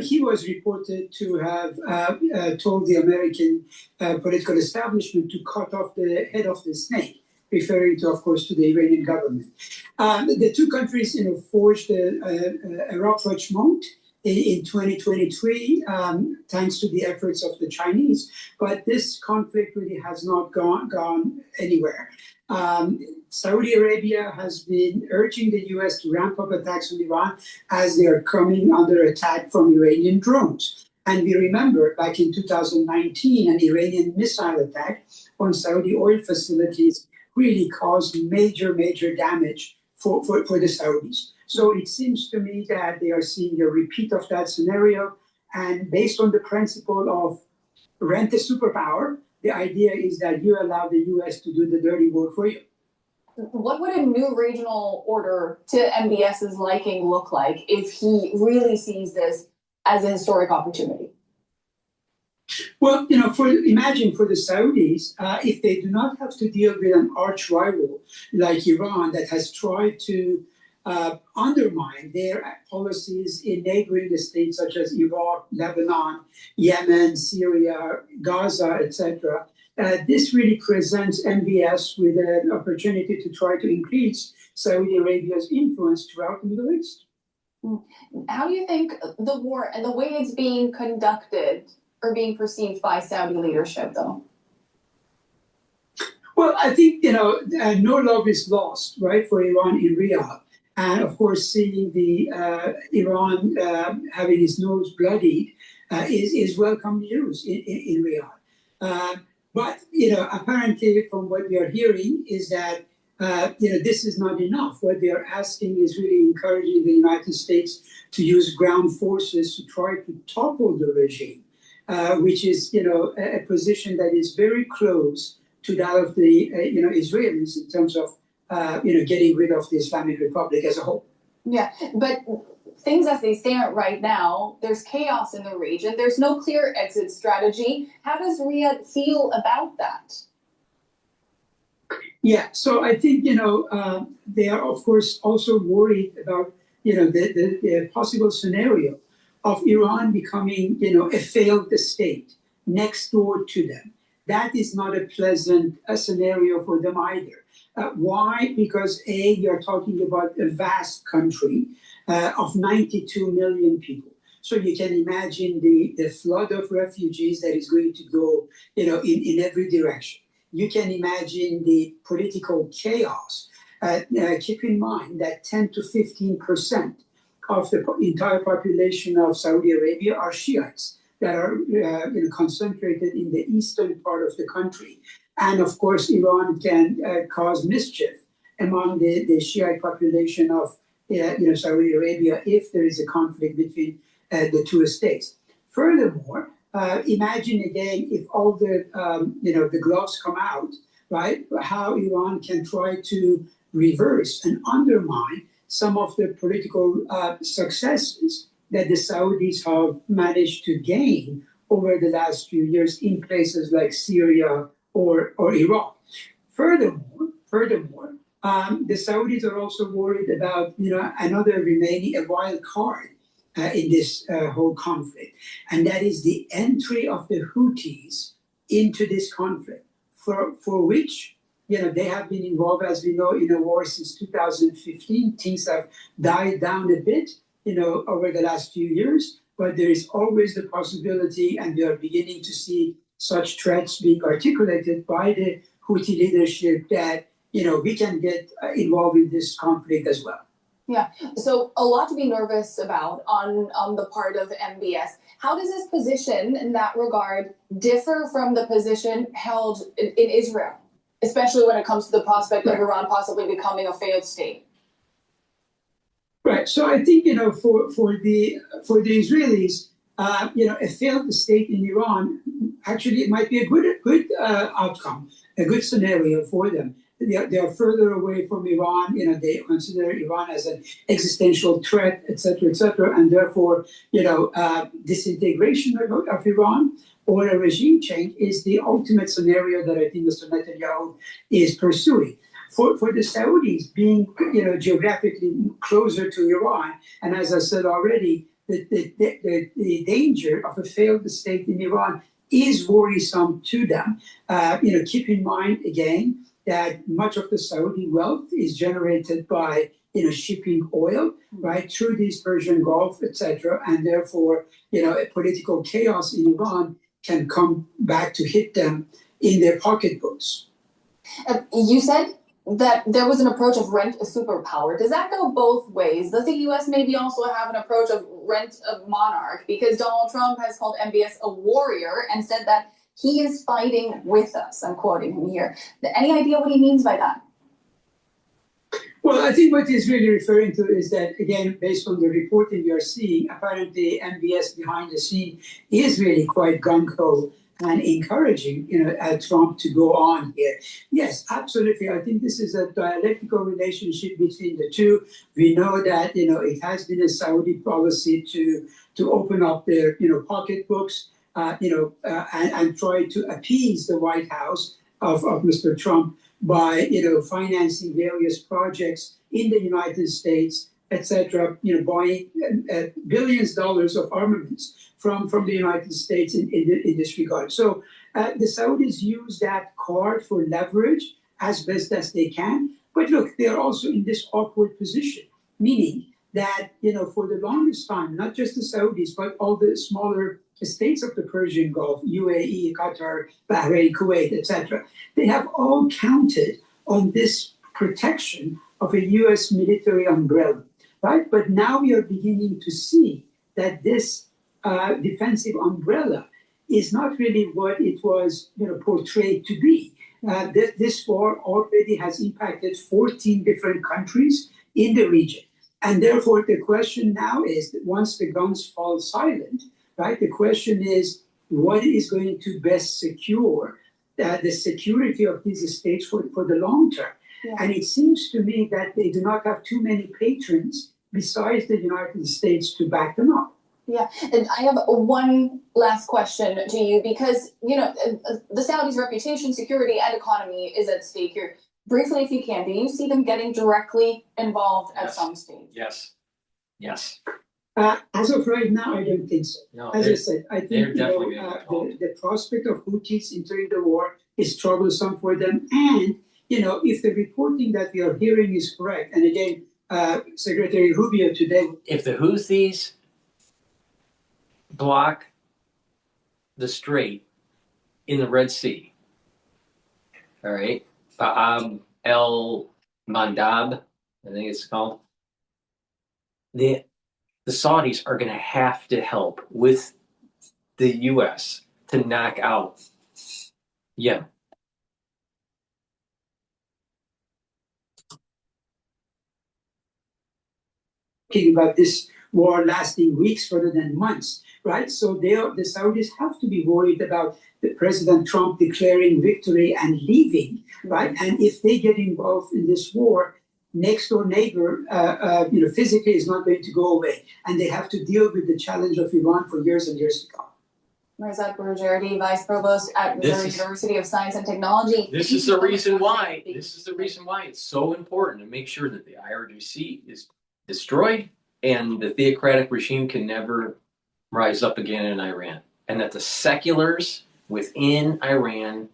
he was reported to have told the American political establishment to cut off the head of the snake, referring to, of course, to the Iranian government. The two countries, forged a rapprochement in 2023, thanks to the efforts of the Chinese, but this conflict really has not gone anywhere. Saudi Arabia has been urging the U.S. to ramp up attacks on Iran as they are coming under attack from Iranian drones. And we remember back in 2019, an Iranian missile attack on Saudi oil facilities really caused major damage for the Saudis. So it seems to me that they are seeing a repeat of that scenario. And based on the principle of rent a superpower, the idea is that you allow the U.S. to do the dirty work for you. What would a new regional order to MBS's liking look like if he really sees this as a historic opportunity? Well, imagine for the Saudis, if they do not have to deal with an arch rival like Iran that has tried to undermine their policies in neighboring states such as Iraq, Lebanon, Yemen, Syria, Gaza, etc. This really presents MBS with an opportunity to try to increase Saudi Arabia's influence throughout the Middle East. How do you think the war and the way it's being conducted are being perceived by Saudi leadership, though? Well, I think, no love is lost, right, for Iran in Riyadh. And of course, seeing the Iran having its nose bloodied is welcome news in Riyadh. But, apparently from what we are hearing is that, this is not enough. What they are asking is really encouraging the United States to use ground forces to try to topple the regime, which is, a position that is very close to that of the, Israelis in terms of, getting rid of the Islamic Republic as a whole. Yeah, but things as they stand right now, there's chaos in the region. There's no clear exit strategy. How does Riyadh feel about that? Yeah, so I think, they are, of course, also worried about, the possible scenario of Iran becoming, a failed state next door to them. That is not a pleasant scenario for them either. Why? Because A, you're talking about a vast country of 92 million people. So you can imagine the flood of refugees that is going to go, in every direction. You can imagine the political chaos. Keep in mind that 10 to 15% of the entire population of Saudi Arabia are Shiites that are concentrated in the eastern part of the country. And of course, Iran can cause mischief among the Shiite population of Saudi Arabia if there is a conflict between the two states. Furthermore, imagine again if all the gloves come out, right? How Iran can try to reverse and undermine some of the political successes that the Saudis have managed to gain over the last few years in places like Syria or Iraq. Furthermore, the Saudis are also worried about another remaining a wild card in this whole conflict, and that is the entry of the Houthis into this conflict, for which they have been involved, as we know, in a war since 2015. Things have died down a bit, over the last few years, but there is always the possibility, and we are beginning to see such threats being articulated by the Houthi leadership that, we can get involved in this conflict as well. Yeah, so a lot to be nervous about on the part of MBS. How does this position in that regard differ from the position held in Israel, especially when it comes to the prospect of Iran possibly becoming a failed state? Right. So I think for the Israelis, a failed state in Iran actually it might be a good outcome, a good scenario for them. They are further away from Iran. They consider Iran as an existential threat, etc., and therefore, disintegration of Iran or a regime change is the ultimate scenario that I think Mr. Netanyahu is pursuing. For the Saudis, being geographically closer to Iran, and as I said already, the danger of a failed state in Iran is worrisome to them. Keep in mind again that much of the Saudi wealth is generated by shipping oil right through the Persian Gulf, etc., and therefore a political chaos in Iran can come back to hit them in their pocketbooks. You said that there was an approach of rent a superpower. Does that go both ways? Does the U.S. maybe also have an approach of rent a monarch? Because Donald Trump has called MBS a warrior and said that he is fighting with us. I'm quoting him here. Any idea what he means by that? Well, I think what he's really referring to is that, again, based on the reporting you're seeing, apparently MBS behind the scene is really quite gung-ho and encouraging, Trump to go on here. Yes, absolutely. I think this is a dialectical relationship between the two. We know that, it has been a Saudi policy to open up their, pocketbooks and try to appease the White House of Mr. Trump by, financing various projects in the United States, etc., buying billions of dollars of armaments from the United States in this regard. So the Saudis use that card for leverage as best as they can. But look, they are also in this awkward position, meaning that, for the longest time, not just the Saudis, but all the smaller states of the Persian Gulf, UAE, Qatar, Bahrain, Kuwait, etc., they have all counted on this protection of a US military umbrella, right? But now we are beginning to see that this defensive umbrella is not really what it was, portrayed to be. This war already has impacted 14 different countries in the region. And therefore, the question now is, that once the guns fall silent, right, the question is, what is going to best secure the security of these states for the long term? Yeah. And it seems to me that they do not have too many patrons besides the United States to back them up. Yeah, and I have one last question to you because, the Saudis' reputation, security, and economy is at stake here. Briefly, if you can, do you see them getting directly involved at some stage? Yes. As of right now, I don't think so. No, as I said, I think the prospect of Houthis entering the war is troublesome for them. And, if the reporting that we are hearing is correct, and again, Secretary Rubio today... If the Houthis block the strait in the Red Sea, all right, Ba'ab el-Mandab, I think it's called, the Saudis are going to have to help with the U.S. to knock out Yemen. Talking about this war lasting weeks rather than months, right? So the Saudis have to be worried about President Trump declaring victory and leaving, right? And if they get involved in this war, next door neighbor, physically is not going to go away, and they have to deal with the challenge of Iran for years and years to come. Mirzad Boujardi, Vice Provost at Missouri University of Science and Technology. This is the reason why. This is the reason why it's so important to make sure that the IRGC is destroyed and the theocratic regime can never rise up again in Iran, and that the seculars within Iran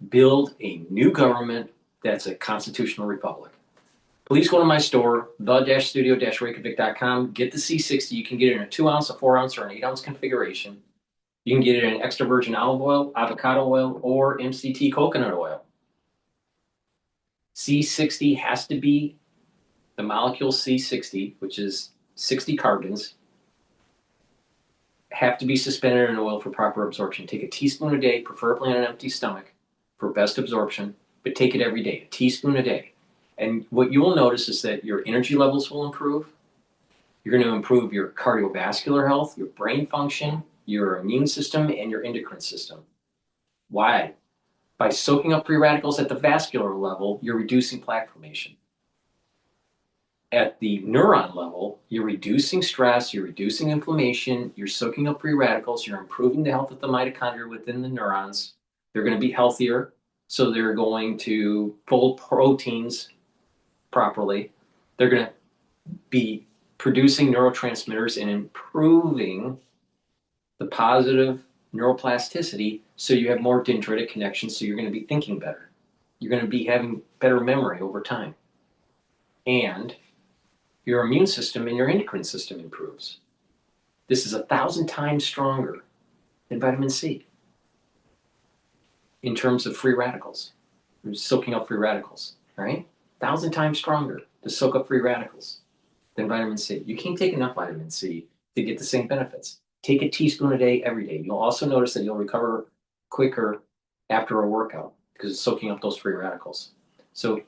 build a new government that's a constitutional republic. Please go to my store, the-studio-reykjavik.com. Get the C60. You can get it in a 2-ounce, a 4-ounce, or an 8-ounce configuration. You can get it in extra virgin olive oil, avocado oil, or MCT coconut oil. C60 has to be the molecule C60, which is 60 carbons, have to be suspended in oil for proper absorption. Take a teaspoon a day, preferably on an empty stomach, for best absorption, but take it every day, a teaspoon a day. And what you will notice is that your energy levels will improve. You're going to improve your cardiovascular health, your brain function, your immune system, and your endocrine system. Why? By soaking up free radicals at the vascular level, you're reducing plaque formation. At the neuron level, you're reducing stress, you're reducing inflammation, you're soaking up free radicals, you're improving the health of the mitochondria within the neurons. They're going to be healthier, so they're going to fold proteins properly. They're going to be producing neurotransmitters and improving the positive neuroplasticity, so you have more dendritic connections, so you're going to be thinking better. You're going to be having better memory over time. And your immune system and your endocrine system improves. This is 1,000 times stronger than vitamin C in terms of free radicals, soaking up free radicals, right? 1,000 times stronger to soak up free radicals than vitamin C. You can't take enough vitamin C to get the same benefits. Take a teaspoon a day every day. You'll also notice that you'll recover quicker after a workout because it's soaking up those free radicals. So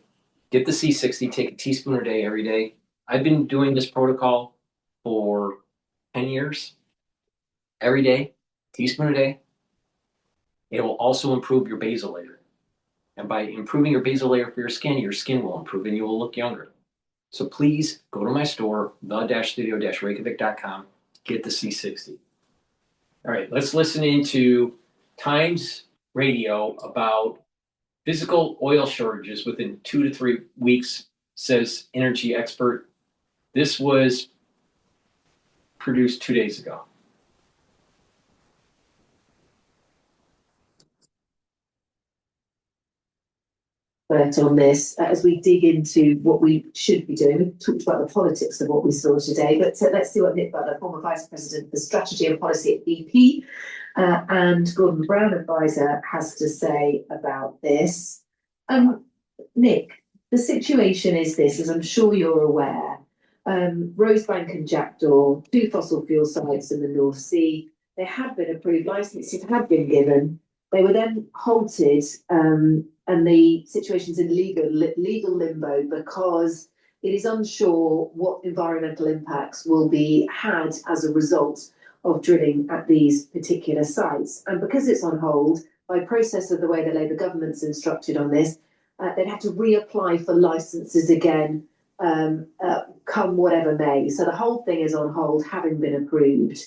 get the C60, take a teaspoon a day every day. I've been doing this protocol for 10 years. Every day, teaspoon a day. It will also improve your basal layer. And by improving your basal layer for your skin will improve and you will look younger. So please go to my store, the-studio-reykjavik.com, get the C60. All right, let's listen into Times Radio about physical oil shortages within 2 to 3 weeks, says energy expert. This was produced 2 days ago. On this as we dig into what we should be doing. We talked about the politics of what we saw today, but let's see what Nick Butler, former Vice President for Strategy and Policy at BP, and Gordon Brown advisor, has to say about this. Nick, the situation is this, as I'm sure you're aware, Rosebank and Jackdaw, 2 fossil fuel sites in the North Sea, they had been approved, licenses had been given, they were then halted, and the situation's in legal limbo because it is unsure what environmental impacts will be had as a result of drilling at these particular sites. And because it's on hold, by process of the way the Labour government's instructed on this, they'd have to reapply for licences again, come whatever may. So the whole thing is on hold, having been approved.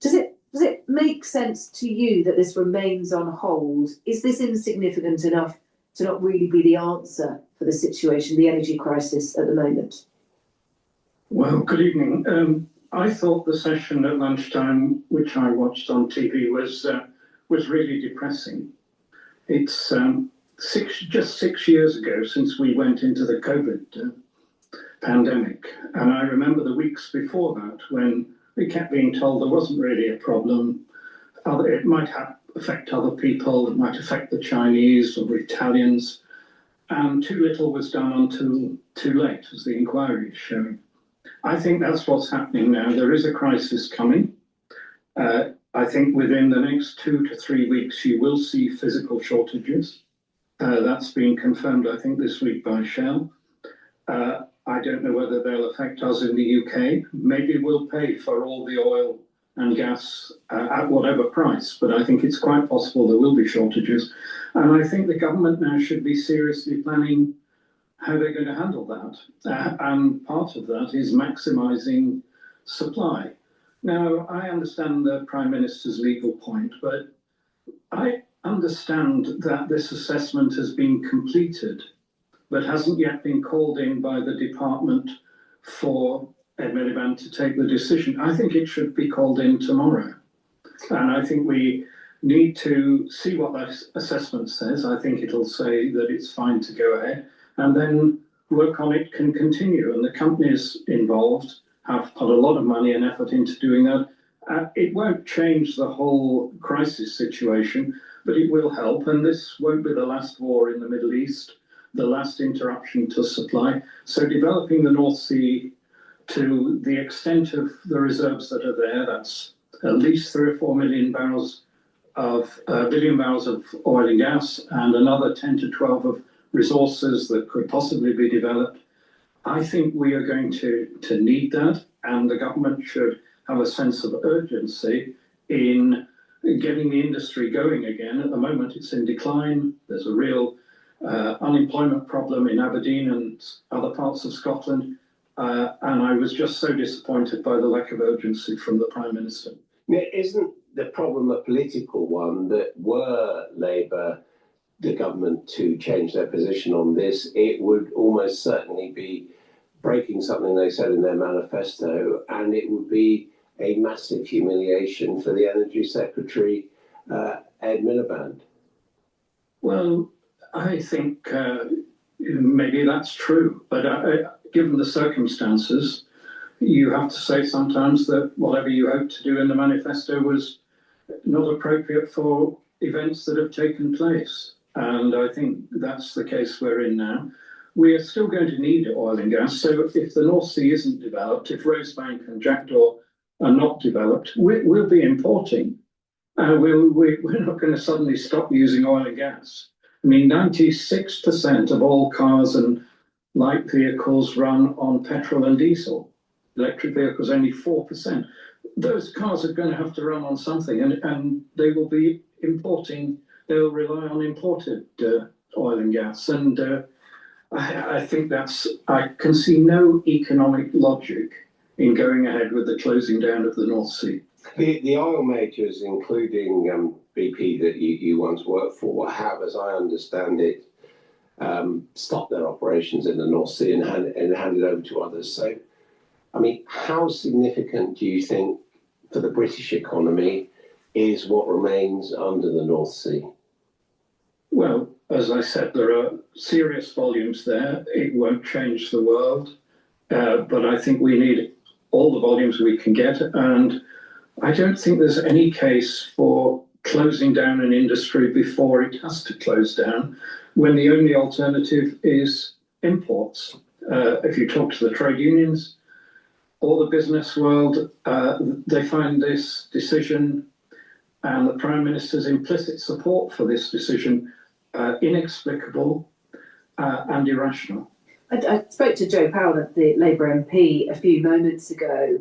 Does it make sense to you that this remains on hold? Is this insignificant enough to not really be the answer for the situation, the energy crisis at the moment? Well, good evening. I thought the session at lunchtime, which I watched on TV, was really depressing. It's just 6 years ago since we went into the COVID pandemic, and I remember the weeks before that when we kept being told there wasn't really a problem. It might affect other people, it might affect the Chinese or Italians, and too little was done until too late, as the inquiry is showing. I think that's what's happening now. There is a crisis coming. I think within the next 2 to 3 weeks, you will see physical shortages. That's been confirmed, I think, this week by Shell. I don't know whether they'll affect us in the UK. Maybe we'll pay for all the oil and gas at whatever price, but I think it's quite possible there will be shortages. And I think the government now should be seriously planning how they're going to handle that. And part of that is maximising supply. Now, I understand the Prime Minister's legal point, but I understand that this assessment has been completed, but hasn't yet been called in by the department for Ed Miliband to take the decision. I think it should be called in tomorrow. And I think we need to see what that assessment says. I think it'll say that it's fine to go ahead, and then work on it can continue. And the companies involved have put a lot of money and effort into doing that. It won't change the whole crisis situation, but it will help. And this won't be the last war in the Middle East, the last interruption to supply. So developing the North Sea to the extent of the reserves that are there, that's at least 3 or 4 million barrels of billion barrels of oil and gas, and another 10 to 12 of resources that could possibly be developed. I think we are going to need that, and the government should have a sense of urgency in getting the industry going again. At the moment, it's in decline. There's a real unemployment problem in Aberdeen and other parts of Scotland. And I was just so disappointed by the lack of urgency from the Prime Minister. Isn't the problem a political one, that were Labour the government to change their position on this, it would almost certainly be breaking something they said in their manifesto, and it would be a massive humiliation for the Energy Secretary, Ed Miliband? Well, I think maybe that's true, but given the circumstances, you have to say sometimes that whatever you hoped to do in the manifesto was not appropriate for events that have taken place. And I think that's the case we're in now. We are still going to need oil and gas. So if the North Sea isn't developed, if Rosebank and Jackdaw are not developed, we'll be importing. We're not going to suddenly stop using oil and gas. I mean, 96% of all cars and light vehicles run on petrol and diesel. Electric vehicles, only 4%. Those cars are going to have to run on something, and they will be importing, they'll rely on imported oil and gas. And I think I can see no economic logic in going ahead with the closing down of the North Sea. The oil majors, including BP that you once worked for, have, as I understand it, stopped their operations in the North Sea and handed over to others. So, I mean, how significant do you think for the British economy is what remains under the North Sea? Well, as I said, there are serious volumes there. It won't change the world, but I think we need all the volumes we can get. And I don't think there's any case for closing down an industry before it has to close down, when the only alternative is imports. If you talk to the trade unions or the business world, they find this decision and the Prime Minister's implicit support for this decision inexplicable and irrational. I spoke to Joe Powell, the Labour MP, a few moments ago,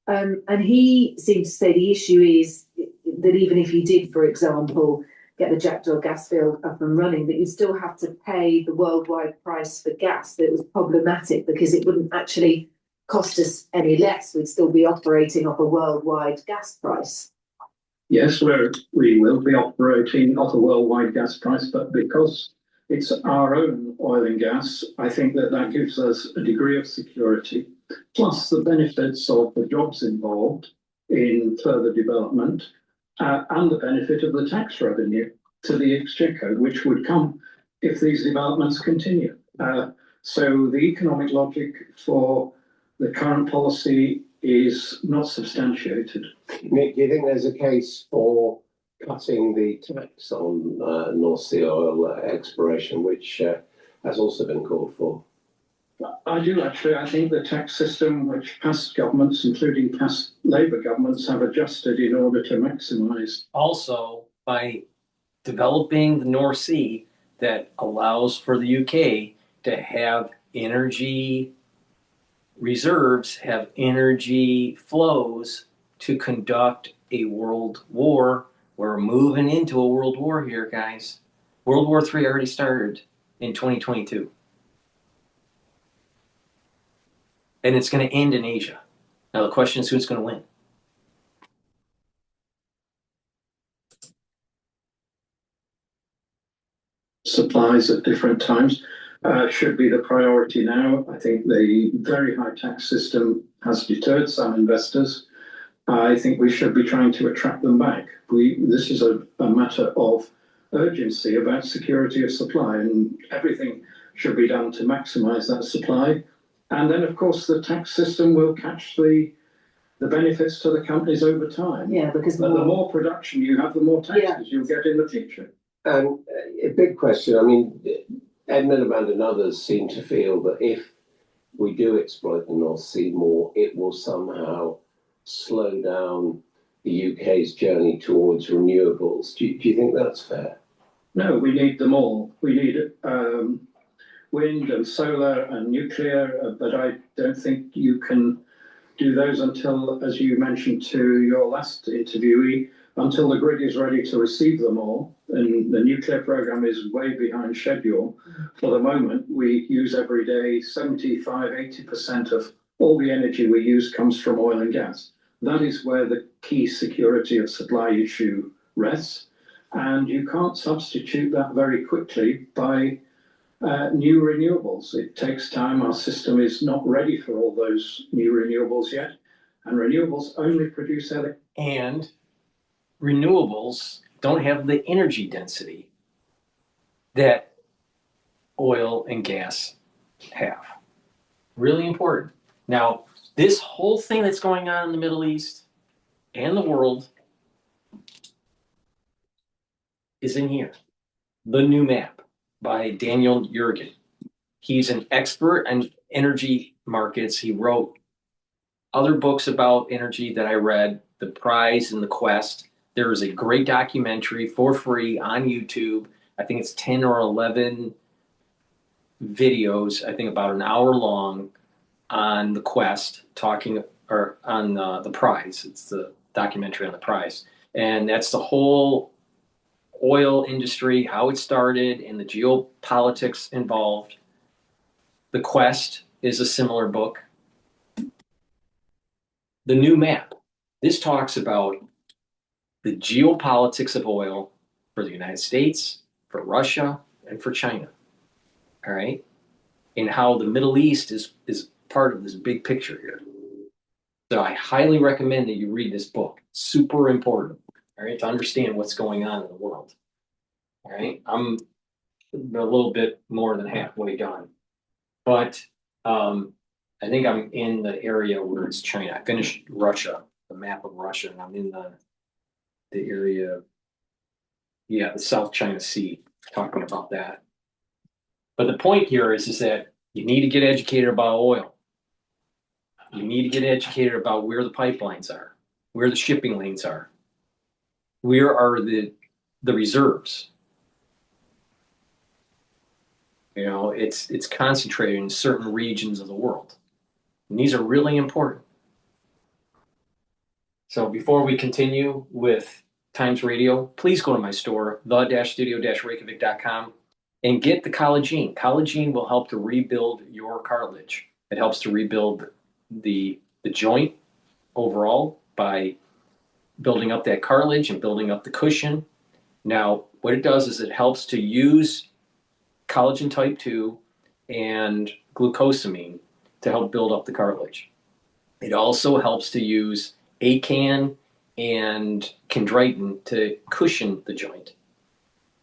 and he seemed to say the issue is that even if you did, for example, get the Jackdaw gas field up and running, that you still have to pay the worldwide price for gas. That it was problematic because it wouldn't actually cost us any less. We'd still be operating off a worldwide gas price. Yes, we will be operating off a worldwide gas price, but because it's our own oil and gas, I think that gives us a degree of security, plus the benefits of the jobs involved in further development, and the benefit of the tax revenue to the Exchequer, which would come if these developments continue. So the economic logic for the current policy is not substantiated. Nick, do you think there's a case for cutting the tax on North Sea oil exploration, which has also been called for? I do actually. I think the tax system, which past governments, including past Labour governments, have adjusted in order to maximise. Also, by developing the North Sea, that allows for the UK to have energy reserves, have energy flows to conduct a world war. We're moving into a world war here, guys. World War III already started in 2022. And it's going to end in Asia. Now the question is who's going to win? Supplies at different times should be the priority now. I think the very high tax system has deterred some investors. I think we should be trying to attract them back. This is a matter of urgency about security of supply, and everything should be done to maximise that supply. And then, of course, the tax system will catch the benefits to the companies over time. Yeah, because the more production you have, the more taxes you'll get in the future. And a big question, I mean, Ed Miliband and others seem to feel that if we do exploit the North Sea more, it will somehow slow down the UK's journey towards renewables. Do you think that's fair? No, we need them all. We need wind and solar and nuclear, but I don't think you can do those until, as you mentioned to your last interviewee, until the grid is ready to receive them all. And the nuclear program is way behind schedule. For the moment, we use every day 75–80% of all the energy we use comes from oil and gas. That is where the key security of supply issue rests. And you can't substitute that very quickly by new renewables. It takes time. Our system is not ready for all those new renewables yet. And renewables only produce electricity. And renewables don't have the energy density that oil and gas have. Really important. Now, this whole thing that's going on in the Middle East and the world is in here. The New Map by Daniel Yergin. He's an expert in energy markets. He wrote other books about energy that I read, The Prize and the Quest. There is a great documentary for free on YouTube. I think it's 10 or 11 videos, I think about an hour long, on the Quest, talking, or on the Prize. It's the documentary on the Prize. And that's the whole oil industry, how it started, and the geopolitics involved. The Quest is a similar book. The New Map. This talks about the geopolitics of oil for the United States, for Russia, and for China. All right? And how the Middle East is part of this big picture here. So I highly recommend that you read this book. Super important, all right, to understand what's going on in the world. All right, I'm a little bit more than halfway done, but I think I'm in the area where it's China. I finished Russia, the map of Russia, and I'm in the area, yeah, the South China Sea, talking about that. But the point here is that you need to get educated about oil. You need to get educated about where the pipelines are, where the shipping lanes are, where are the reserves. You know, it's concentrated in certain regions of the world. And these are really important. So before we continue with Times Radio, please go to my store, the-studio-reykjavik.com, and get the collagen. Collagen will help to rebuild your cartilage. It helps to rebuild the joint overall by building up that cartilage and building up the cushion. Now, what it does is it helps to use collagen type 2 and glucosamine to help build up the cartilage. It also helps to use acan and chondroitin to cushion the joint.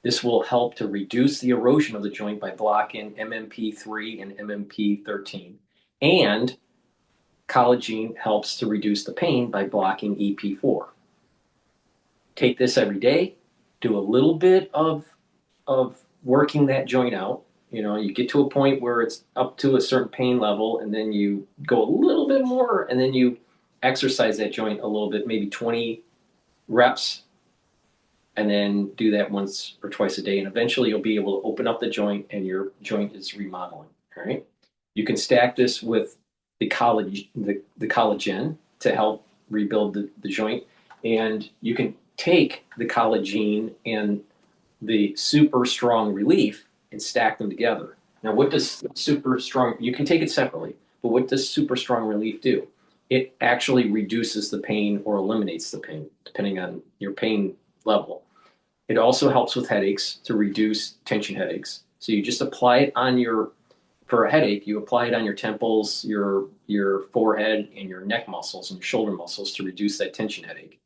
This will help to reduce the erosion of the joint by blocking MMP3 and MMP13. And collagen helps to reduce the pain by blocking EP4. Take this every day. Do a little bit of working that joint out. You know, you get to a point where it's up to a certain pain level, and then you go a little bit more, and then you exercise that joint a little bit, maybe 20 reps, and then do that once or twice a day. And eventually you'll be able to open up the joint and your joint is remodeling. All right. You can stack this with the collagen to help rebuild the joint. And you can take the collagen and the super strong relief and stack them together. Now, what does super strong, you can take it separately, but what does super strong relief do? It actually reduces the pain or eliminates the pain, depending on your pain level. It also helps with headaches, to reduce tension headaches. So you just apply it on for a headache, you apply it on your temples, your forehead, and your neck muscles and your shoulder muscles to reduce that tension headache.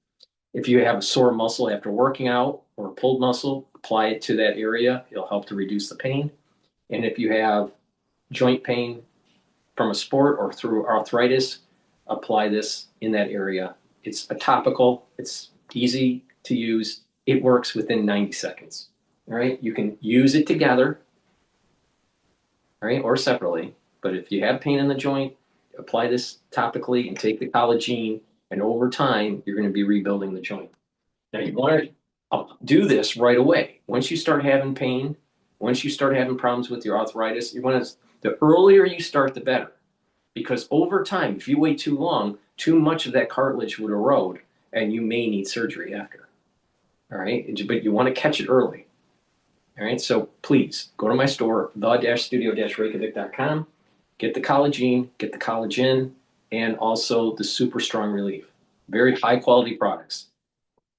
If you have a sore muscle after working out or a pulled muscle, apply it to that area. It'll help to reduce the pain. And if you have joint pain from a sport or through arthritis, apply this in that area. It's a topical. It's easy to use. It works within 90 seconds. All right. You can use it together, all right, or separately. But if you have pain in the joint, apply this topically and take the collagen. And over time, you're going to be rebuilding the joint. Now, you want to do this right away. Once you start having pain, once you start having problems with your arthritis, the earlier you start, the better. Because over time, if you wait too long, too much of that cartilage would erode, and you may need surgery after. All right? But you want to catch it early. All right? So please, go to my store, the-studio-reykjavik.com, get the collagen, get the collagen, and also the super strong relief. Very high quality products.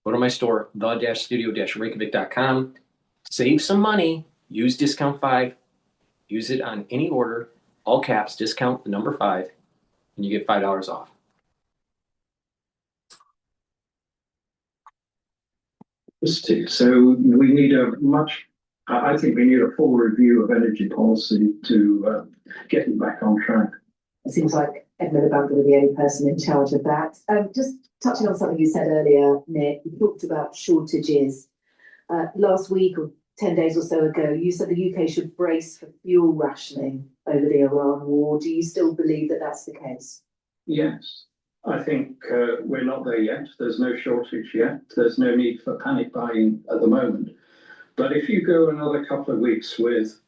Go to my store, the-studio-reykjavik.com, save some money, use discount 5, use it on any order, all caps, discount the number 5, and you get $5 off. So we need I think we need a full review of energy policy to get it back on track. It seems like Ed Miliband will be the only person in charge of that. Just touching on something you said earlier, Nick, you talked about shortages. Last week or 10 days or so ago, you said the UK should brace for fuel rationing over the Iran war. Do you still believe that that's the case? Yes, I think we're not there yet. There's no shortage yet. There's no need for panic buying at the moment. But if you go another couple of weeks with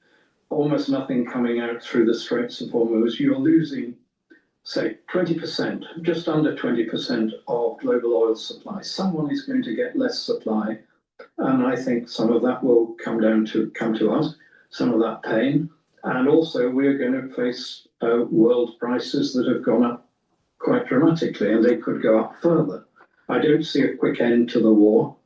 almost nothing coming out through the Straits of Hormuz, you're losing, say, 20%, just under 20% of global oil supply. Someone is going to get less supply. And I think some of that will come to us, some of that pain. And also we're going to face world prices that have gone up quite dramatically, and they could go up further. I don't see a quick end to the war.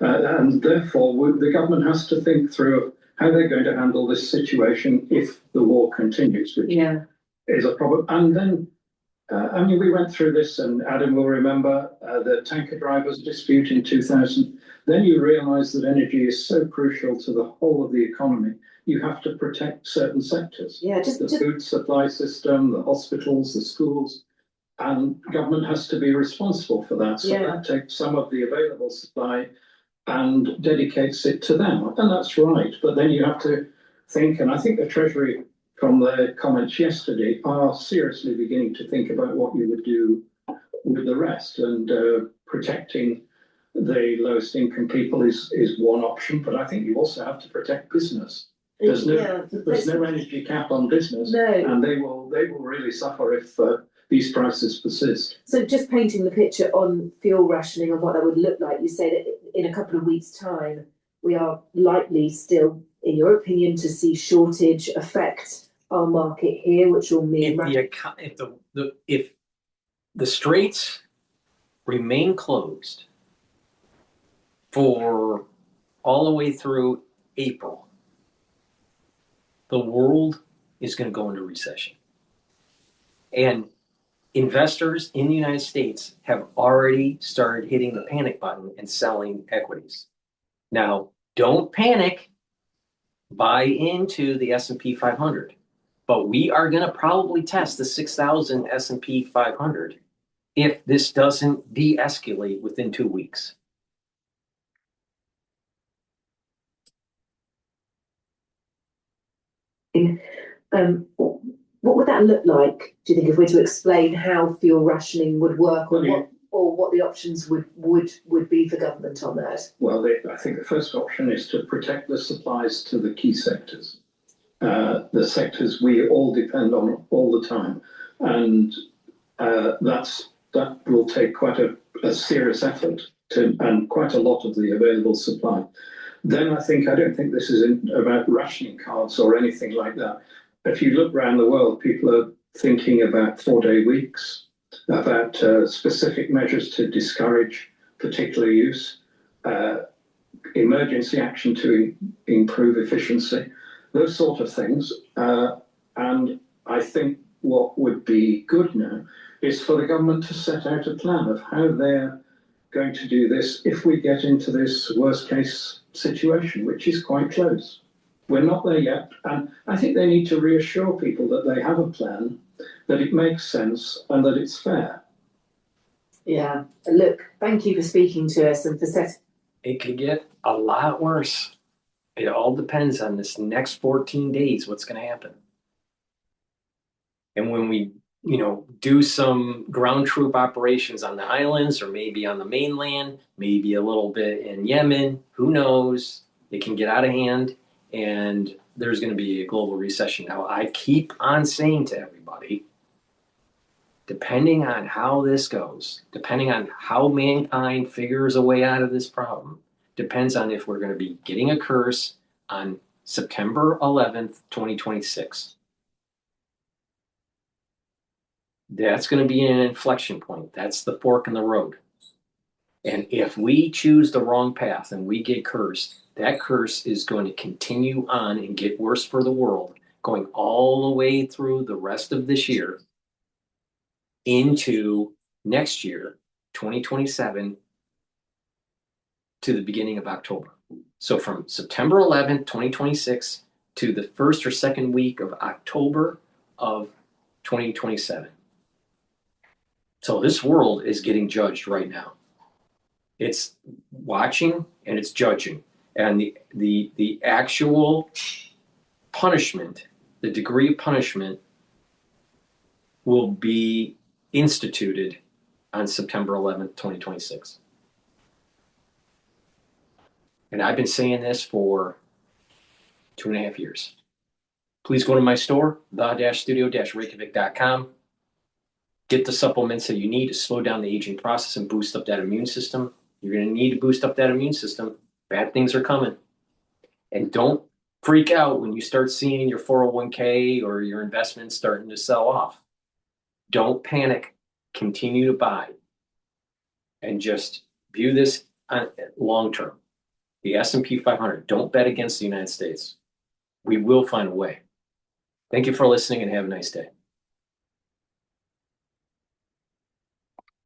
And therefore, the government has to think through how they're going to handle this situation if the war continues, which is a problem. And then, I mean, we went through this, and Adam will remember the tanker drivers dispute in 2000. Then you realize that energy is so crucial to the whole of the economy. You have to protect certain sectors. The food supply system, the hospitals, the schools, and government has to be responsible for that. So that takes some of the available supply and dedicates it to them. And that's right. But then you have to think, and I think the Treasury, from their comments yesterday, are seriously beginning to think about what you would do with the rest. And protecting the lowest income people is one option, but I think you also have to protect business. There's no energy cap on business, and they will really suffer if these prices persist. So just painting the picture on fuel rationing and what that would look like, you say that in a couple of weeks' time, we are likely still, in your opinion, to see shortage affect our market here, which will mean if the straits remain closed for all the way through April, the world is going to go into recession. And investors in the United States have already started hitting the panic button and selling equities. Now, don't panic, buy into the S&P 500. But we are going to probably test the 6,000 S&P 500 if this doesn't de-escalate within 2 weeks. What would that look like, do you think, if we were to explain how fuel rationing would work, or what the options would be for government on that? Well, I think the first option is to protect the supplies to the key sectors. The sectors we all depend on all the time. And that will take quite a serious effort and quite a lot of the available supply. Then I don't think this is about rationing cards or anything like that. If you look around the world, people are thinking about 4-day weeks, about specific measures to discourage particular use, emergency action to improve efficiency, those sort of things. And I think what would be good now is for the government to set out a plan of how they're going to do this if we get into this worst case situation, which is quite close. We're not there yet. And I think they need to reassure people that they have a plan, that it makes sense, and that it's fair. Yeah. Look, thank you for speaking to us and for setting. It could get a lot worse. It all depends on this next 14 days, what's going to happen. And when we, do some ground troop operations on the islands or maybe on the mainland, maybe a little bit in Yemen, who knows? It can get out of hand and there's going to be a global recession. Now, I keep on saying to everybody, depending on how this goes, depending on how mankind figures a way out of this problem, depends on if we're going to be getting a curse on September 11th, 2026. That's going to be an inflection point. That's the fork in the road. And if we choose the wrong path and we get cursed, that curse is going to continue on and get worse for the world, going all the way through the rest of this year into next year, 2027, to the beginning of October. So from September 11th, 2026 to the first or second week of October of 2027. So this world is getting judged right now. It's watching and it's judging. And the actual punishment, the degree of punishment, will be instituted on September 11th, 2026. And I've been saying this for 2.5 years. Please go to my store, the-studio-reykjavik.com. Get the supplements that you need to slow down the aging process and boost up that immune system. You're going to need to boost up that immune system. Bad things are coming. And don't freak out when you start seeing your 401k or your investments starting to sell off. Don't panic. Continue to buy. and just view this on long term. The S&P 500, don't bet against the United States. We will find a way. Thank you for listening and have a nice day.